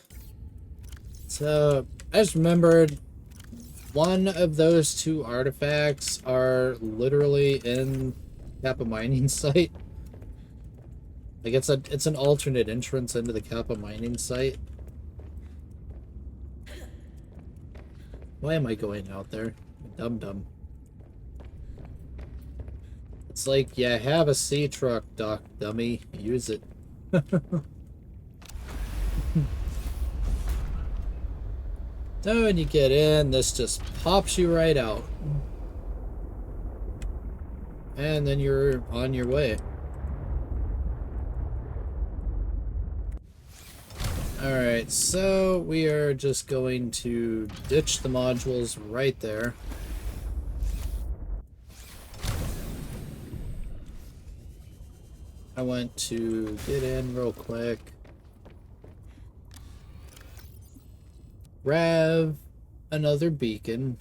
So, I just remembered one of those two artifacts are literally in Kappa Mining Site. Like, it's an alternate entrance into the Kappa Mining Site. Why am I going out there? Dum-dum. It's like, yeah, have a sea truck, Doc, dummy. Use it. So when you get in, this just pops you right out. And then you're on your way. Alright, so we are just going to ditch the modules right there. I want to get in real quick. Grab another beacon.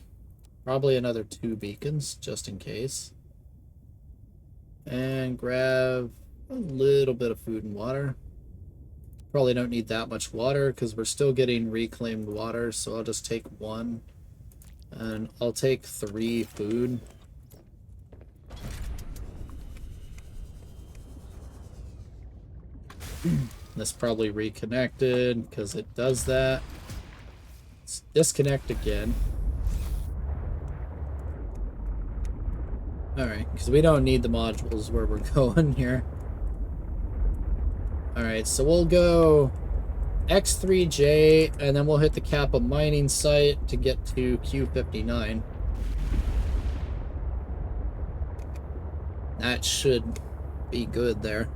Probably another 2 beacons, just in case. And grab a little bit of food and water. Probably don't need that much water because we're still getting reclaimed water, so I'll just take 1. And I'll take 3 food. This probably reconnected because it does that. Let's disconnect again. Alright, because we don't need the modules where we're going here. Alright, so we'll go X3J, and then we'll hit the Kappa Mining Site to get to Q59. That should be good there.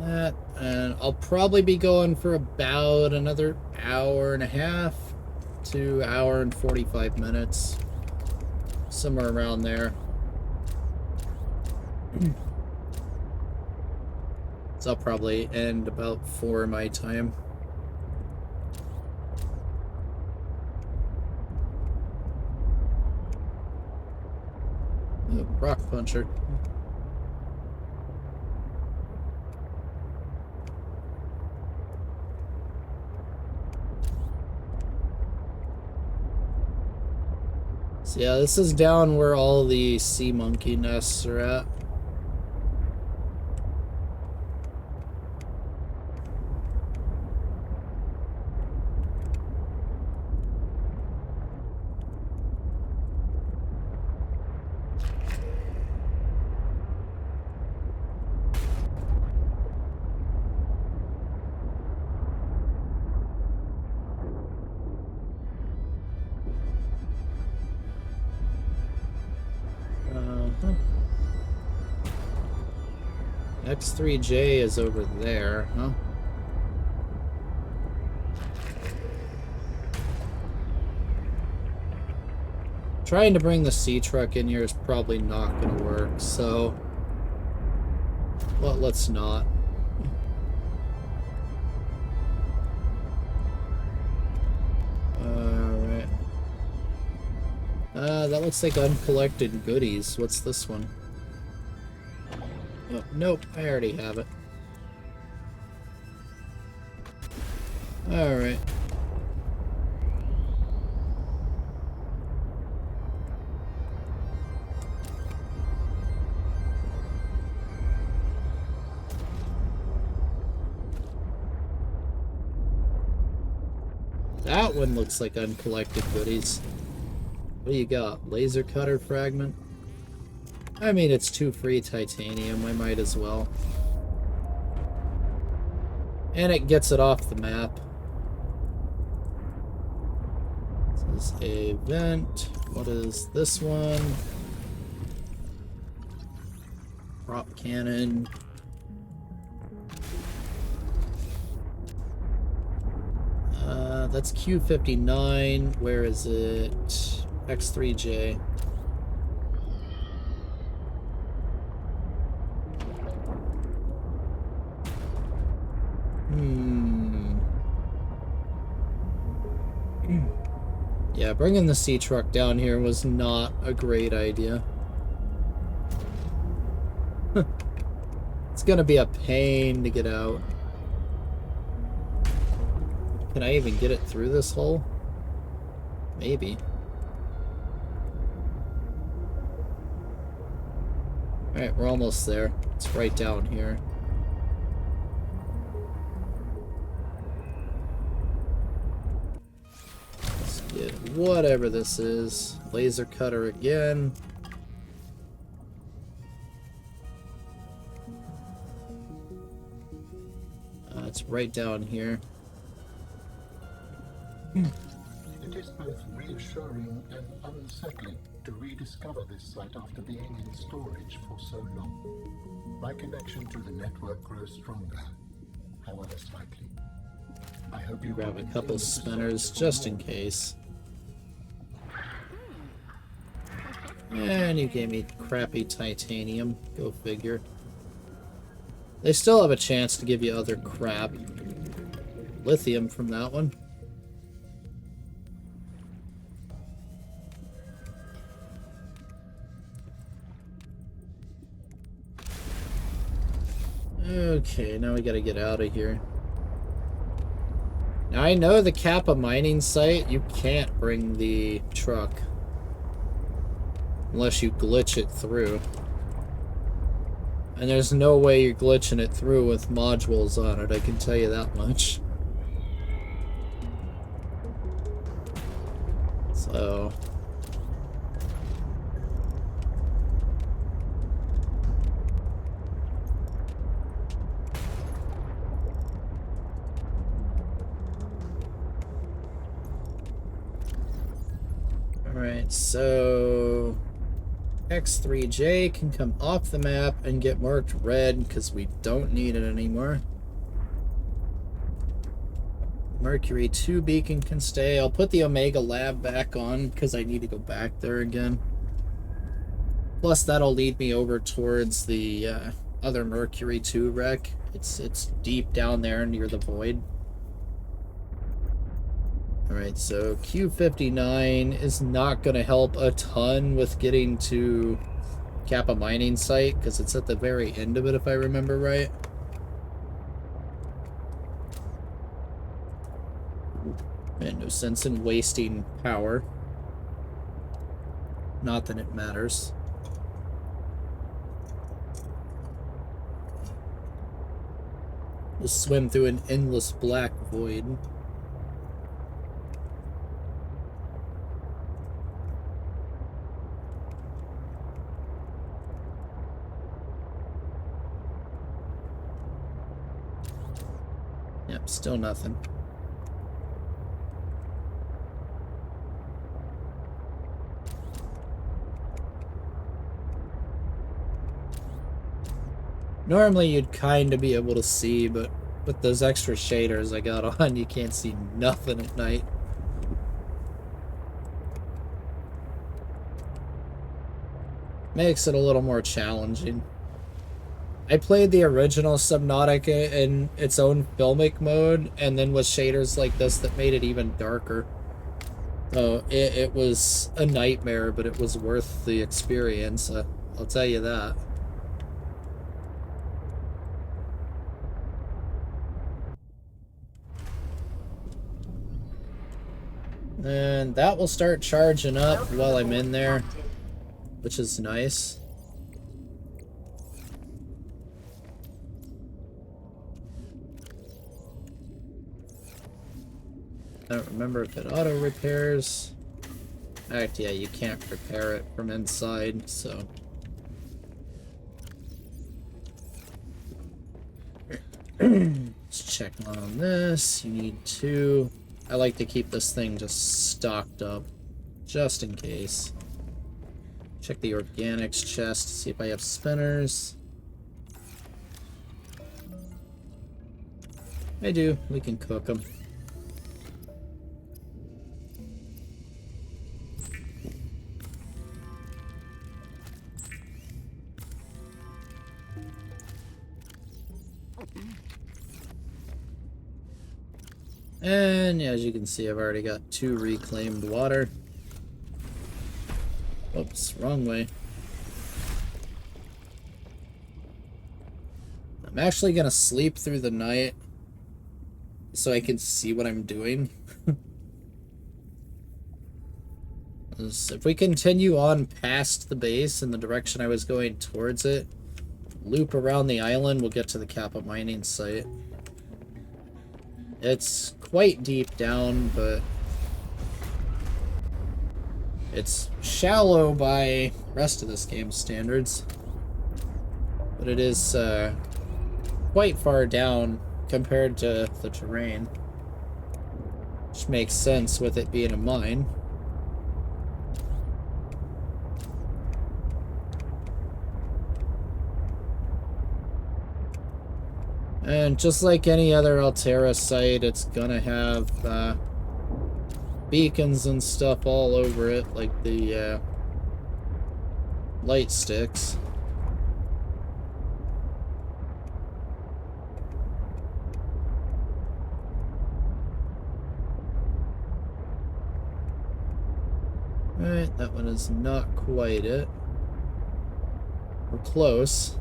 That, and I'll probably be going for about another hour and a half to hour and 45 minutes, somewhere around there. So I'll probably end about 4 my time. Oh, rock puncher. So yeah, this is down where all the sea monkey nests are at. X3J is over there, huh? Trying to bring the sea truck in here is probably not going to work, so... well, let's not. Alright. That looks like uncollected goodies. What's this one? Oh, nope, I already have it. Alright. That one looks like uncollected goodies. What do you got? Laser cutter fragment? I mean, it's 2 free titanium, I might as well. And it gets it off the map. This is a vent. What is this one? Prop cannon. That's Q59. Where is it? X3J. Yeah, bringing the sea truck down here was not a great idea. It's gonna be a pain to get out. Can I even get it through this hole? Maybe. Alright, we're almost there. It's right down here. Let's get whatever this is. Laser cutter again. It's right down here. It is both reassuring and unsettling to rediscover this site after being in storage for so long. My connection to the network grows stronger, however slightly. I hope you grab a couple spinners just in case. And you gave me crappy titanium. Go figure. They still have a chance to give you other crap. Lithium from that one. Okay, now we gotta get out of here. Now I know the Kappa Mining Site, you can't bring the truck. Unless you glitch it through. And there's no way you're glitching it through with modules on it, I can tell you that much. So... Alright, so... X3J can come off the map and get marked red because we don't need it anymore. Mercury II beacon can stay. I'll put the Omega lab back on because I need to go back there again. Plus that'll lead me over towards the other Mercury II wreck. It's deep down there near the void. Alright, so Q59 is not going to help a ton with getting to Kappa Mining Site, because it's at the very end of it, if I remember right. And no sense in wasting power. Not that it matters. Just swim through an endless black void. Yep, still nothing. Normally you'd kind of be able to see, but with those extra shaders I got on, you can't see nothing at night. Makes it a little more challenging. I played the original Subnautica in its own filmic mode, and then with shaders like this that made it even darker. So it was a nightmare, but it was worth the experience, I'll tell you that. And that will start charging up while I'm in there, which is nice. I don't remember if it auto repairs. In fact, yeah, you can't repair it from inside, so. Let's check on this. You need 2. I like to keep this thing just stocked up, just in case. Check the organics chest to see if I have spinners. I do. We can cook them. And as you can see, I've already got 2 reclaimed water. Oops, wrong way. I'm actually gonna sleep through the night so I can see what I'm doing. If we continue on past the base in the direction I was going towards it, loop around the island, we'll get to the Kappa Mining Site. It's quite deep down, but it's shallow by rest of this game's standards. But it is quite far down compared to the terrain, which makes sense with it being a mine. And just like any other Altera site, it's gonna have beacons and stuff all over it, like the light sticks. Alright, that one is not quite it. We're close.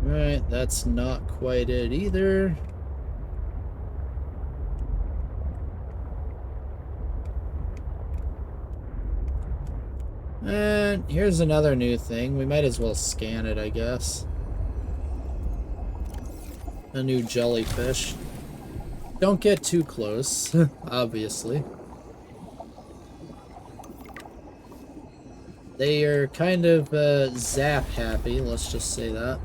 Alright, that's not quite it either. And here's another new thing. We might as well scan it, I guess. A new jellyfish. Don't get too close, obviously. They are kind of zap happy, let's just say that.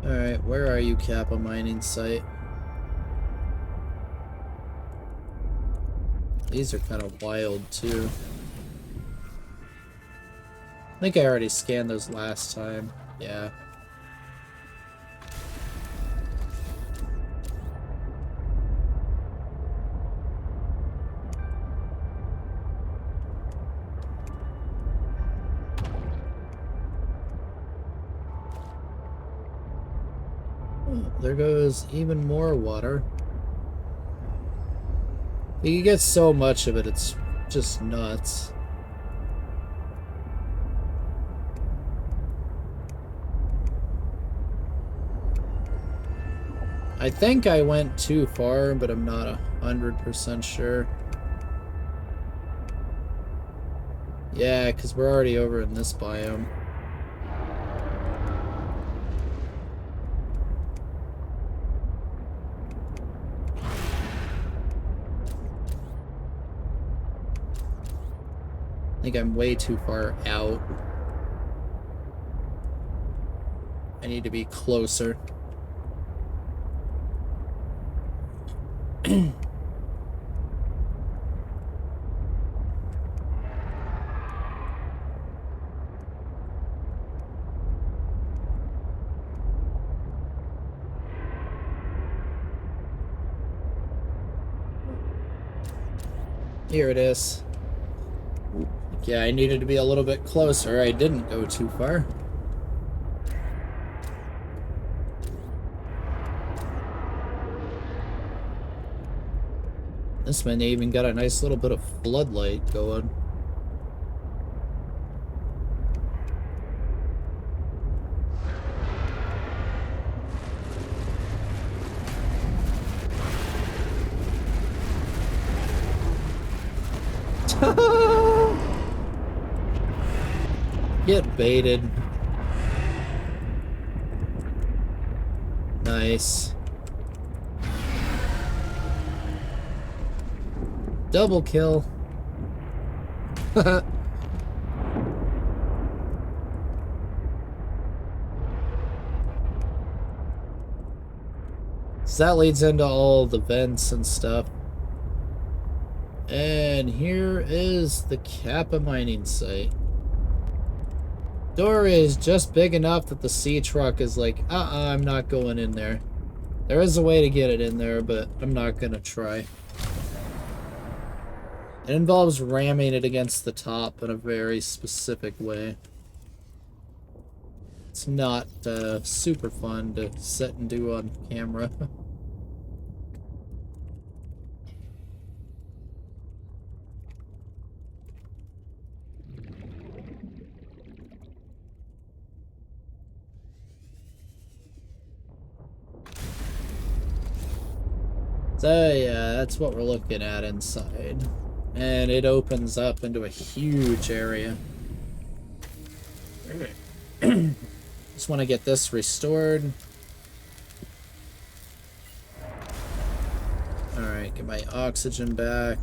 Alright, where are you, Kappa Mining Site? These are kind of wild, too. I think I already scanned those last time. Yeah. There goes even more water. You get so much of it, it's just nuts. I think I went too far, but I'm not 100% sure. Yeah, because we're already over in this biome. I think I'm way too far out. I need to be closer. Here it is. Yeah, I needed to be a little bit closer. I didn't go too far. This one even got a nice little bit of floodlight going. Get baited. Nice. Double kill. So that leads into all the vents and stuff. And here is the Kappa Mining Site. Door is just big enough that the sea truck is like, I'm not going in there. There is a way to get it in there, but I'm not gonna try. It involves ramming it against the top in a very specific way. It's not super fun to sit and do on camera. So yeah, that's what we're looking at inside. And it opens up into a huge area. Just want to get this restored. Alright, get my oxygen back.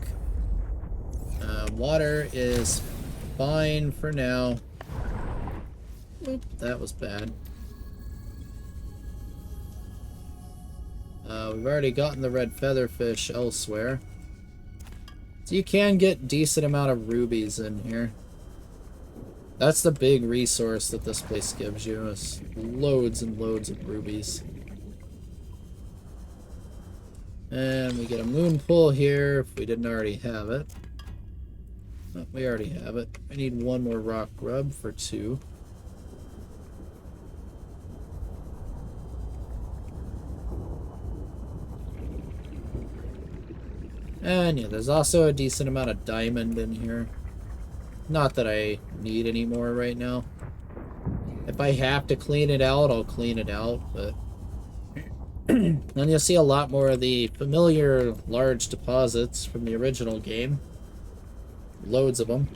Water is fine for now. Oop, that was bad. We've already gotten the red featherfish elsewhere. So you can get decent amount of rubies in here. That's the big resource that this place gives you, is loads and loads of rubies. And we get a moon pool here, if we didn't already have it. Oh, we already have it. I need one more rock grub for 2. And yeah, there's also a decent amount of diamond in here. Not that I need any more right now. If I have to clean it out, I'll clean it out, but... Then you'll see a lot more of the familiar large deposits from the original game. Loads of them.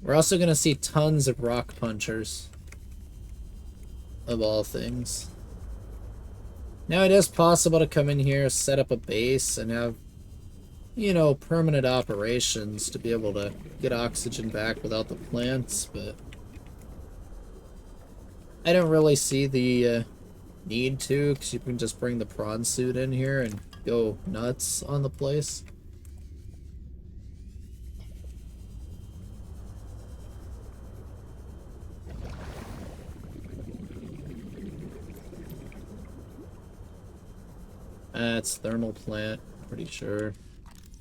We're also going to see tons of rock punchers. Of all things. Now it is possible to come in here, set up a base, and have, you know, permanent operations to be able to get oxygen back without the plants, but I don't really see the need to, because you can just bring the prawn suit in here and go nuts on the place. It's thermal plant, pretty sure.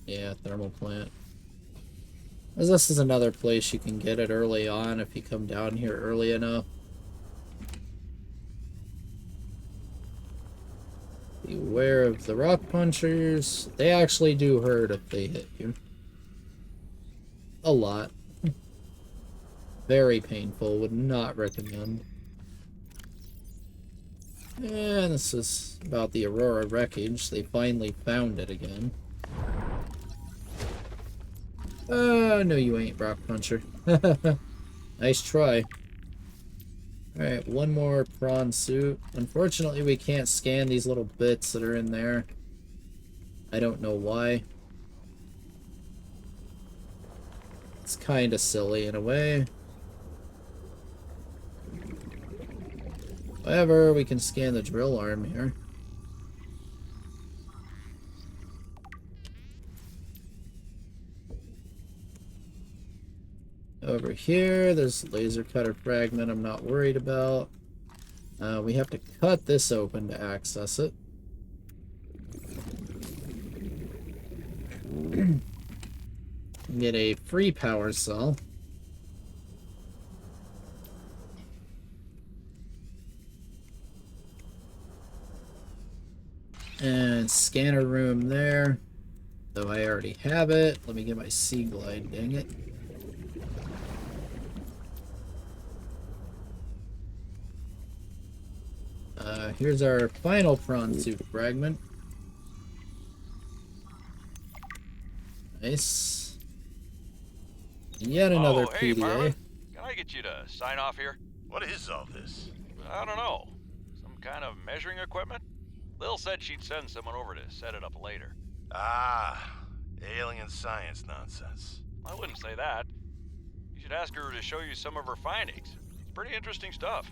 Yeah, thermal plant. As this is another place you can get it early on if you come down here early enough. Beware of the rock punchers. They actually do hurt if they hit you. A lot. Very painful, would not recommend. And this is about the Aurora wreckage. They finally found it again. No you ain't, rock puncher. Nice try. Alright, one more prawn suit. Unfortunately, we can't scan these little bits that are in there. I don't know why. It's kinda silly in a way. However, we can scan the drill arm here. Over here, there's a laser cutter fragment I'm not worried about. We have to cut this open to access it. Get a free power cell. And scanner room there. Though I already have it. Let me get my sea glide, dang it. Here's our final prawn suit fragment. Nice. Yet another hey, PDA. Marvin. Can I get you to sign off here? What is all this? I don't know. Some kind of measuring equipment? Lil said she'd send someone over to set it up later. Ah, alien science nonsense. I wouldn't say that. You should ask her to show you some of her findings. It's Pretty interesting stuff.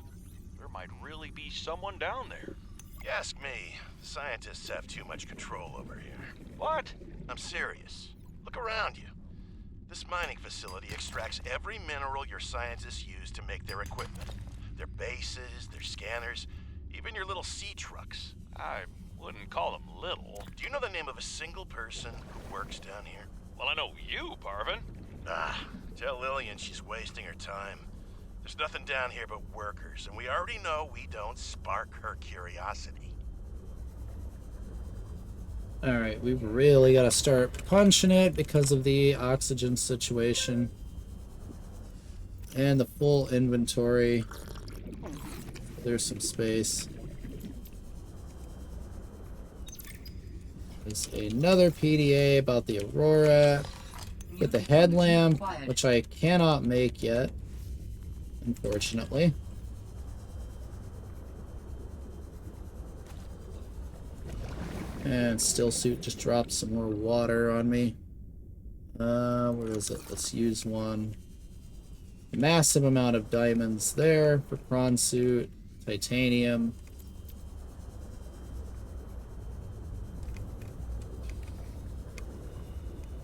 There might really be someone down there. You ask me, the scientists have too much control over here. What? I'm serious. Look around you. This mining facility extracts every mineral your scientists use to make their equipment. Their bases, their scanners, even your little sea trucks. I wouldn't call them little. Do you know the name of a single person who works down here? Well, I know you, Parvin. Tell Lillian she's wasting her time. There's nothing down here but workers, and we already know we don't spark her curiosity. Alright, we've really got to start punching it because of the oxygen situation. And the full inventory. There's some space. There's another PDA about the Aurora. Get the headlamp, which I cannot make yet, unfortunately. And still suit just dropped some more water on me. Where is it? Let's use one. Massive amount of diamonds there for prawn suit, titanium.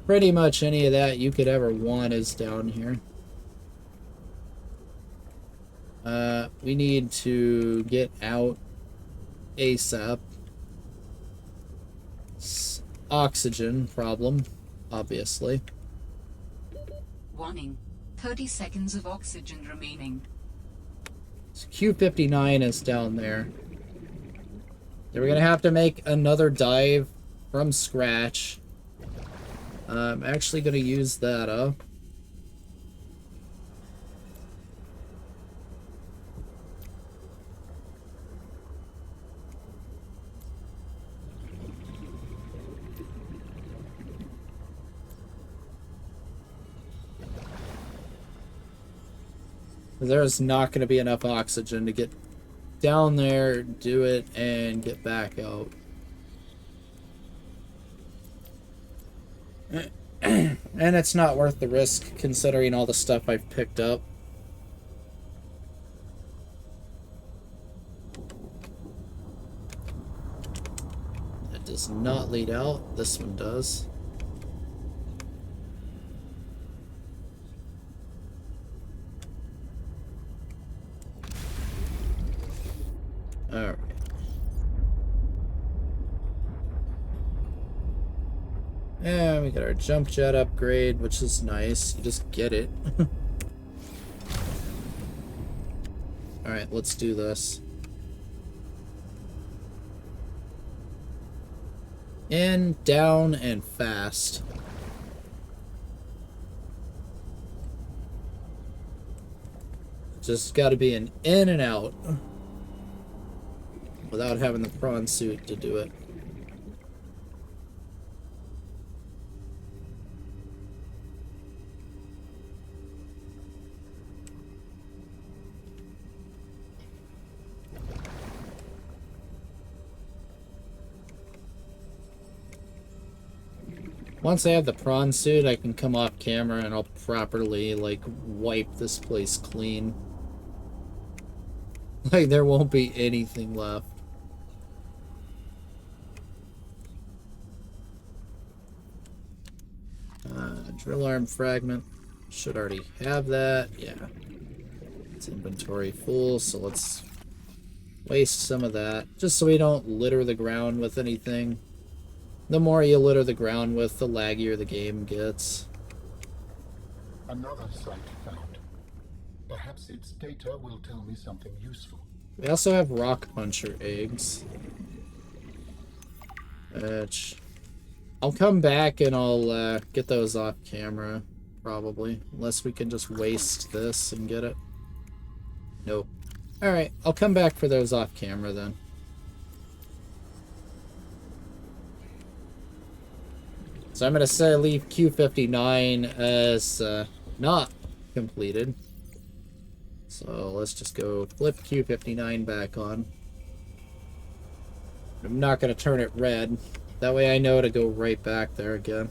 Pretty much any of that you could ever want is down here. We need to get out ASAP. Oxygen problem, obviously. Warning. 30 seconds of oxygen remaining. So Q59 is down there. Then we're gonna have to make another dive from scratch. I'm actually gonna use that up. There's not going to be enough oxygen to get down there, do it, and get back out. And it's not worth the risk considering all the stuff I've picked up. That does not lead out. This one does. Alright. And we got our jump jet upgrade, which is nice. You just get it. Alright, let's do this. In, down, and fast. Just gotta be an in and out. Without having the prawn suit to do it. Once I have the prawn suit, I can come off camera and I'll properly, like, wipe this place clean. Like, there won't be anything left. Drill arm fragment. Should already have that. Yeah. It's inventory full, so let's waste some of that. Just so we don't litter the ground with anything. The more you litter the ground with, the laggier the game gets. Another site found. Perhaps its data will tell me something useful. We also have rock puncher eggs. Which I'll come back and I'll get those off camera, probably. Unless we can just waste this and get it. Nope. Alright, I'll come back for those off camera then. So I'm going to say leave Q59 as not completed. So let's just go flip Q59 back on. I'm not going to turn it red. That way I know to go right back there again.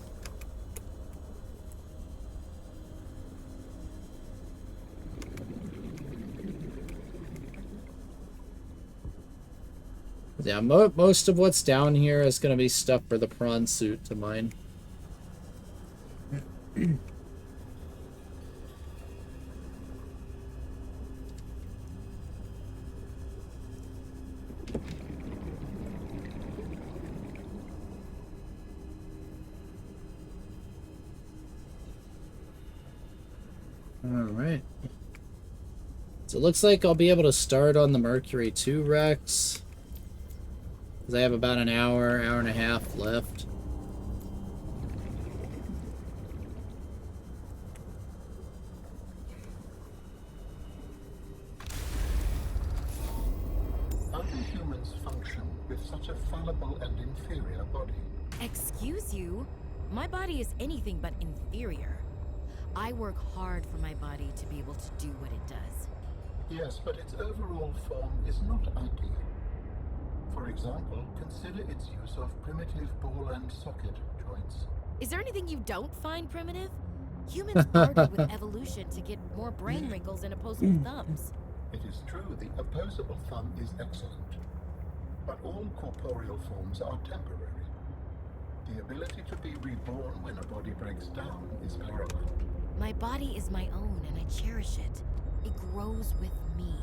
Yeah, most of what's down here is going to be stuff for the prawn suit to mine. Alright. So it looks like I'll be able to start on the Mercury II Rex. Because I have about an hour and a half left. How do humans function with such a fallible and inferior body? Excuse you? My body is anything but inferior. I work hard for my body to be able to do what it does. Yes, but its overall form is not ideal. For example, consider its use of primitive ball and socket joints. Is there anything you don't find primitive? Humans started with evolution to get more brain wrinkles and opposable thumbs. It is true the opposable thumb is excellent, but all corporeal forms are temporary. The ability to be reborn when a body breaks down is paramount. My body is my own and I cherish it. It grows with me.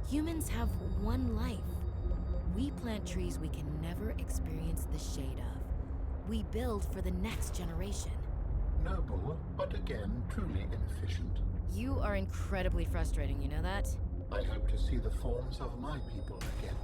Humans have one life. We plant trees we can never experience the shade of. We build for the next generation. Noble, but again, truly inefficient. You are incredibly frustrating, you know that? I hope to see the forms of my people again.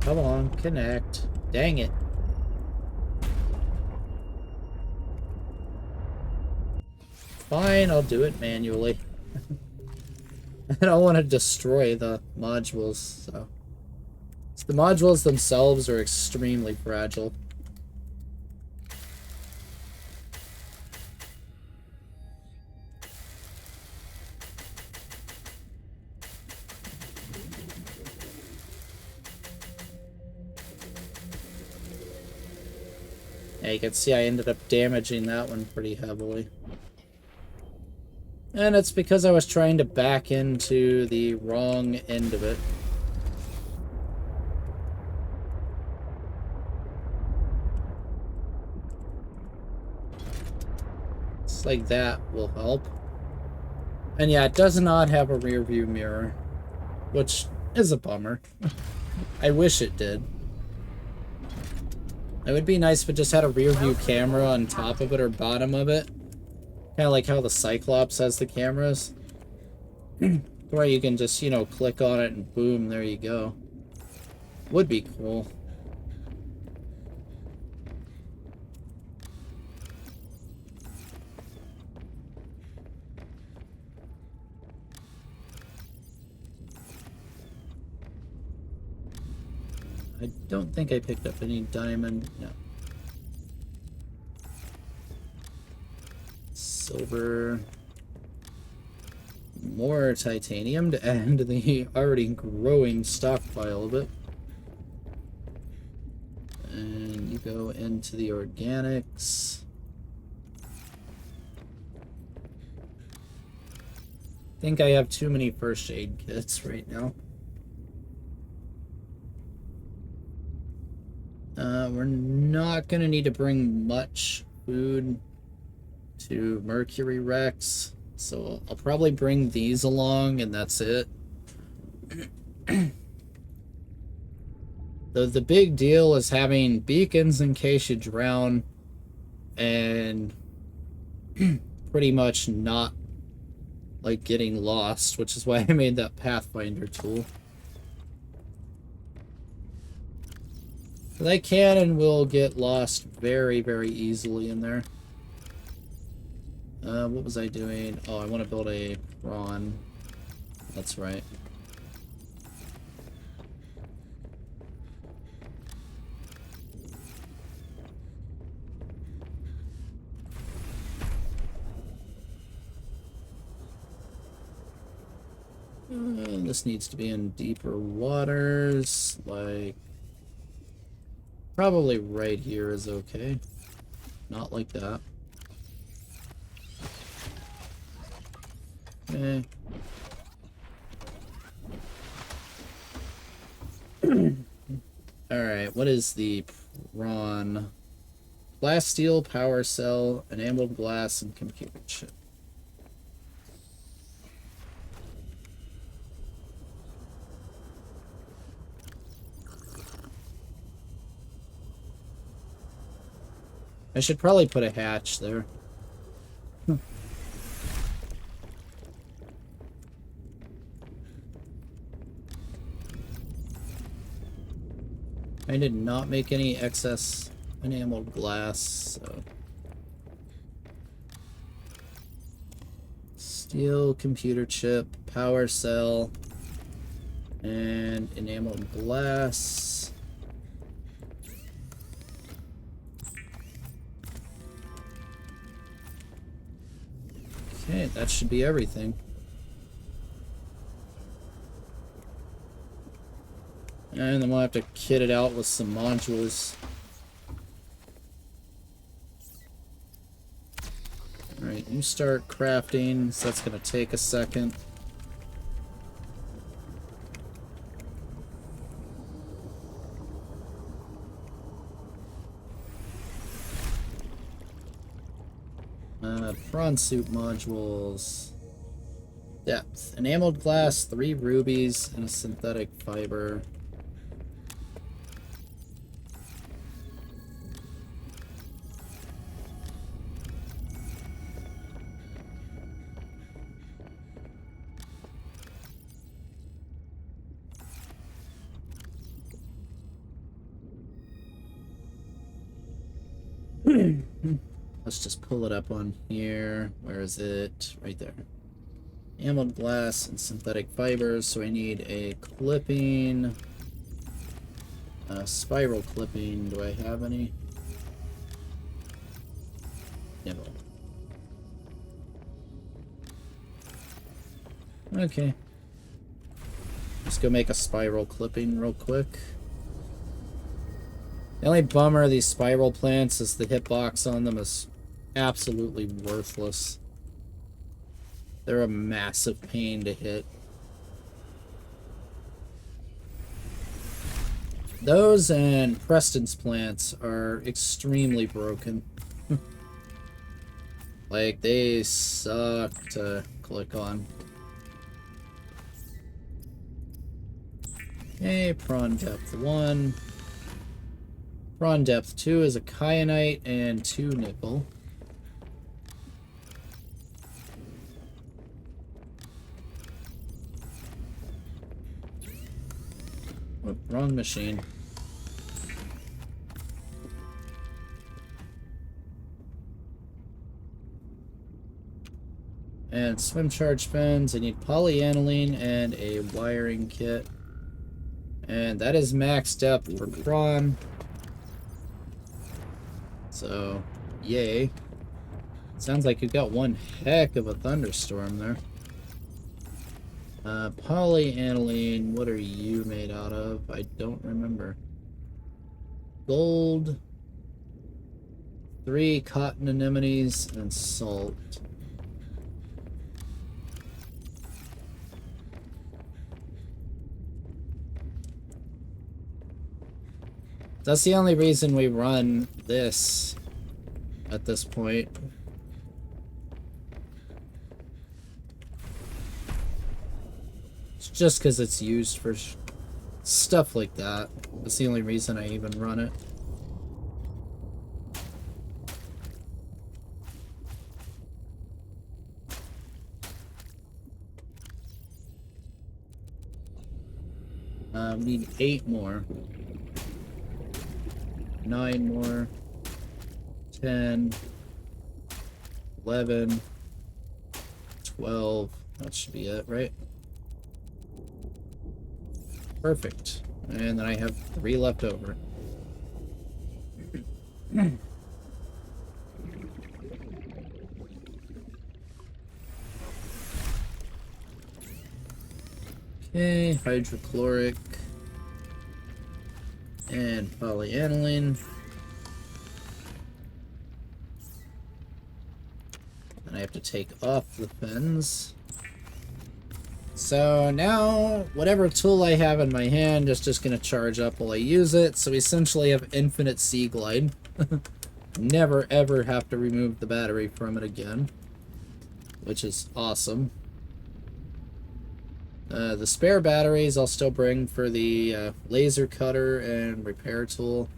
Come on, connect. Dang it. Fine, I'll do it manually. I don't want to destroy the modules, so the modules themselves are extremely fragile. Yeah, you can see I ended up damaging that one pretty heavily. And it's because I was trying to back into the wrong end of it. It's like that will help. And yeah, it does not have a rear view mirror, which is a bummer. I wish it did. It would be nice if it just had a rear view camera on top of it or bottom of it. Kind of like how the Cyclops has the cameras. Where you can just, you know, click on it and boom, there you go. Would be cool. I don't think I picked up any diamond. No. Silver. More titanium to end the already growing stockpile of it. And you go into the organics. I think I have too many first aid kits right now. We're not gonna need to bring much food to Mercury Rex, so I'll probably bring these along and that's it. The big deal is having beacons in case you drown and pretty much not like getting lost, which is why I made that Pathfinder tool. That cannon will get lost very, very easily in there. What was I doing? Oh, I want to build a prawn. That's right. This needs to be in deeper waters, like probably right here is okay. not like that. Okay. Alright, what is the prawn? Glass steel, power cell, enameled glass, and computer chip. I should probably put a hatch there. I did not make any excess enameled glass, so... Steel, computer chip, power cell, and enameled glass. Okay, that should be everything. And then we'll have to kit it out with some modules. Alright, you start crafting, so that's gonna take a second. Prawn suit modules. Depth. Enameled glass, 3 rubies, and a synthetic fiber. Let's just pull it up on here. Where is it? Right there. Enameled glass and synthetic fibers. So I need a clipping. Spiral clipping. Do I have any? No. Okay. Let's go make a spiral clipping real quick. The only bummer of these spiral plants is the hitbox on them is absolutely worthless. They're a massive pain to hit. Those and Preston's plants are extremely broken. Like, they suck to click on. Okay, prawn depth 1. Prawn depth 2 is a kyanite and 2 nickel. Oh, wrong machine. And swim charge fins. I need polyaniline and a wiring kit. And that is max depth for prawn. So, yay. Sounds like you got one heck of a thunderstorm there. Polyaniline, what are you made out of? I don't remember. Gold, 3 cotton anemones, and salt. That's the only reason we run this at this point. It's just because it's used for stuff like that. That's the only reason I even run it. We need 8 more. 9 more. 10. 11. 12. That should be it, right? Perfect. And then I have 3 left over. Okay, hydrochloric and polyaniline. to take off the fins. So now, whatever tool I have in my hand is just going to charge up while I use it. So we essentially have infinite sea glide. Never ever have to remove the battery from it again, which is awesome. The spare batteries I'll still bring for the laser cutter and repair tool,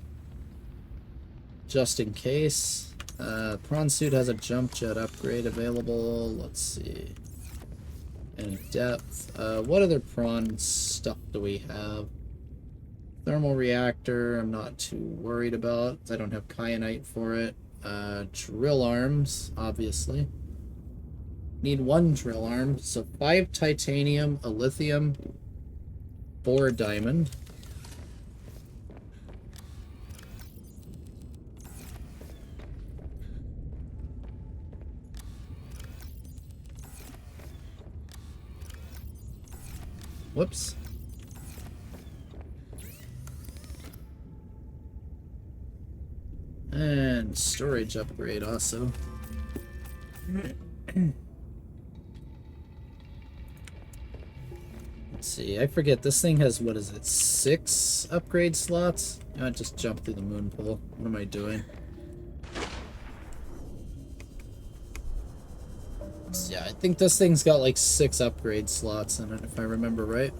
just in case. Prawn suit has a jump jet upgrade available. Let's see. And depth. What other prawn stuff do we have? Thermal reactor, I'm not too worried about. I don't have kyanite for it. Drill arms, obviously. Need 1 drill arm. So 5 titanium, a lithium, 4 diamond. Whoops. And storage upgrade also. Let's see, I forget, this thing has, what is it, 6 upgrade slots? I just jumped through the moon pool. What am I doing? Yeah, I think this thing's got like 6 upgrade slots in it, if I remember right.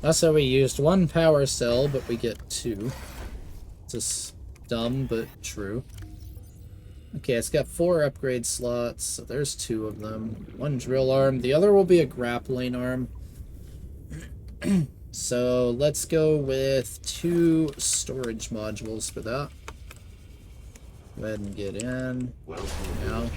Also, we used 1 power cell, but we get 2. It's just dumb, but true. Okay, it's got 4 upgrade slots, so there's 2 of them. 1 drill arm. The other will be a grappling arm. So let's go with 2 storage modules for that. Go ahead and get in. Now.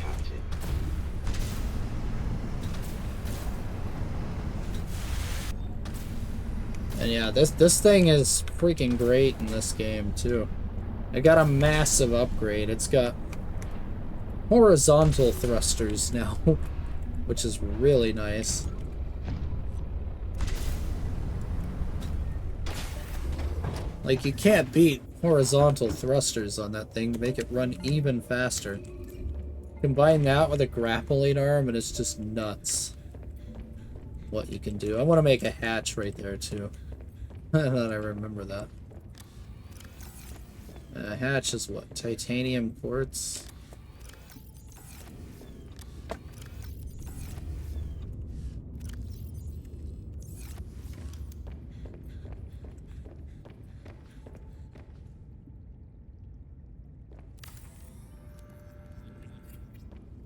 And yeah, this thing is freaking great in this game too. It got a massive upgrade. It's got horizontal thrusters now, which is really nice. Like, you can't beat horizontal thrusters on that thing to make it run even faster. Combine that with a grappling arm and it's just nuts what you can do. I want to make a hatch right there too. I thought I remember that. Hatch is what? Titanium quartz?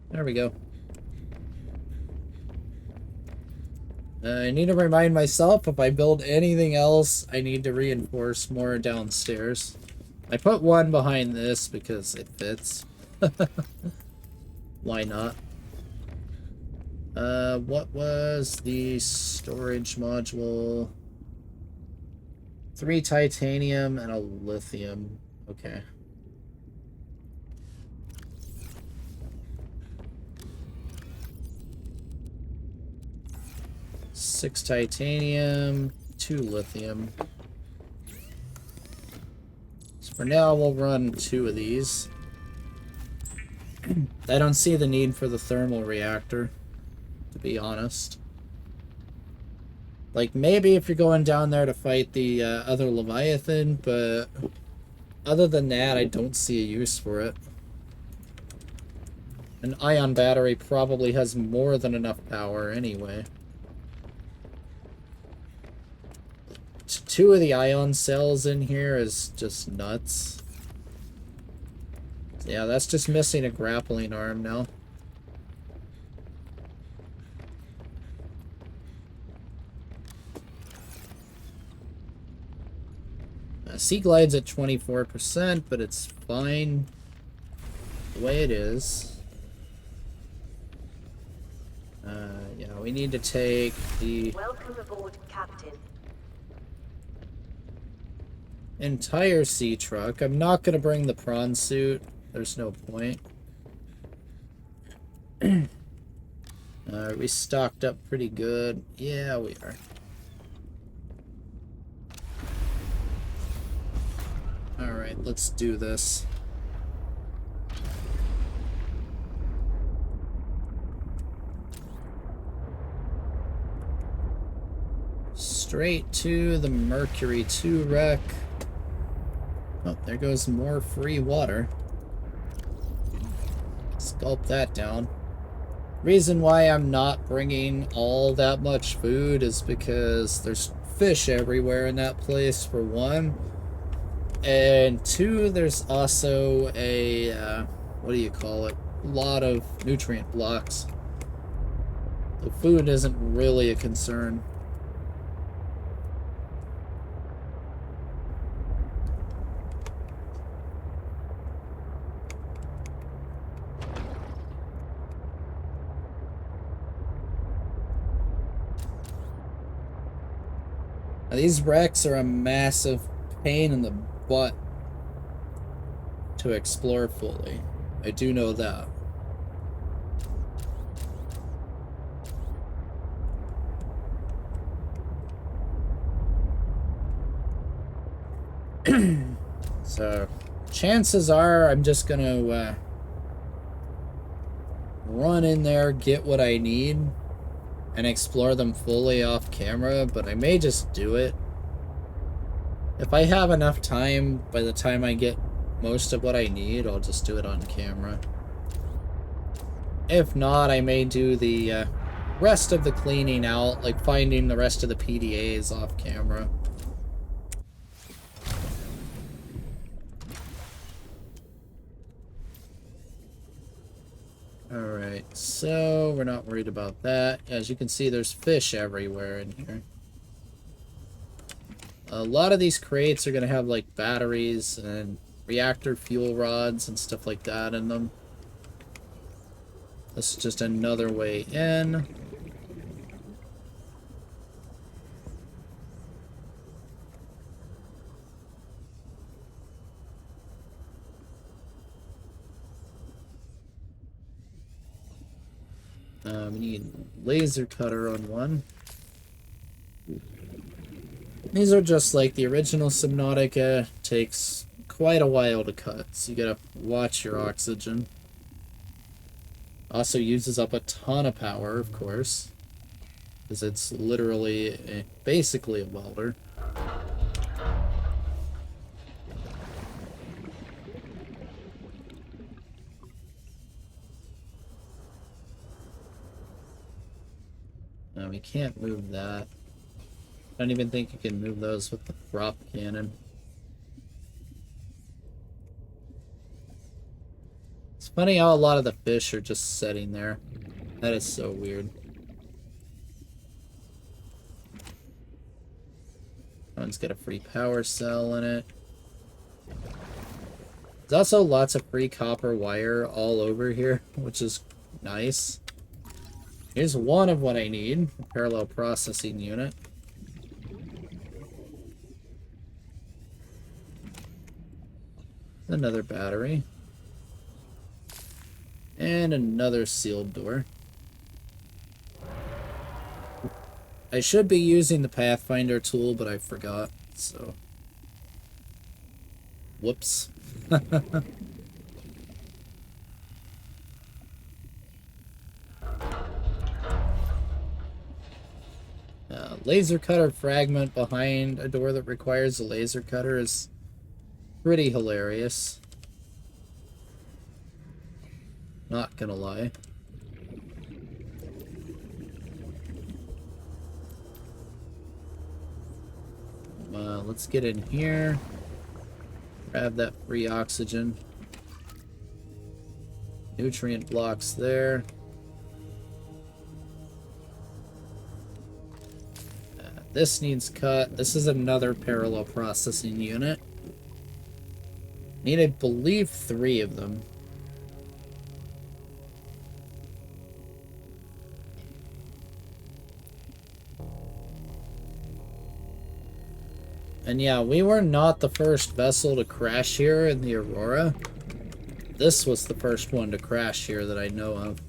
There we go. I need to remind myself, if I build anything else, I need to reinforce more downstairs. I put 1 behind this because it fits. Why not? What was the storage module? 3 titanium and a lithium. Okay. Six titanium, 2 lithium. So for now, we'll run 2 of these. I don't see the need for the thermal reactor, to be honest. Like, maybe if you're going down there to fight the other Leviathan, but other than that, I don't see a use for it. An ion battery probably has more than enough power anyway. 2 of the ion cells in here is just nuts. Yeah, that's just missing a grappling arm now. Sea glide's at 24%, but it's fine the way it is. Yeah, we need to take the... Welcome aboard, Captain. Entire sea truck. I'm not going to bring the prawn suit. There's no point. We stocked up pretty good. Yeah, we are. Alright, let's do this. straight to the Mercury II wreck. Oh, there goes more free water. Sculpt that down. Reason why I'm not bringing all that much food is because there's fish everywhere in that place, for one. And two, there's also a, what do you call it? A lot of nutrient blocks. The food isn't really a concern. Now, these wrecks are a massive pain in the butt to explore fully. I do know that. So, chances are I'm just gonna run in there, get what I need, and explore them fully off camera, but I may just do it. If I have enough time, by the time I get most of what I need, I'll just do it on camera. If not, I may do the rest of the cleaning out, like finding the rest of the PDAs off camera. Alright, so we're not worried about that. As you can see, there's fish everywhere in here. A lot of these crates are going to have like batteries and reactor fuel rods and stuff like that in them. This is just another way in. We need laser cutter on one. These are just like the original Subnautica. Takes quite a while to cut, so you gotta watch your oxygen. Also uses up a ton of power, of course, because it's literally basically a welder. No, we can't move that. I don't even think you can move those with the prop cannon. It's funny how a lot of the fish are just sitting there. That is so weird. That one's got a free power cell in it. There's also lots of free copper wire all over here, which is nice. Here's one of what I need, a parallel processing unit. Another battery. And another sealed door. I should be using the Pathfinder tool, but I forgot, so... Whoops. Laser cutter fragment behind a door that requires a laser cutter is pretty hilarious. Not gonna lie. Let's get in here. Grab that free oxygen. Nutrient blocks there. This needs cut. This is another parallel processing unit. Need, I believe, 3 of them. And yeah, we were not the first vessel to crash here in the Aurora. This was the first one to crash here that I know of,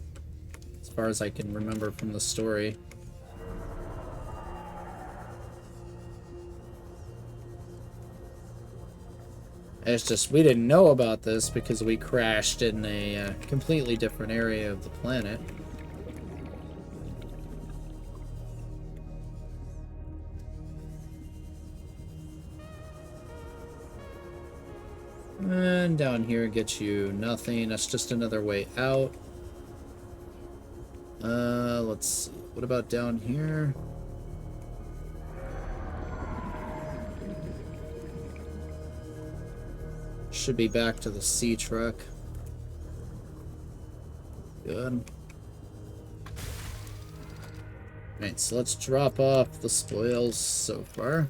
as far as I can remember from the story. It's just, we didn't know about this because we crashed in a completely different area of the planet. And down here gets you nothing. That's just another way out. Let's see. What about down here? Should be back to the sea truck. Good. Alright, so let's drop off the spoils so far.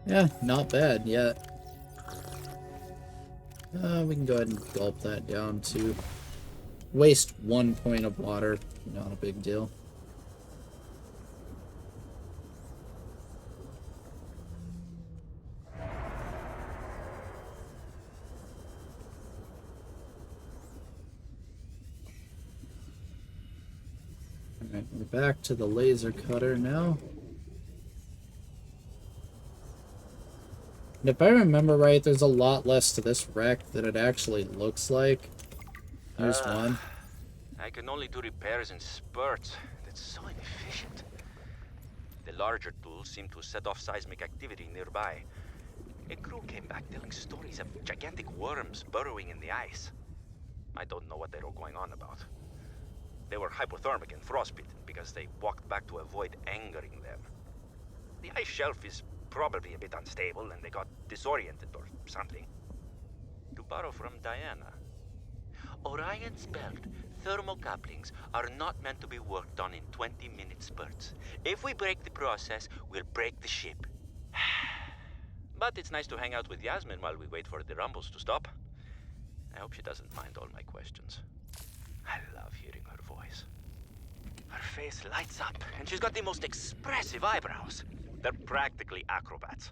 Yeah, not bad yet. We can go ahead and gulp that down too. Waste 1 point of water, not a big deal. Alright, we're back to the laser cutter now. And if I remember right, there's a lot less to this wreck than it actually looks like. Here's one. I can only do repairs in spurts. That's so inefficient. The larger tools seem to set off seismic activity nearby. A crew came back telling stories of gigantic worms burrowing in the ice. I don't know what they were going on about. They were hypothermic and frostbitten because they walked back to avoid angering them. The ice shelf is probably a bit unstable and they got disoriented or something. To borrow from Diana, Orion's belt thermocouplings are not meant to be worked on in 20-minute spurts. If we break the process, we'll break the ship. But it's nice to hang out with Yasmin while we wait for the rumbles to stop. I hope she doesn't mind all my questions. I love hearing her voice. Her face lights up, and she's got the most expressive eyebrows. They're practically acrobats.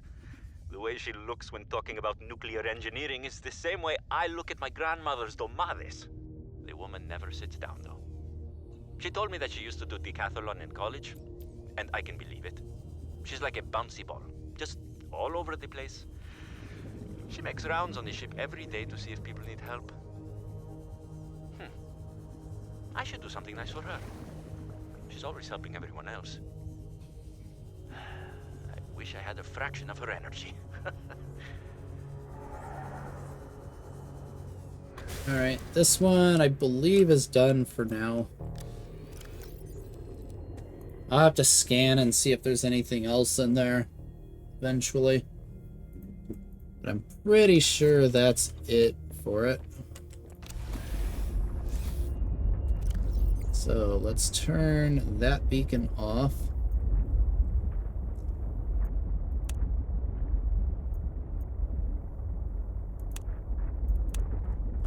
The way she looks when talking about nuclear engineering is the same way I look at my grandmother's domades. The woman never sits down, though. She told me that she used to do decathlon in college, and I can believe it. She's like a bouncy ball, just all over the place. She makes rounds on the ship every day to see if people need help. I should do something nice for her. She's always helping everyone else. I wish I had a fraction of her energy. Alright, this one I believe is done for now. I'll have to scan and see if there's anything else in there eventually. But I'm pretty sure that's it for it. So let's turn that beacon off.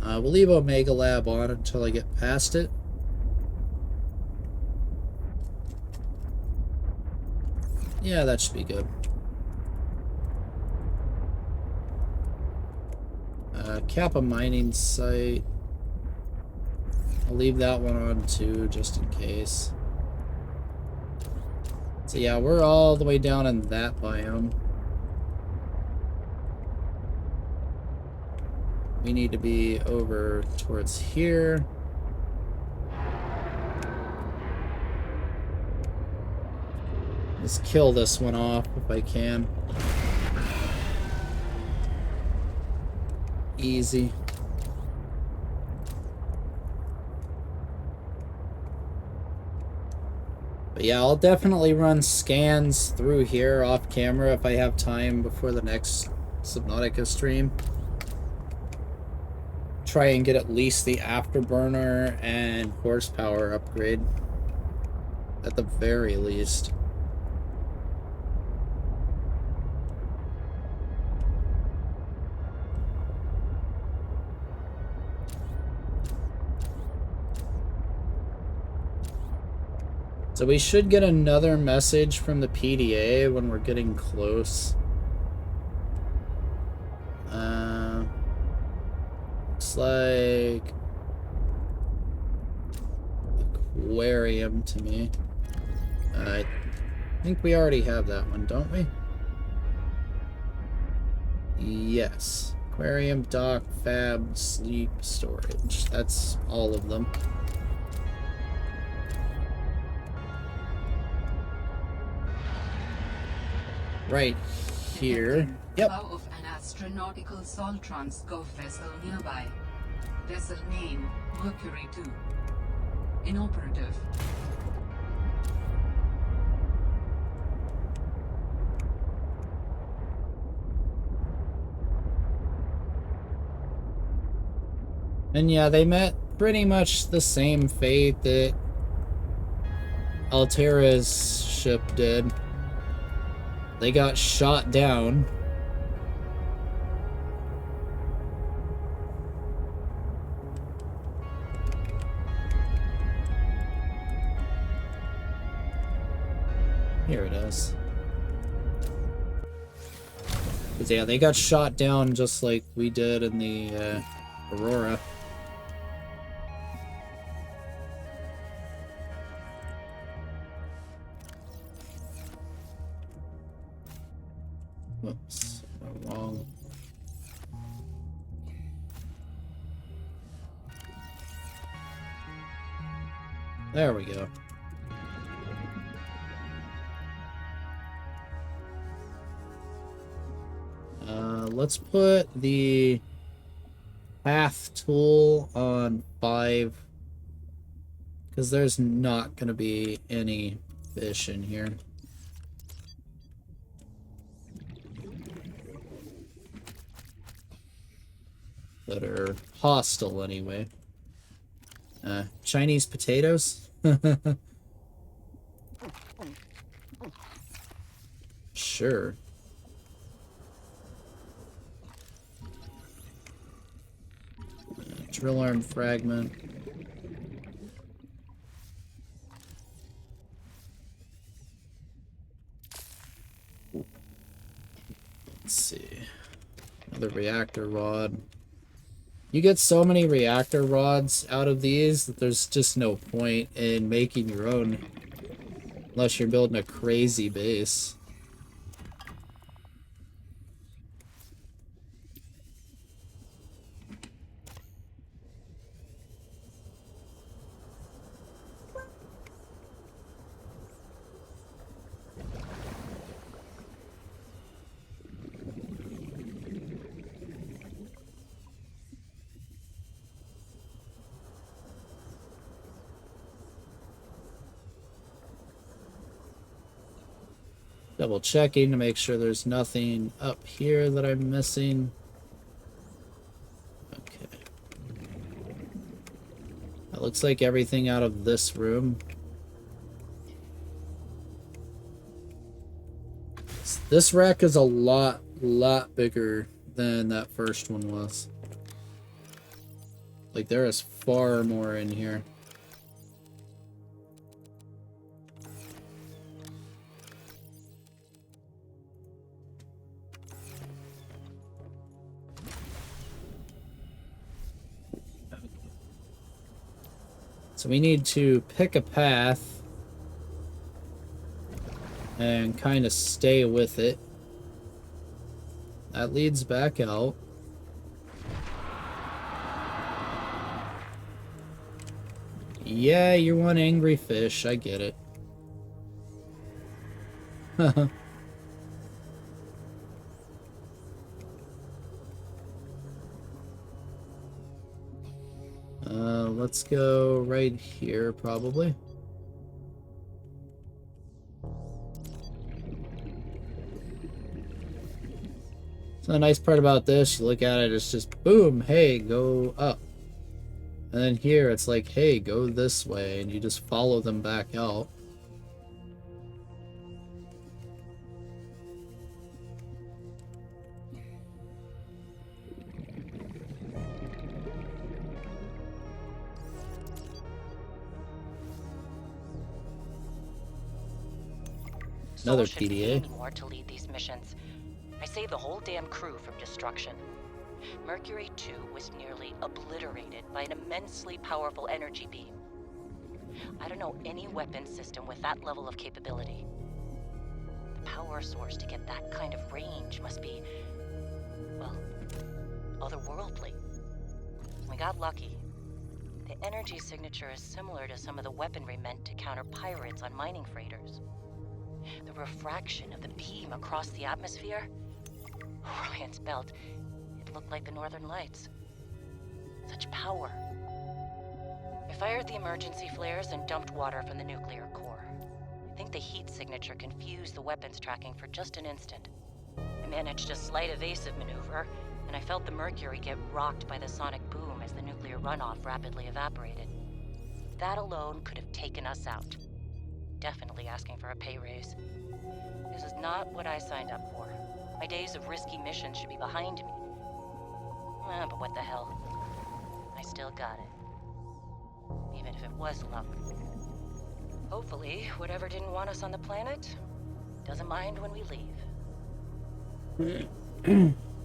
We'll leave Omega Lab on until I get past it. Yeah, that should be good. Kappa Mining Site. I'll leave that one on too, just in case. So yeah, we're all the way down in that biome. We need to be over towards here. Let's kill this one off if I can. Easy. But yeah, I'll definitely run scans through here off camera if I have time before the next Subnautica stream. Try and get at least the afterburner and horsepower upgrade. At the very least. So we should get another message from the PDA when we're getting close. Looks like aquarium to me. I think we already have that one, don't we? Yes. Aquarium, dock, fab, sleep, storage. That's all of them. right here. Detecting Yep. flow of an astronautical Soltrons Gov vessel nearby. Vessel name Mercury II. Inoperative. And yeah, they met pretty much the same fate that Altera's ship did. They got shot down. Here it is. 'Cause yeah, they got shot down just like we did in the Aurora. Whoops, wrong. There we go. Let's put the path tool on 5, because there's not going to be any fish in here. That are hostile anyway. Chinese potatoes? Sure. Drill arm fragment. Let's see. Another reactor rod. You get so many reactor rods out of these that there's just no point in making your own unless you're building a crazy base. Double checking to make sure there's nothing up here that I'm missing. Okay. That looks like everything out of this room. This rack is a lot bigger than that first one was. Like, there is far more in here. So we need to pick a path and kind of stay with it. That leads back out. Yeah, you're one angry fish. I get it. Let's go right here, probably. So the nice part about this, you look at it, it's just boom, hey, go up. And then here, it's like, hey, go this way, and you just follow them back out. Another Soul should PDA. pay me more to lead these missions. I saved the whole damn crew from destruction. Mercury II was nearly obliterated by an immensely powerful energy beam. I don't know any weapon system with that level of capability. The power source to get that kind of range must be, well, otherworldly. We got lucky. The energy signature is similar to some of the weaponry meant to counter pirates on mining freighters. The refraction of the beam across the atmosphere? Orion's belt. It looked like the Northern Lights. Such power. I fired the emergency flares and dumped water from the nuclear core. I think the heat signature confused the weapons tracking for just an instant. I managed a slight evasive maneuver, and I felt the Mercury get rocked by the sonic boom as the nuclear runoff rapidly evaporated. That alone could have taken us out. Definitely asking for a pay raise. This is not what I signed up for. My days of risky missions should be behind me. But what the hell? I still got it. Even if it was luck. Hopefully, whatever didn't want us on the planet doesn't mind when we leave.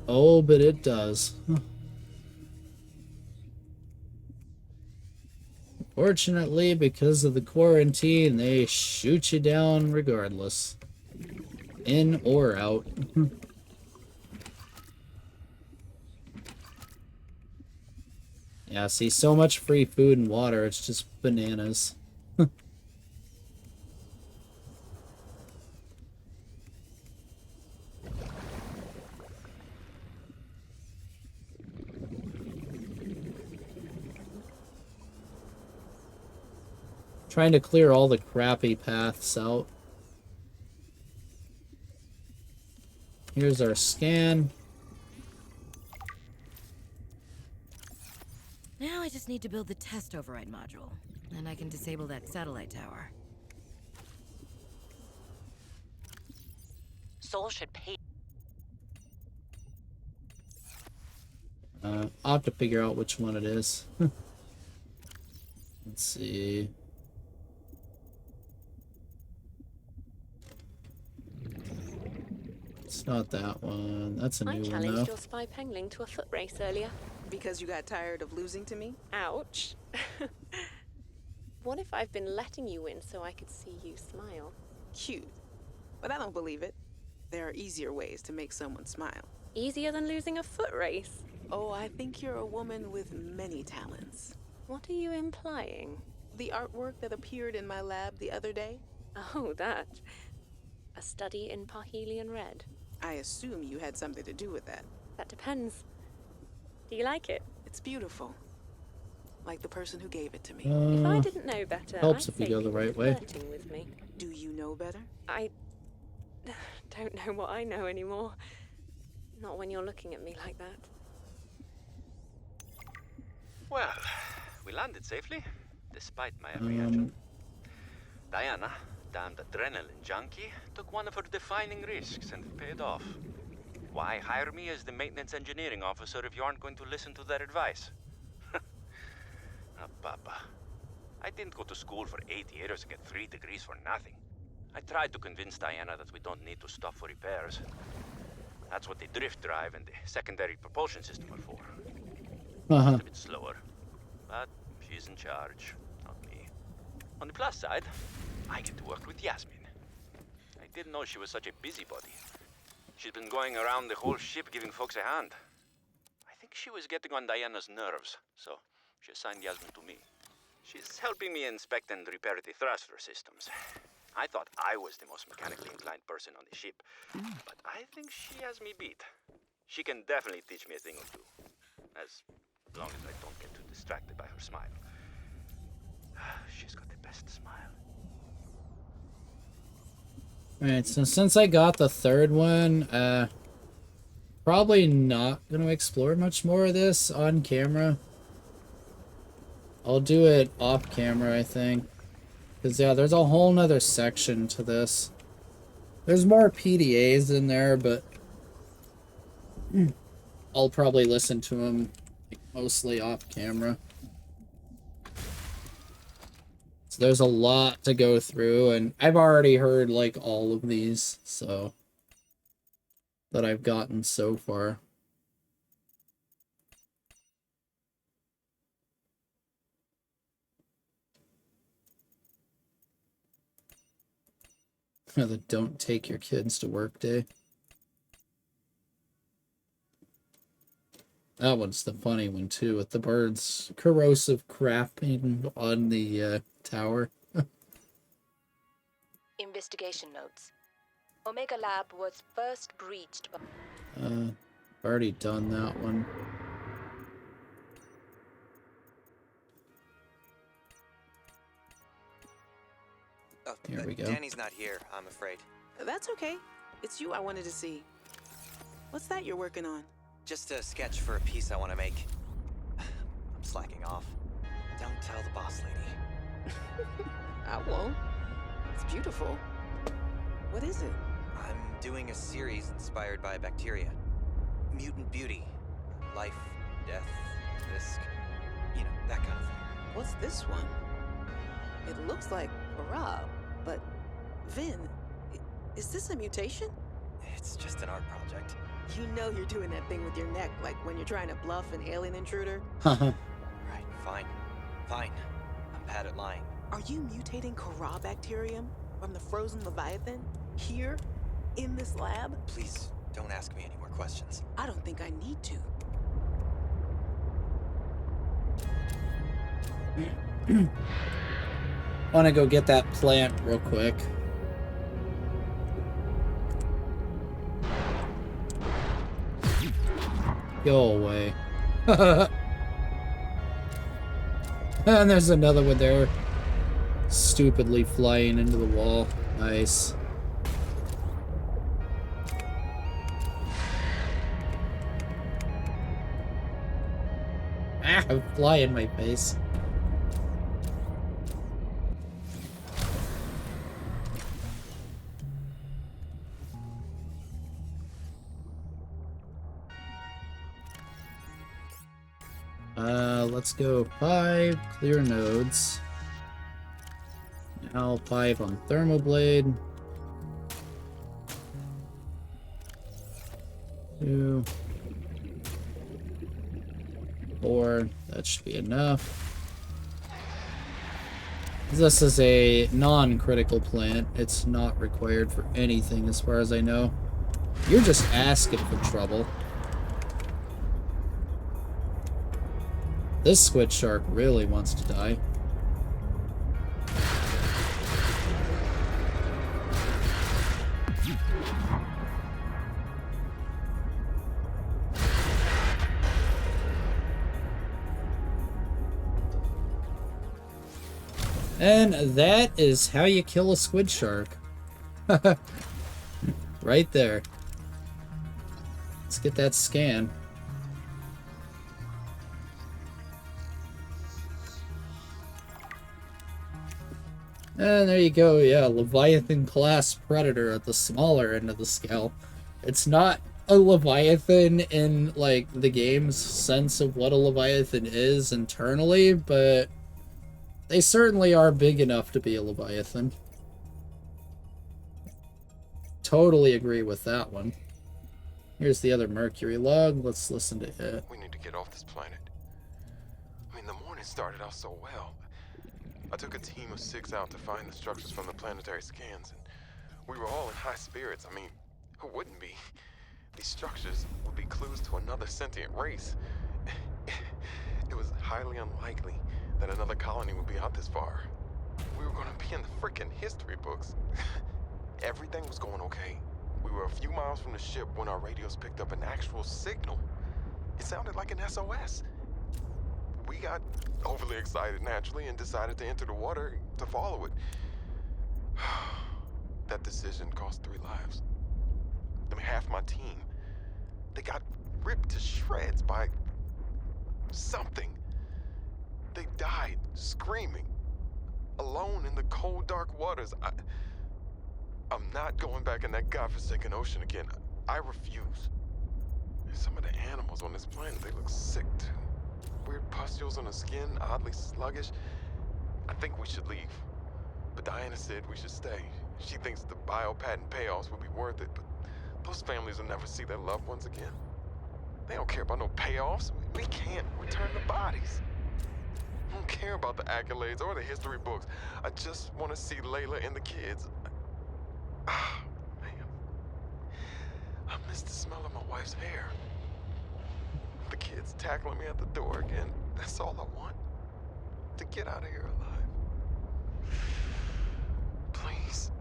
Oh, but it does. Fortunately, because of the quarantine, they shoot you down regardless. In or out. Yeah, see, so much free food and water, it's just bananas. Trying to clear all the crappy paths out. Here's our scan. Now I just need to build the test override module, and I can disable that satellite tower. Sol should pay. I'll have to figure out which one it is. Let's see. It's not that one. That's a new I one, challenged though. your spy pengling to a foot race earlier. Because you got tired of losing to me? Ouch. What if I've been letting you win so I could see you smile? Cute. But I don't believe it. There are easier ways to make someone smile. Easier than losing a foot race? Oh, I think you're a woman with many talents. What are you implying? The artwork that appeared in my lab the other day? Oh, that. A study in Parhelion Red. I assume you had something to do with that. That depends. Do you like it? It's beautiful. Like the person who gave it to me. If I didn't know better, helps I'd if you say go the you were right way. flirting with me. Do you know better? I don't know what I know anymore. Not when you're looking at me like that. Well, we landed safely, despite my apprehension. Diana, damned adrenaline junkie, took one of her defining risks and it paid off. Why hire me as the maintenance engineering officer if you aren't going to listen to their advice? Papa. I didn't go to school for 8 years and get 3 degrees for nothing. I tried to convince Diana that we don't need to stop for repairs. That's what the drift drive and the secondary propulsion system are for. It's a bit slower, but she's in charge, not me. On the plus side, I get to work with Yasmin. I didn't know she was such a busybody. She's been going around the whole ship giving folks a hand. I think she was getting on Diana's nerves, so she assigned Yasmin to me. She's helping me inspect and repair the thruster systems. I thought I was the most mechanically inclined person on the ship, but I think she has me beat. She can definitely teach me a thing or two, as long as I don't get too distracted by her smile. She's got the best smile. Alright, so since I got the third one, probably not going to explore much more of this on camera. I'll do it off camera, I think. Because, yeah, there's a whole nother section to this. There's more PDAs in there, but I'll probably listen to them mostly off camera. So there's a lot to go through, and I've already heard, like, all of these, so, that I've gotten so far. The don't take your kids to work day. That one's the funny one, too, with the birds corrosive crafting on the tower. Investigation notes. Omega Lab was first breached by... Already done that one. Oh, Here we go. Danny's not here, I'm afraid. That's okay. It's you I wanted to see. What's that you're working on? Just a sketch for a piece I want to make. I'm slacking off. Don't tell the boss lady. I won't. It's beautiful. What is it? I'm doing a series inspired by bacteria. Mutant beauty. Life, death, risk. You know, that kind of thing. What's this one? It looks like Rob, but Vin, is this a mutation? It's just an art project. You know you're doing that thing with your neck, like when you're trying to bluff an alien intruder. Haha. Right, fine. Fine. I'm bad at lying. Are you mutating Corabacterium from the frozen Leviathan here in this lab? Please don't ask me any more questions. I don't think I need to. I want to go get that plant real quick. Go away. And there's another one there. Stupidly flying into the wall. Nice. Ah, fly in my face. Let's go 5 clear nodes. Now 5 on Thermoblade. 2. 4. That should be enough. This is a non-critical plant. It's not required for anything as far as I know. You're just asking for trouble. This squid shark really wants to die. And that is how you kill a squid shark. Right there. Let's get that scan. And there you go, yeah, Leviathan class predator at the smaller end of the scale. It's not a Leviathan in, like, the game's sense of what a Leviathan is internally, but they certainly are big enough to be a Leviathan. Totally agree with that one. Here's the other Mercury log. Let's listen to it. We need to get off this planet. I mean, the morning started out so well. I took a team of 6 out to find the structures from the planetary scans, and we were all in high spirits. I mean, who wouldn't be? These structures would be clues to another sentient race. It was highly unlikely that another colony would be out this far. We were going to be in the frickin' history books. Everything was going okay. We were a few miles from the ship when our radios picked up an actual signal. It sounded like an SOS. We got overly excited naturally and decided to enter the water to follow it. That decision cost 3 lives. I mean, half my team. They got ripped to shreds by something. They died screaming, alone in the cold, dark waters. I'm not going back in that godforsaken ocean again. I refuse. Some of the animals on this planet, they look sick too. Weird pustules on the skin, oddly sluggish. I think we should leave. But Diana said we should stay. She thinks the bio-patent payoffs will be worth it, but those families will never see their loved ones again. They don't care about no payoffs. We can't return the bodies. I don't care about the accolades or the history books. I just want to see Layla and the kids. Ah, man. I miss the smell of my wife's hair. The kids tackling me at the door again. That's all I want. To get out of here alive. Please.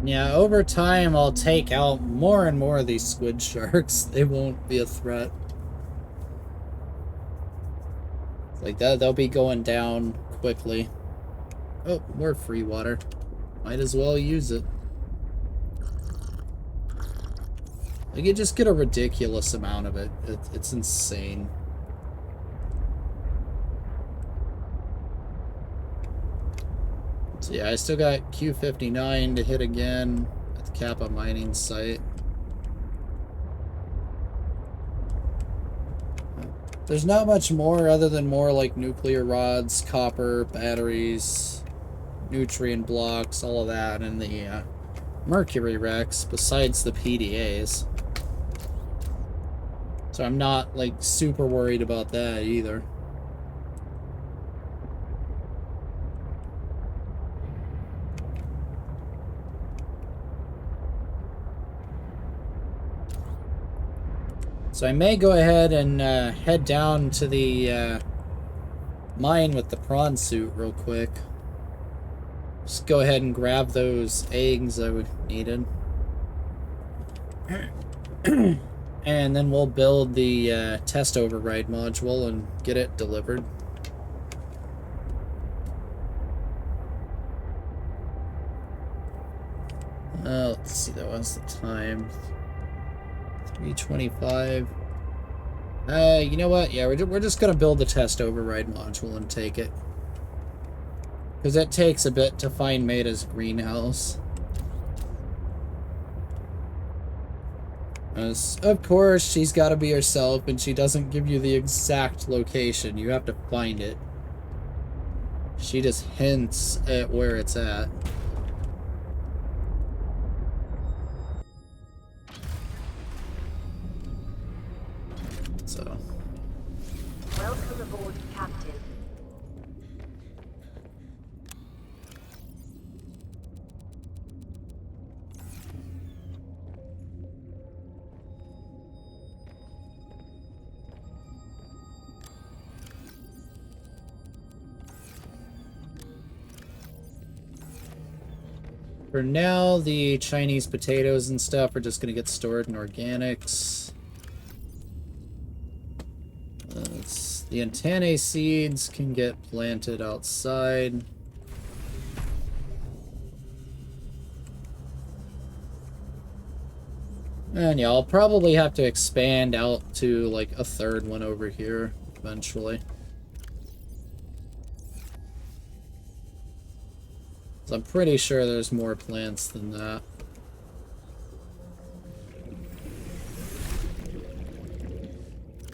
Yeah, over time I'll take out more and more of these squid sharks. They won't be a threat. Like that, they'll be going down quickly. Oh, more free water. Might as well use it. Like, you just get a ridiculous amount of it. It's insane. So yeah, I still got Q59 to hit again at the Kappa Mining Site. There's not much more other than more like nuclear rods, copper, batteries, nutrient blocks, all of that, and the Mercury wrecks, besides the PDAs. So I'm not like super worried about that either. So I may go ahead and head down to the mine with the prawn suit real quick. Just go ahead and grab those eggs I would needed. And then we'll build the test override module and get it delivered. Let's see, that was the time. 3:25. You know what? Yeah, we're just gonna build the test override module and take it. Because it takes a bit to find Maida's greenhouse. Of course, she's got to be herself, and she doesn't give you the exact location. You have to find it. She just hints at where it's at. So. Welcome aboard, Captain. For now, the Chinese potatoes and stuff are just going to get stored in organics. The antennae seeds can get planted outside. And yeah, I'll probably have to expand out to like a third one over here eventually. So I'm pretty sure there's more plants than that.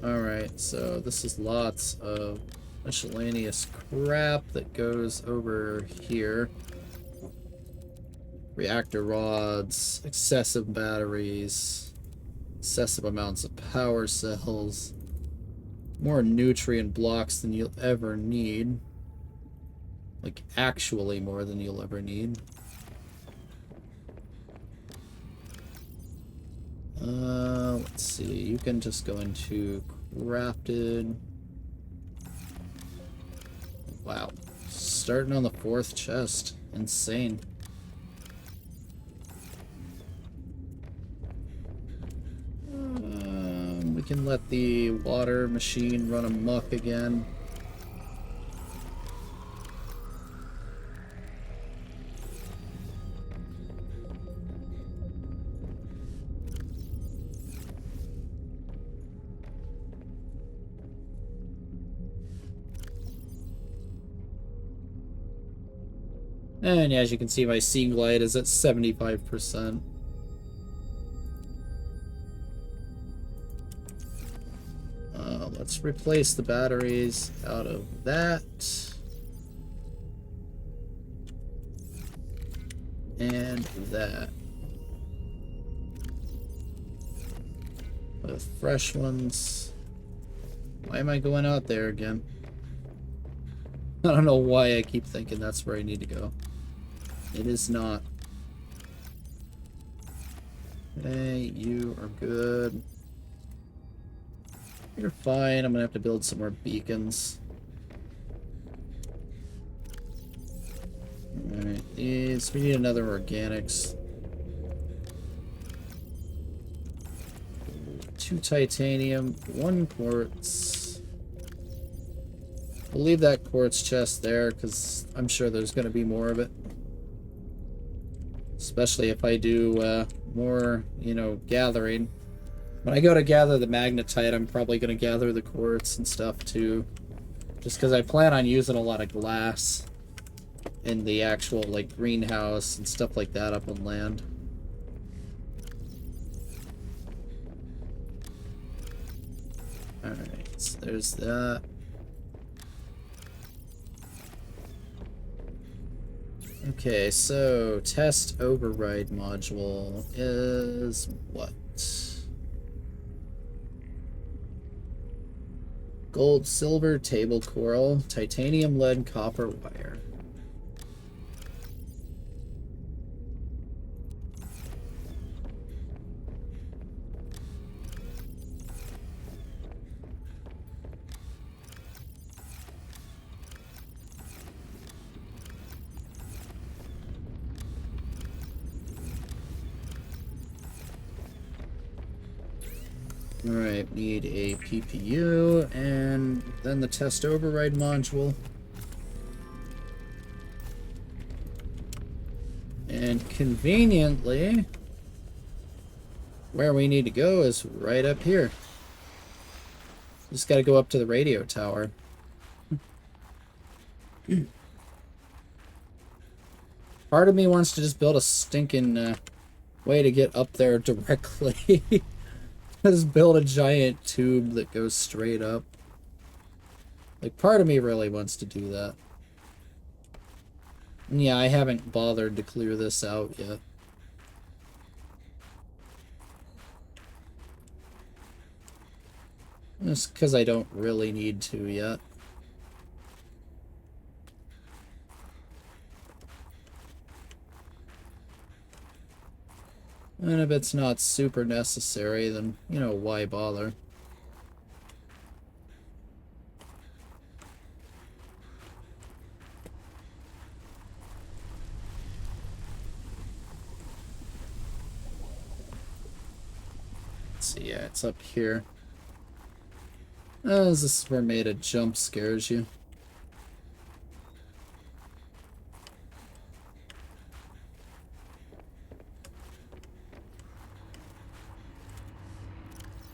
Alright, so this is lots of miscellaneous crap that goes over here. Reactor rods, excessive batteries, excessive amounts of power cells, more nutrient blocks than you'll ever need. Like, actually more than you'll ever need. Let's see. You can just go into crafted. Wow. Starting on the 4th chest. Insane. We can let the water machine run amok again. And as you can see, my sea glide is at 75%. Let's replace the batteries out of that. And that. With fresh ones. Why am I going out there again? I don't know why I keep thinking that's where I need to go. It is not. Okay, you are good. You're fine. I'm gonna have to build some more beacons. Alright, these. We need another organics 2 titanium, 1 quartz. We'll leave that quartz chest there because I'm sure there's going to be more of it. Especially if I do more, you know, gathering. When I go to gather the magnetite, I'm probably going to gather the quartz and stuff too. Just because I plan on using a lot of glass in the actual, like, greenhouse and stuff like that up on land. Alright, so there's that. Okay, so test override module is what? Gold, silver, table coral, titanium, lead, copper, wire. Alright, need a PPU, and then the test override module. And conveniently, where we need to go is right up here. Just gotta go up to the radio tower. Part of me wants to just build a stinking way to get up there directly. Just build a giant tube that goes straight up. Like, part of me really wants to do that. And yeah, I haven't bothered to clear this out yet. Just because I don't really need to yet. And if it's not super necessary, then, you know, why bother? Let's see, yeah, it's up here. This is where Maida jump scares you.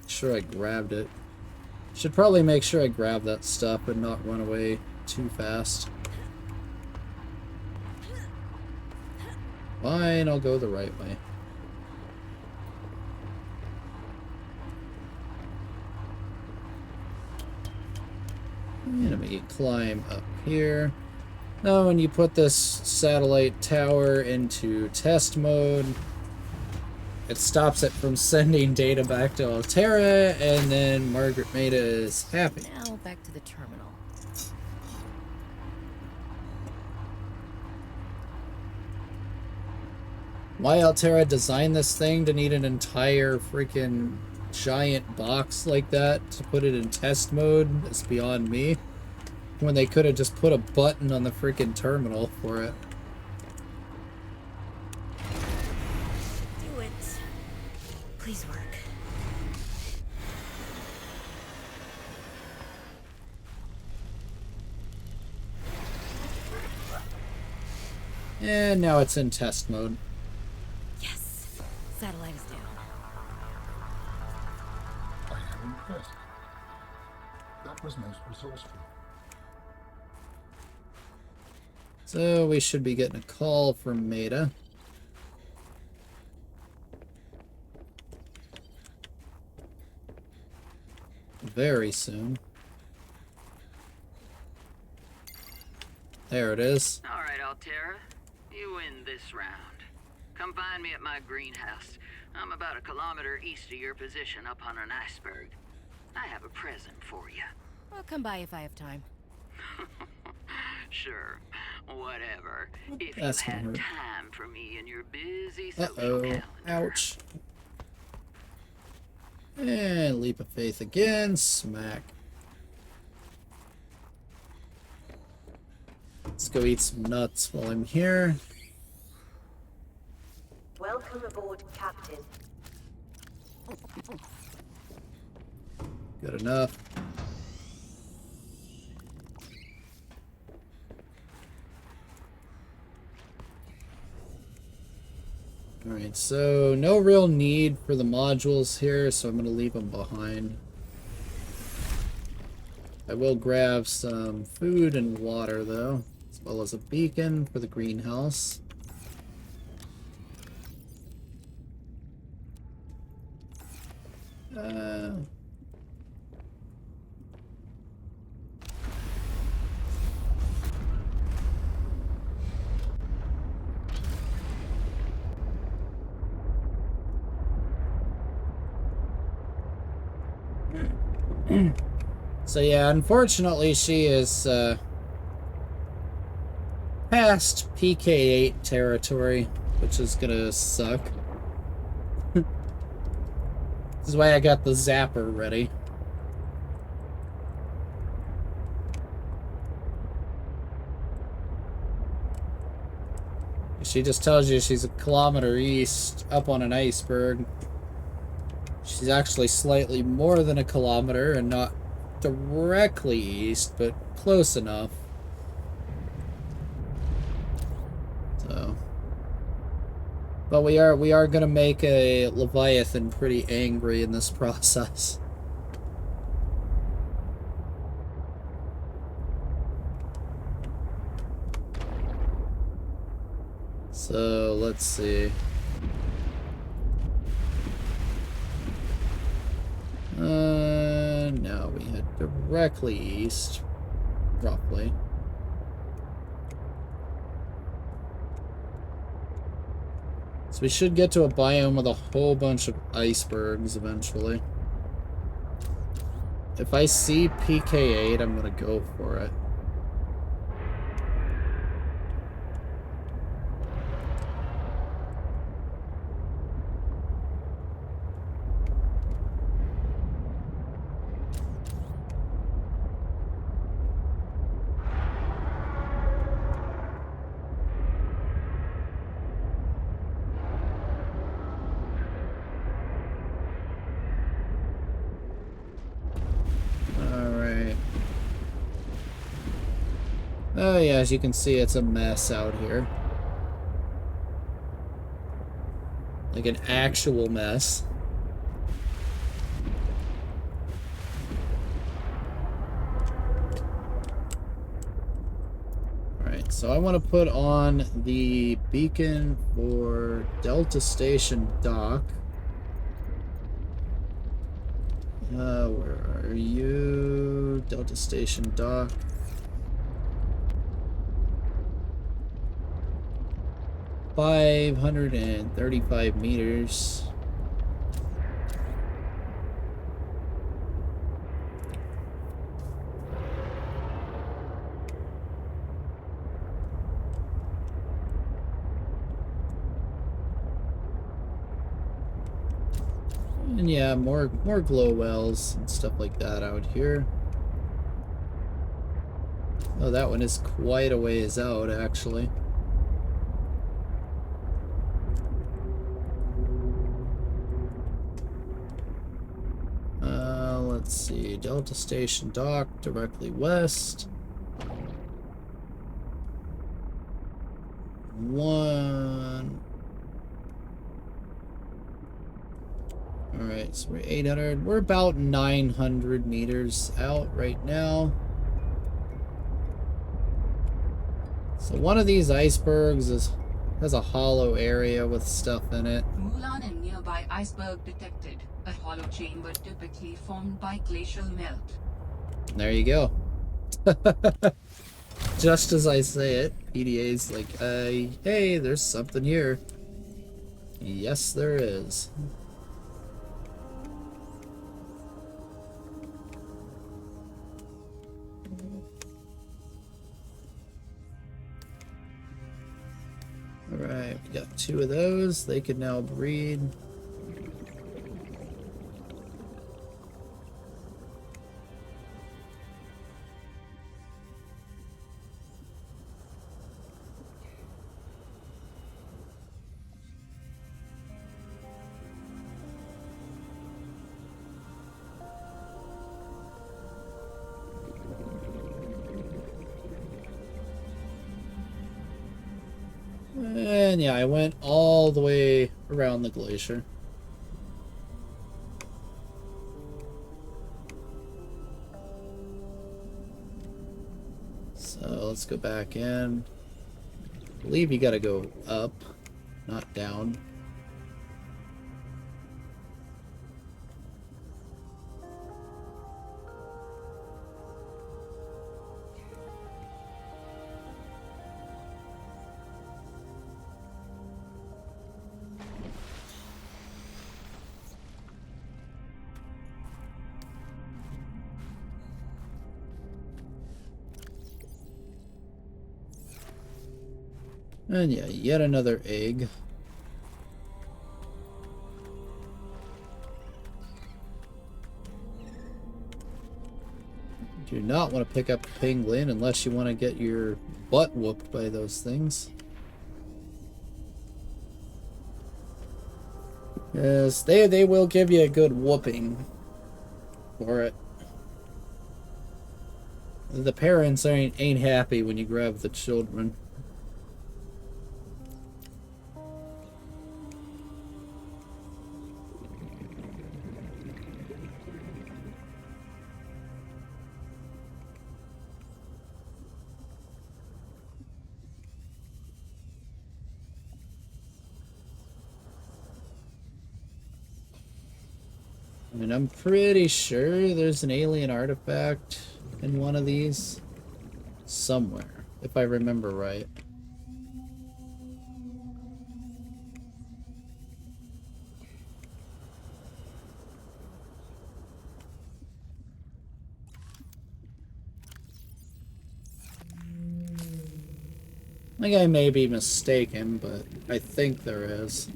Sure I grabbed it. Should probably make sure I grab that stuff and not run away too fast. Fine, I'll go the right way. Enemy climb up here. Now when you put this satellite tower into test mode, it stops it from sending data back to Alterra, and then Maida is happy. Now back to the terminal. Why Alterra designed this thing to need an entire freaking giant box like that to put it in test mode is beyond me. When they could have just put a button on the freaking terminal for it. Do it. Please work. And now it's in test mode. Yes. Satellite is down. I am impressed. That was most resourceful. So we should be getting a call from Maida. Very soon. There it is. All right, Alterra. You win this round. Come find me at my greenhouse. I'm about 1 kilometer east of your position up on an iceberg. I have a present for you. I'll come by if I have time. Sure. Whatever. If That's you had hurt. time for me in your busy social Uh-oh. calendar. Ouch. And leap of faith again. Smack. Let's go eat some nuts while I'm here. Welcome aboard, Captain. Good enough. Alright, so no real need for the modules here, so I'm going to leave them behind. I will grab some food and water, though, as well as a beacon for the greenhouse. So yeah, unfortunately she is past PK8 territory, which is gonna suck. This is why I got the zapper ready. She just tells you she's a kilometer east, up on an iceberg. She's actually slightly more than a kilometer and not directly east, but close enough. So, but we are gonna make a Leviathan pretty angry in this process. So let's see. No, we head directly east, roughly. So we should get to a biome with a whole bunch of icebergs eventually. If I see PK8, I'm gonna go for it. Oh yeah, as you can see, it's a mess out here. Like an actual mess. Alright, so I want to put on the beacon for Delta Station Dock. Where are you? Delta Station Dock. 535 meters. And yeah, more glow wells and stuff like that out here. Oh, that one is quite a ways out, actually. Let's see, Delta Station Dock directly west. One. Alright, so we're 800. We're about 900 meters out right now. So one of these icebergs has a hollow area with stuff in it. Mulan and nearby iceberg detected. A hollow chamber typically formed by glacial melt. There you go. Just as I say it, PDA's like, hey, there's something here. Yes, there is. Alright, we got 2 of those. They can now breed. And yeah, I went all the way around the glacier. So let's go back in. I believe you gotta go up, not down. And yeah, yet another egg. Do not want to pick up a penguin unless you want to get your butt whooped by those things. Yes, they will give you a good whooping for it. The parents ain't happy when you grab the children. I mean, I'm pretty sure there's an alien artifact in one of these somewhere, if I remember right. I think I may be mistaken, but I think there is.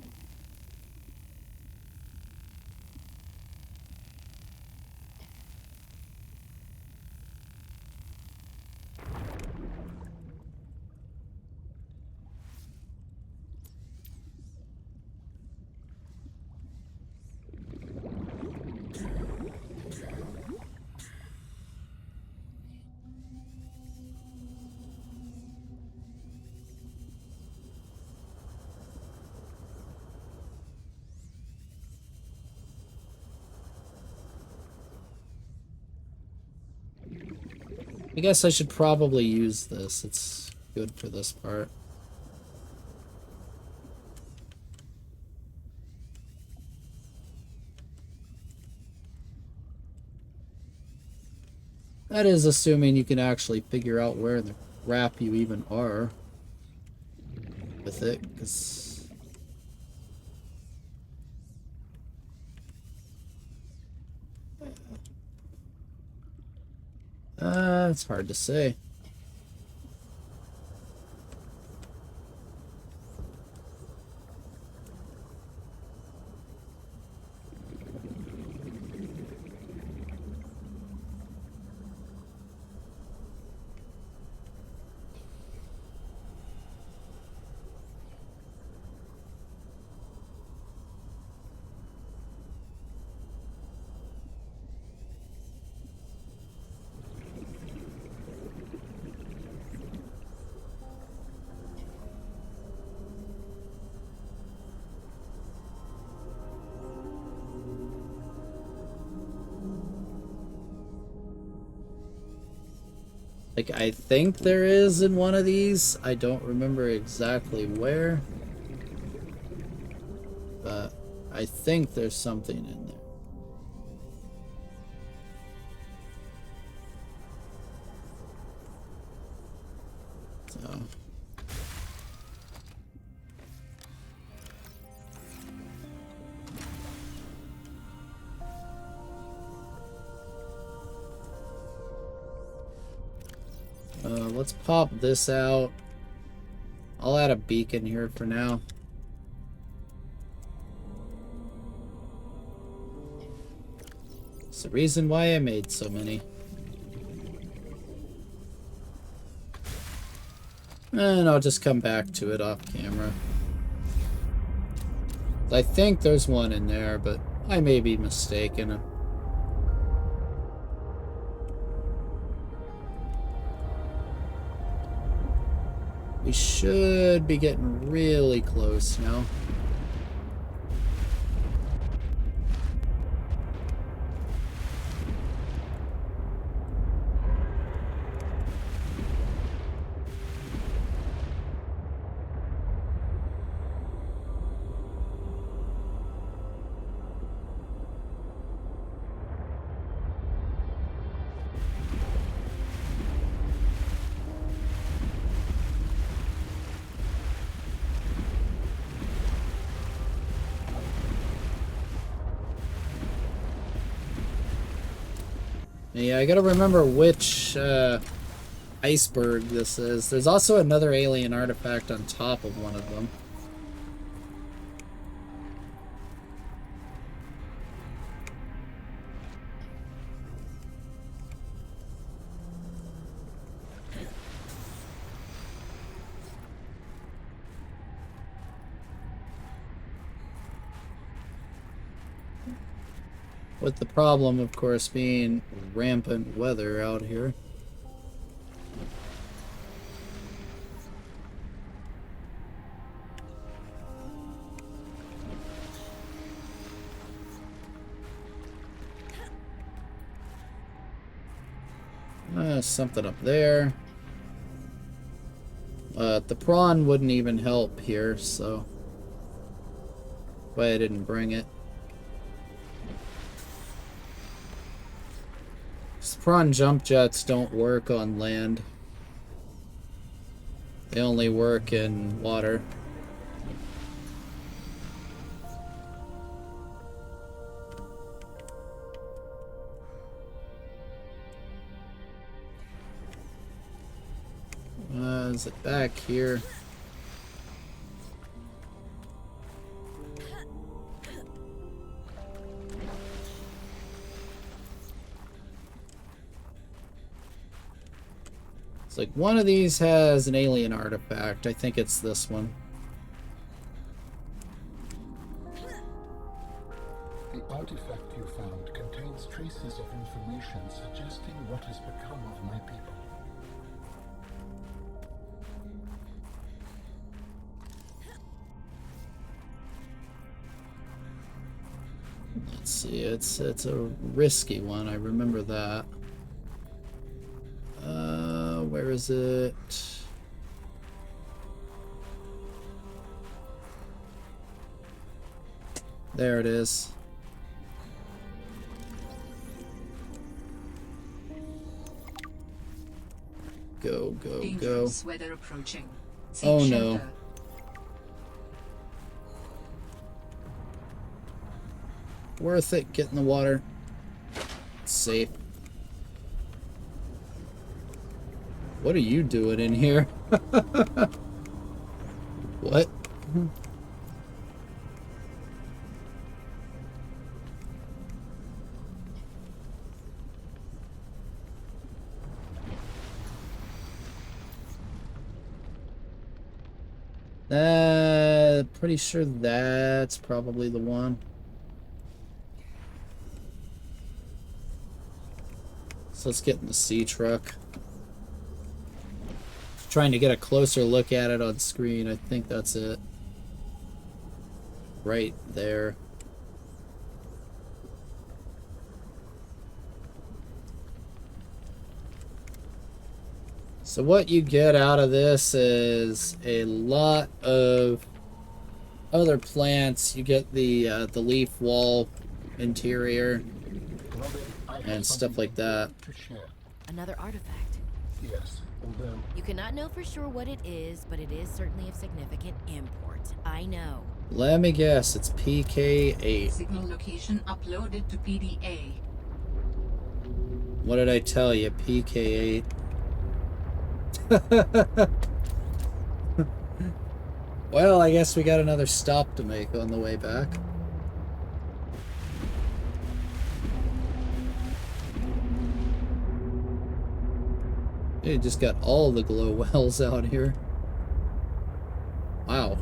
I guess I should probably use this. It's good for this part. That is assuming you can actually figure out where the crap you even are with it, because it's hard to say. Like, I think there is in one of these. I don't remember exactly where. But I think there's something in there. So. Let's pop this out. I'll add a beacon here for now. It's the reason why I made so many. And I'll just come back to it off camera. I think there's one in there, but I may be mistaken. We should be getting really close now. Yeah, I gotta remember which iceberg this is. There's also another alien artifact on top of one of them. With the problem, of course, being rampant weather out here. Something up there. The prawn wouldn't even help here, so... why I didn't bring it. Prawn jump jets don't work on land. They only work in water. Is it back here? It's like one of these has an alien artifact. I think it's this one. The artifact you found contains traces of information suggesting what has become of my people. Let's see, it's a risky one, I remember that. Where is it? There it is. Go, go, Dangerous weather approaching. Seek Oh shelter. no. Worth it, get in the water. It's safe. What are you doing in here? What? Pretty sure that's probably the one. So let's get in the sea truck. Trying to get a closer look at it on screen. I think that's it. Right there. So what you get out of this is a lot of other plants. You get the leaf wall interior and stuff like that. Another artifact. Yes, although You cannot know for sure what it is, but it is certainly of significant import. I know. Let me guess, it's PK8. Signal location uploaded to PDA. What did I tell you? PK8. Well, I guess we got another stop to make on the way back. You just got all the glow wells out here. Wow.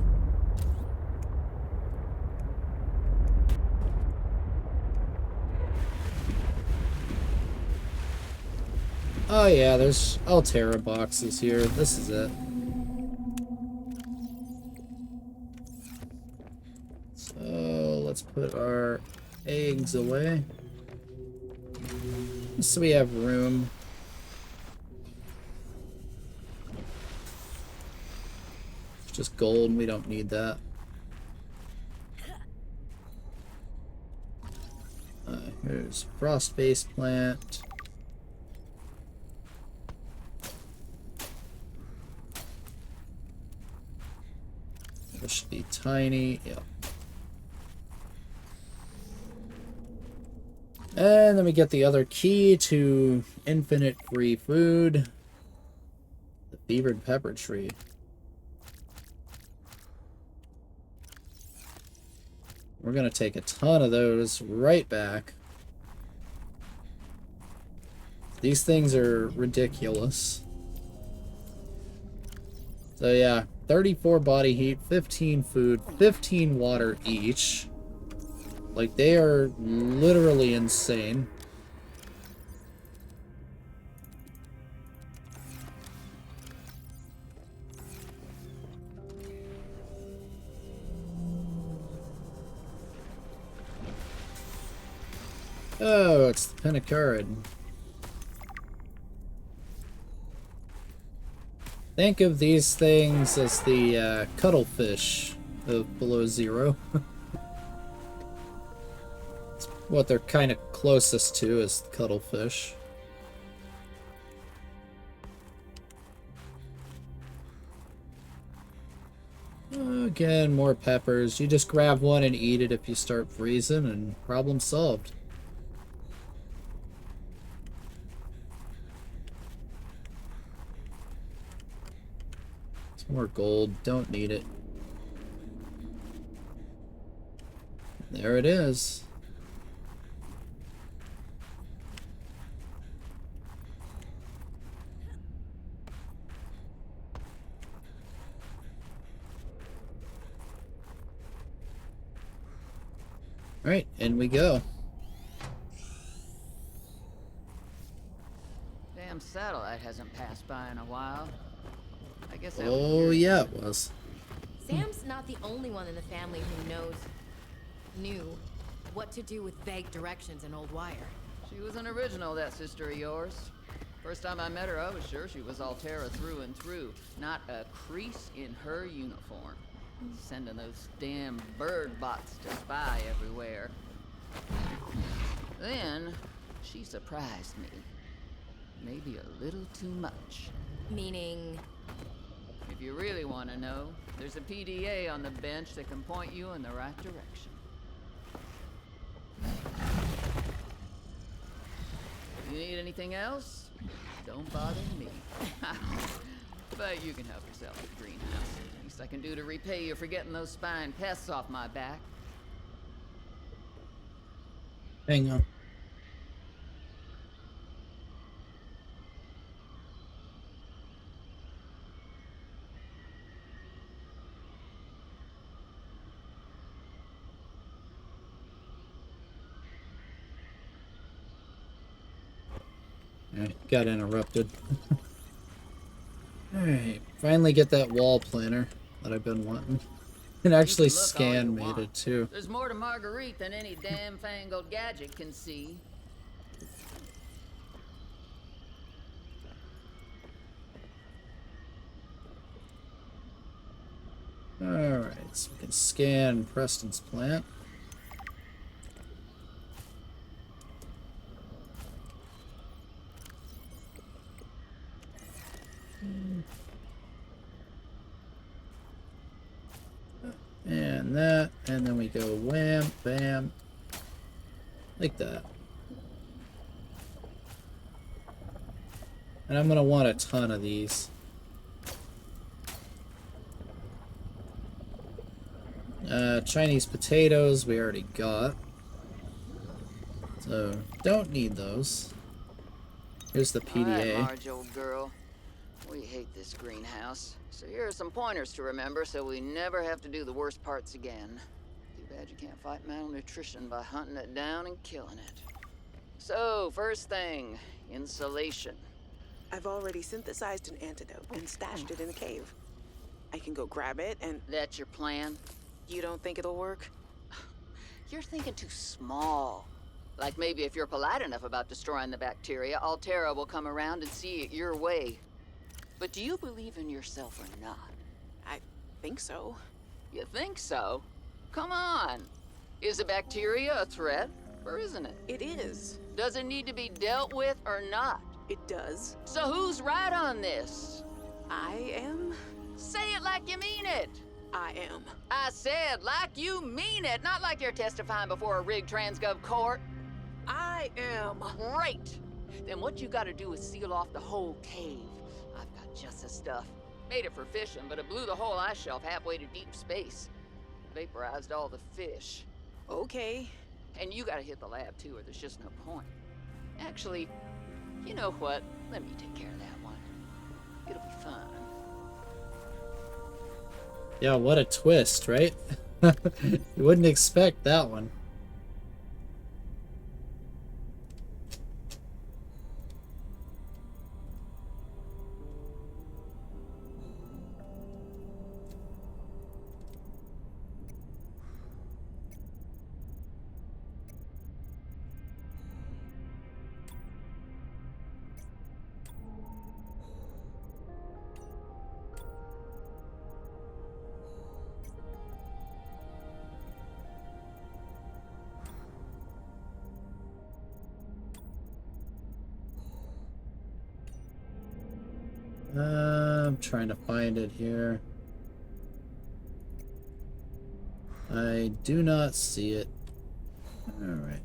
Oh yeah, there's Altera boxes here. This is it. put our eggs away. So we have room. It's just gold, we don't need that. Here's frost-based plant. This should be tiny, yeah. And then we get the other key to infinite free food. The fevered pepper tree. We're gonna take a ton of those right back. These things are ridiculous. So yeah, 34 body heat, 15 food, 15 water each. Like, they are literally insane. Oh, it's the Pinacarid. Think of these things as the cuttlefish of below zero. It's what they're kind of closest to is the cuttlefish. Again, more peppers. You just grab one and eat it if you start freezing, and problem solved. More gold, don't need it. There it is. Alright, in we go. Damn satellite hasn't passed by in a while. I guess Oh yeah, it was. Sam's not the only one in the family who knew what to do with vague directions in old wire. She was an original, that sister of yours. First time I met her, I was sure she was Altera through and through. Not a crease in her uniform. Sending those damn bird bots to spy everywhere. Then, she surprised me. Maybe a little too much. Meaning? If you really want to know, there's a PDA on the bench that can point you in the right direction. If you need anything else, don't bother me. But you can help yourself at the greenhouse. Least I can do to repay you for getting those spine pests off my back. Hang on. Got interrupted. Alright, finally get that wall planner that I've been wanting. And actually scan made it too. There's more to Marguerite than any damn fangled gadget can see. Alright, so we can scan Preston's plant. And that, and then we go wham, bam, like that. And I'm gonna want a ton of these. Chinese potatoes we already got. So, don't need those. Here's the PDA. All right, Marge, old girl. We hate this greenhouse. So here are some pointers to remember so we never have to do the worst parts again. Too bad you can't fight malnutrition by hunting it down and killing it. So, first thing, insulation. I've already synthesized an antidote and stashed it in a cave. I can go grab it and... That's your plan? You don't think it'll work? You're thinking too small. Like maybe if you're polite enough about destroying the bacteria, Altera will come around and see it your way. But do you believe in yourself or not? I think so. You think so? Come on. Is the bacteria a threat, or isn't it? It is. Does it need to be dealt with or not? It does. So who's right on this? I am. Say it like you mean it. I am. I said like you mean it, not like you're testifying before a rigged transgov court. I am. Great. Then what you gotta do is seal off the whole cave. I've got just the stuff. Made it for fishing, but it blew the whole ice shelf halfway to deep space. Vaporized all the fish. Okay. And you gotta hit the lab too, or there's just no point. Actually, you know what? Let me take care of that one. It'll be fun. Yeah, what a twist, right? You wouldn't expect that one. I'm trying to find it here. I do not see it. Alright.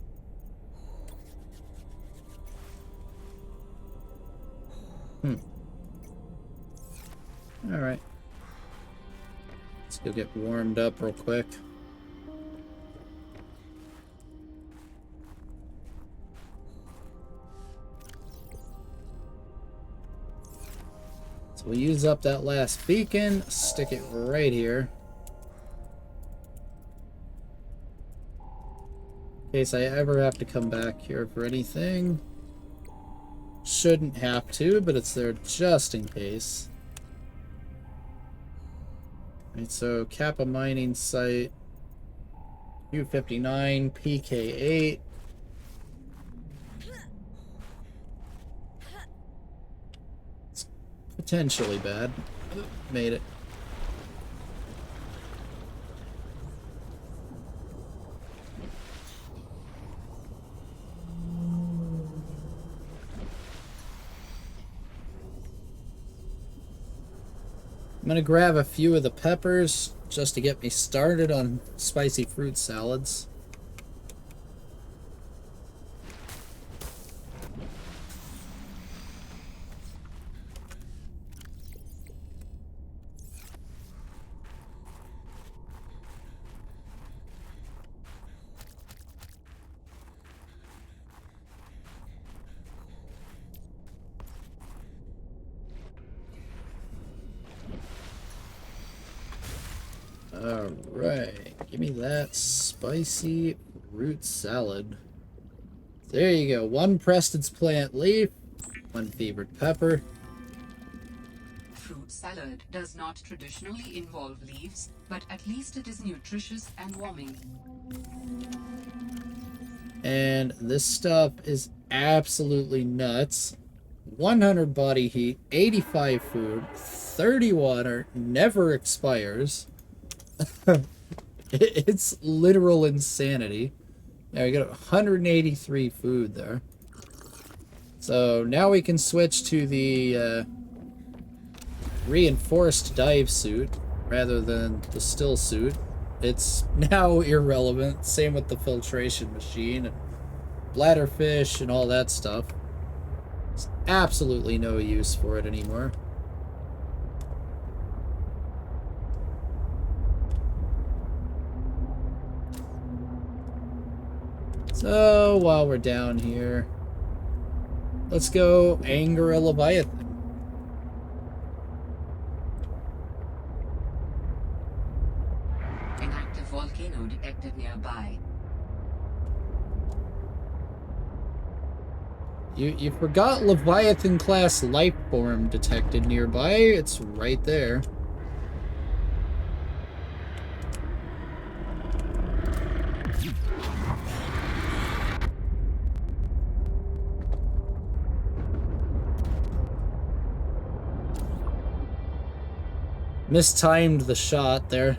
Alright. Let's go get warmed up real quick. So we'll use up that last beacon, stick it right here. In case I ever have to come back here for anything. Shouldn't have to, but it's there just in case. Right, so Kappa Mining Site, U59, PK8. It's potentially bad. Made it. I'm gonna grab a few of the peppers just to get me started on spicy fruit salads. Alright, give me that spicy root salad. There you go, 1 Preston's plant leaf, 1 fevered pepper. Fruit salad does not traditionally involve leaves, but at least it is nutritious and warming. And this stuff is absolutely nuts. 100 body heat, 85 food, 30 water, never expires. It's literal insanity. Yeah, we got 183 food there. So now we can switch to the reinforced dive suit rather than the still suit. It's now irrelevant. Same with the filtration machine and bladderfish and all that stuff. There's absolutely no use for it anymore. So, while we're down here, let's go anger a Leviathan. An active volcano detected nearby. You forgot Leviathan-class life form detected nearby. It's right there. Mistimed the shot there.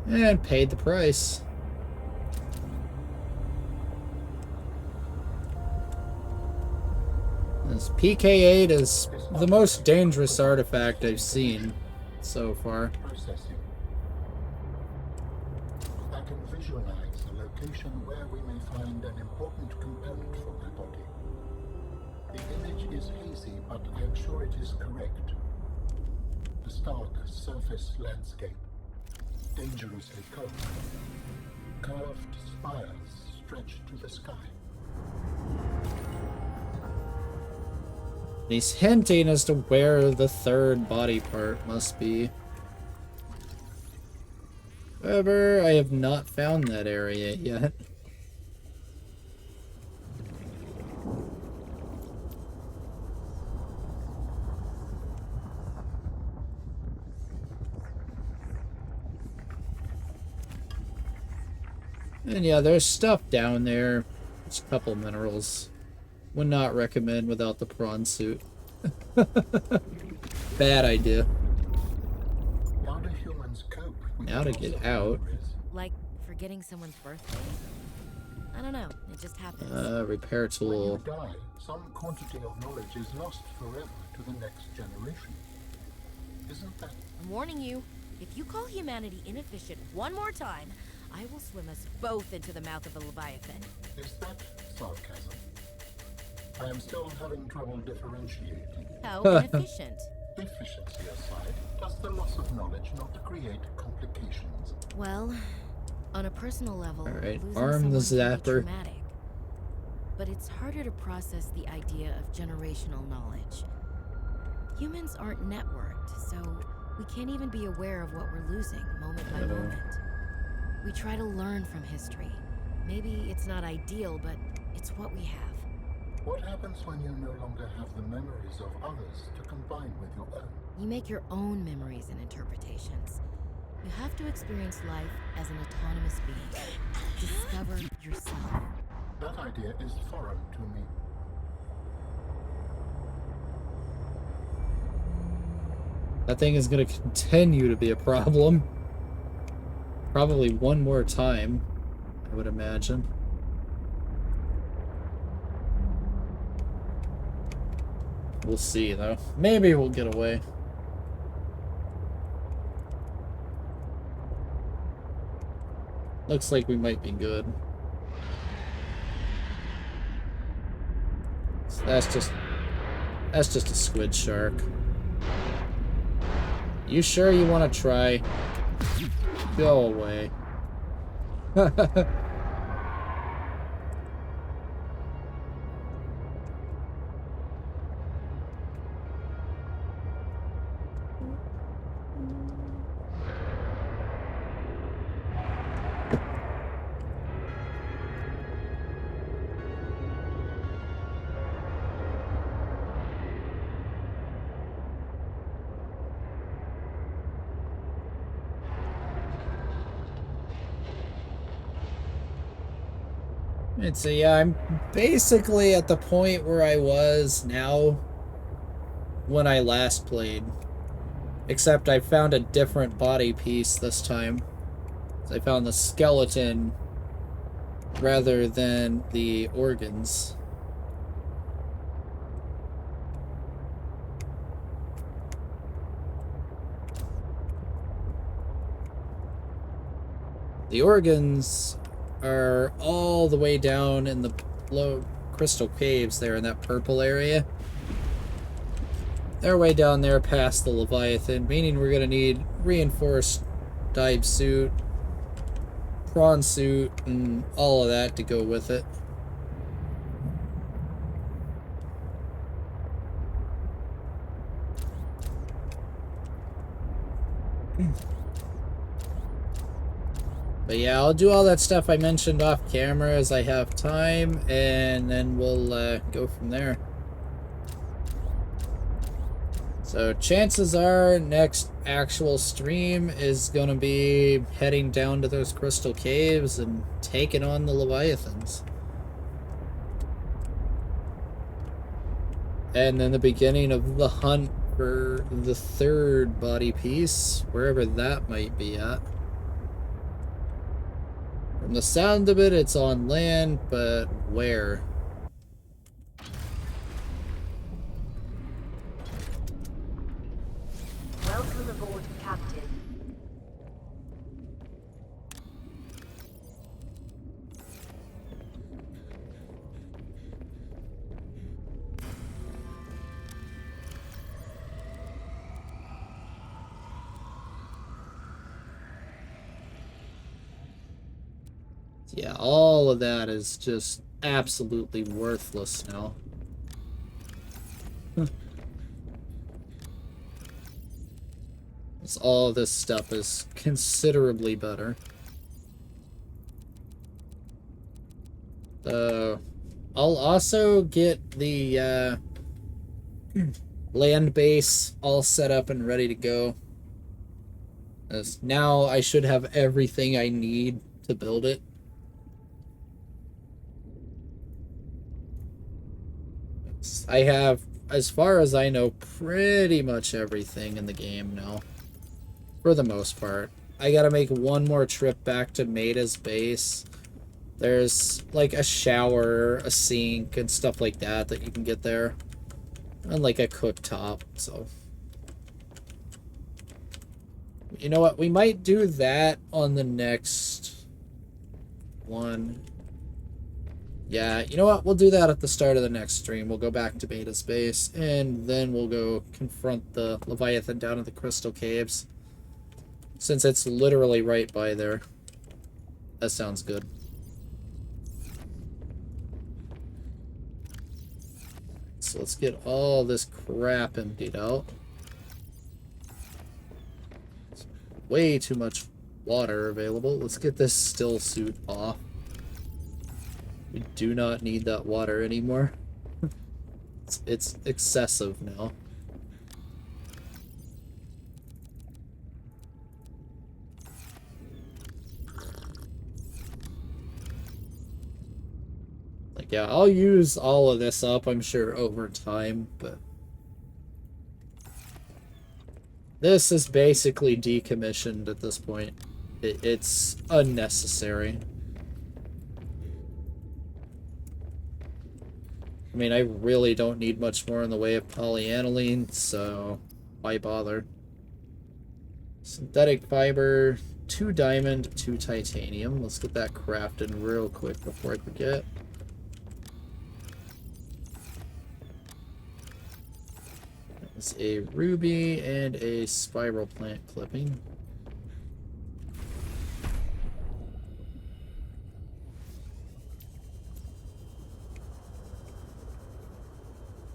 And paid the price. This PK-8 is the most dangerous artifact I've seen so far. Processing. I can visualize a location where we may find an important component for my body. The image is hazy, but I'm sure it is correct. A stark surface landscape, dangerously cold. Curved spires stretch to the sky. He's hinting as to where the third body part must be. However, I have not found that area yet. And yeah, there's stuff down there. There's a couple minerals. Would not recommend without the prawn suit. Bad idea. How do humans cope with Now to loss get of out. memories? Like forgetting someone's birthday? I don't know. It just happens. Repair When tool. you die, some quantity of knowledge is lost forever to the next generation. Isn't that? I'm warning you. If you call humanity inefficient one more time, I will swim us both into the mouth of a Leviathan. Is that sarcasm? I am still having trouble differentiating. How inefficient? Efficiency aside, does the loss of knowledge not create complications? Well, on a personal level, Alright, losing arm the someone can be zapper. traumatic. But it's harder to process the idea of generational knowledge. Humans aren't networked, so we can't even be aware of what we're losing moment by moment. We try to learn from history. Maybe it's not ideal, but it's what we have. What happens when you no longer have the memories of others to combine with your own? You make your own memories and interpretations. You have to experience life as an autonomous being. Discover yourself. That idea is foreign to me. That thing is going to continue to be a problem. Probably one more time, I would imagine. We'll see, though. Maybe we'll get away. Looks like we might be good. So that's just a squid shark. You sure you want to try? Go away. And so yeah, I'm basically at the point where I was now when I last played. Except I found a different body piece this time. I found the skeleton rather than the organs. The organs are all the way down in the low crystal caves there in that purple area. They're way down there past the Leviathan, meaning we're gonna need reinforced dive suit, prawn suit, and all of that to go with it. But yeah, I'll do all that stuff I mentioned off camera as I have time, and then we'll go from there. So chances are next actual stream is gonna be heading down to those crystal caves and taking on the Leviathans. And then the beginning of the hunt for the third body piece, wherever that might be at. From the sound of it, it's on land, but where? Welcome aboard, Captain. Yeah, all of that is just absolutely worthless now. All this stuff is considerably better. I'll also get the land base all set up and ready to go. As now I should have everything I need to build it. I have, as far as I know, pretty much everything in the game now. For the most part. I gotta make one more trip back to Maida's base. There's like a shower, a sink, and stuff like that you can get there. And like a cooktop, so. You know what? We might do that on the next one. Yeah, you know what? We'll do that at the start of the next stream. We'll go back to Maida's base, and then we'll go confront the Leviathan down at the Crystal Caves. Since it's literally right by there. That sounds good. So let's get all this crap emptied out. There's way too much water available. Let's get this still suit off. We do not need that water anymore. It's excessive now. Yeah, I'll use all of this up, I'm sure, over time, but this is basically decommissioned at this point. It's unnecessary. I mean, I really don't need much more in the way of polyaniline, so why bother? Synthetic fiber, 2 diamond, 2 titanium. Let's get that crafted real quick before I forget. There's a ruby and a spiral plant clipping.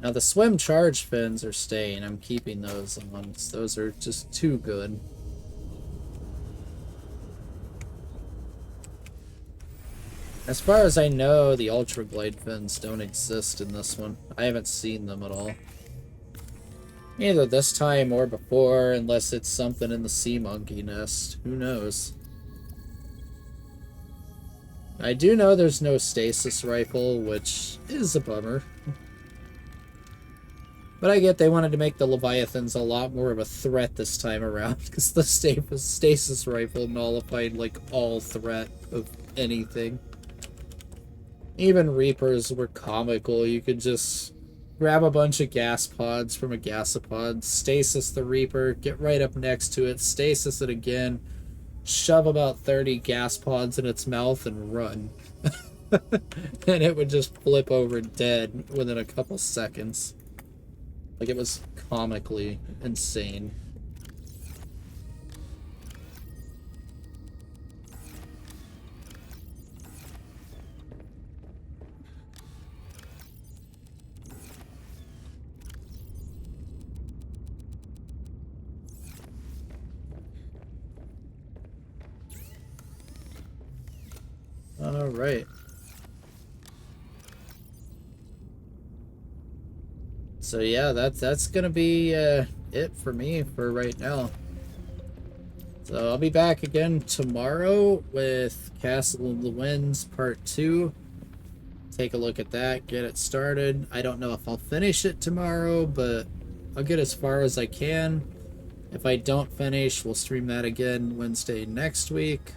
Now the swim charge fins are staying. I'm keeping those on. Those are just too good. As far as I know, the ultra glide fins don't exist in this one. I haven't seen them at all. Either this time or before, unless it's something in the sea monkey nest. Who knows? I do know there's no stasis rifle, which is a bummer. But I get they wanted to make the Leviathans a lot more of a threat this time around, because the stasis rifle nullified, like, all threat of anything. Even Reapers were comical. You could just grab a bunch of gas pods from a gasopod, stasis the Reaper, get right up next to it, stasis it again, shove about 30 gas pods in its mouth, and run. And it would just flip over dead within a couple seconds. Like, it was comically insane. All right. So yeah, that's gonna be it for me for right now. So I'll be back again tomorrow with Castle of the Winds Part 2. take a look at that, get it started. I don't know if I'll finish it tomorrow, but I'll get as far as I can. If I don't finish, we'll stream that again Wednesday next week.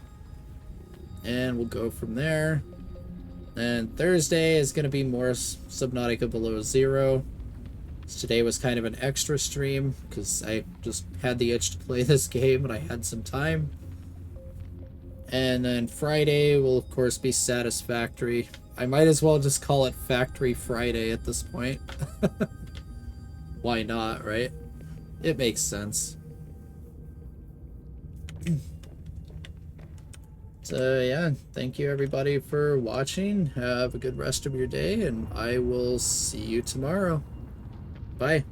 And we'll go from there. And Thursday is going to be more Subnautica Below Zero. Today was kind of an extra stream because I just had the itch to play this game and I had some time. And then Friday will of course be Satisfactory. I might as well just call it Factory Friday at this point. Why not, right? It makes sense. So yeah, thank you everybody for watching. Have a good rest of your day, and I will see you tomorrow. Bye.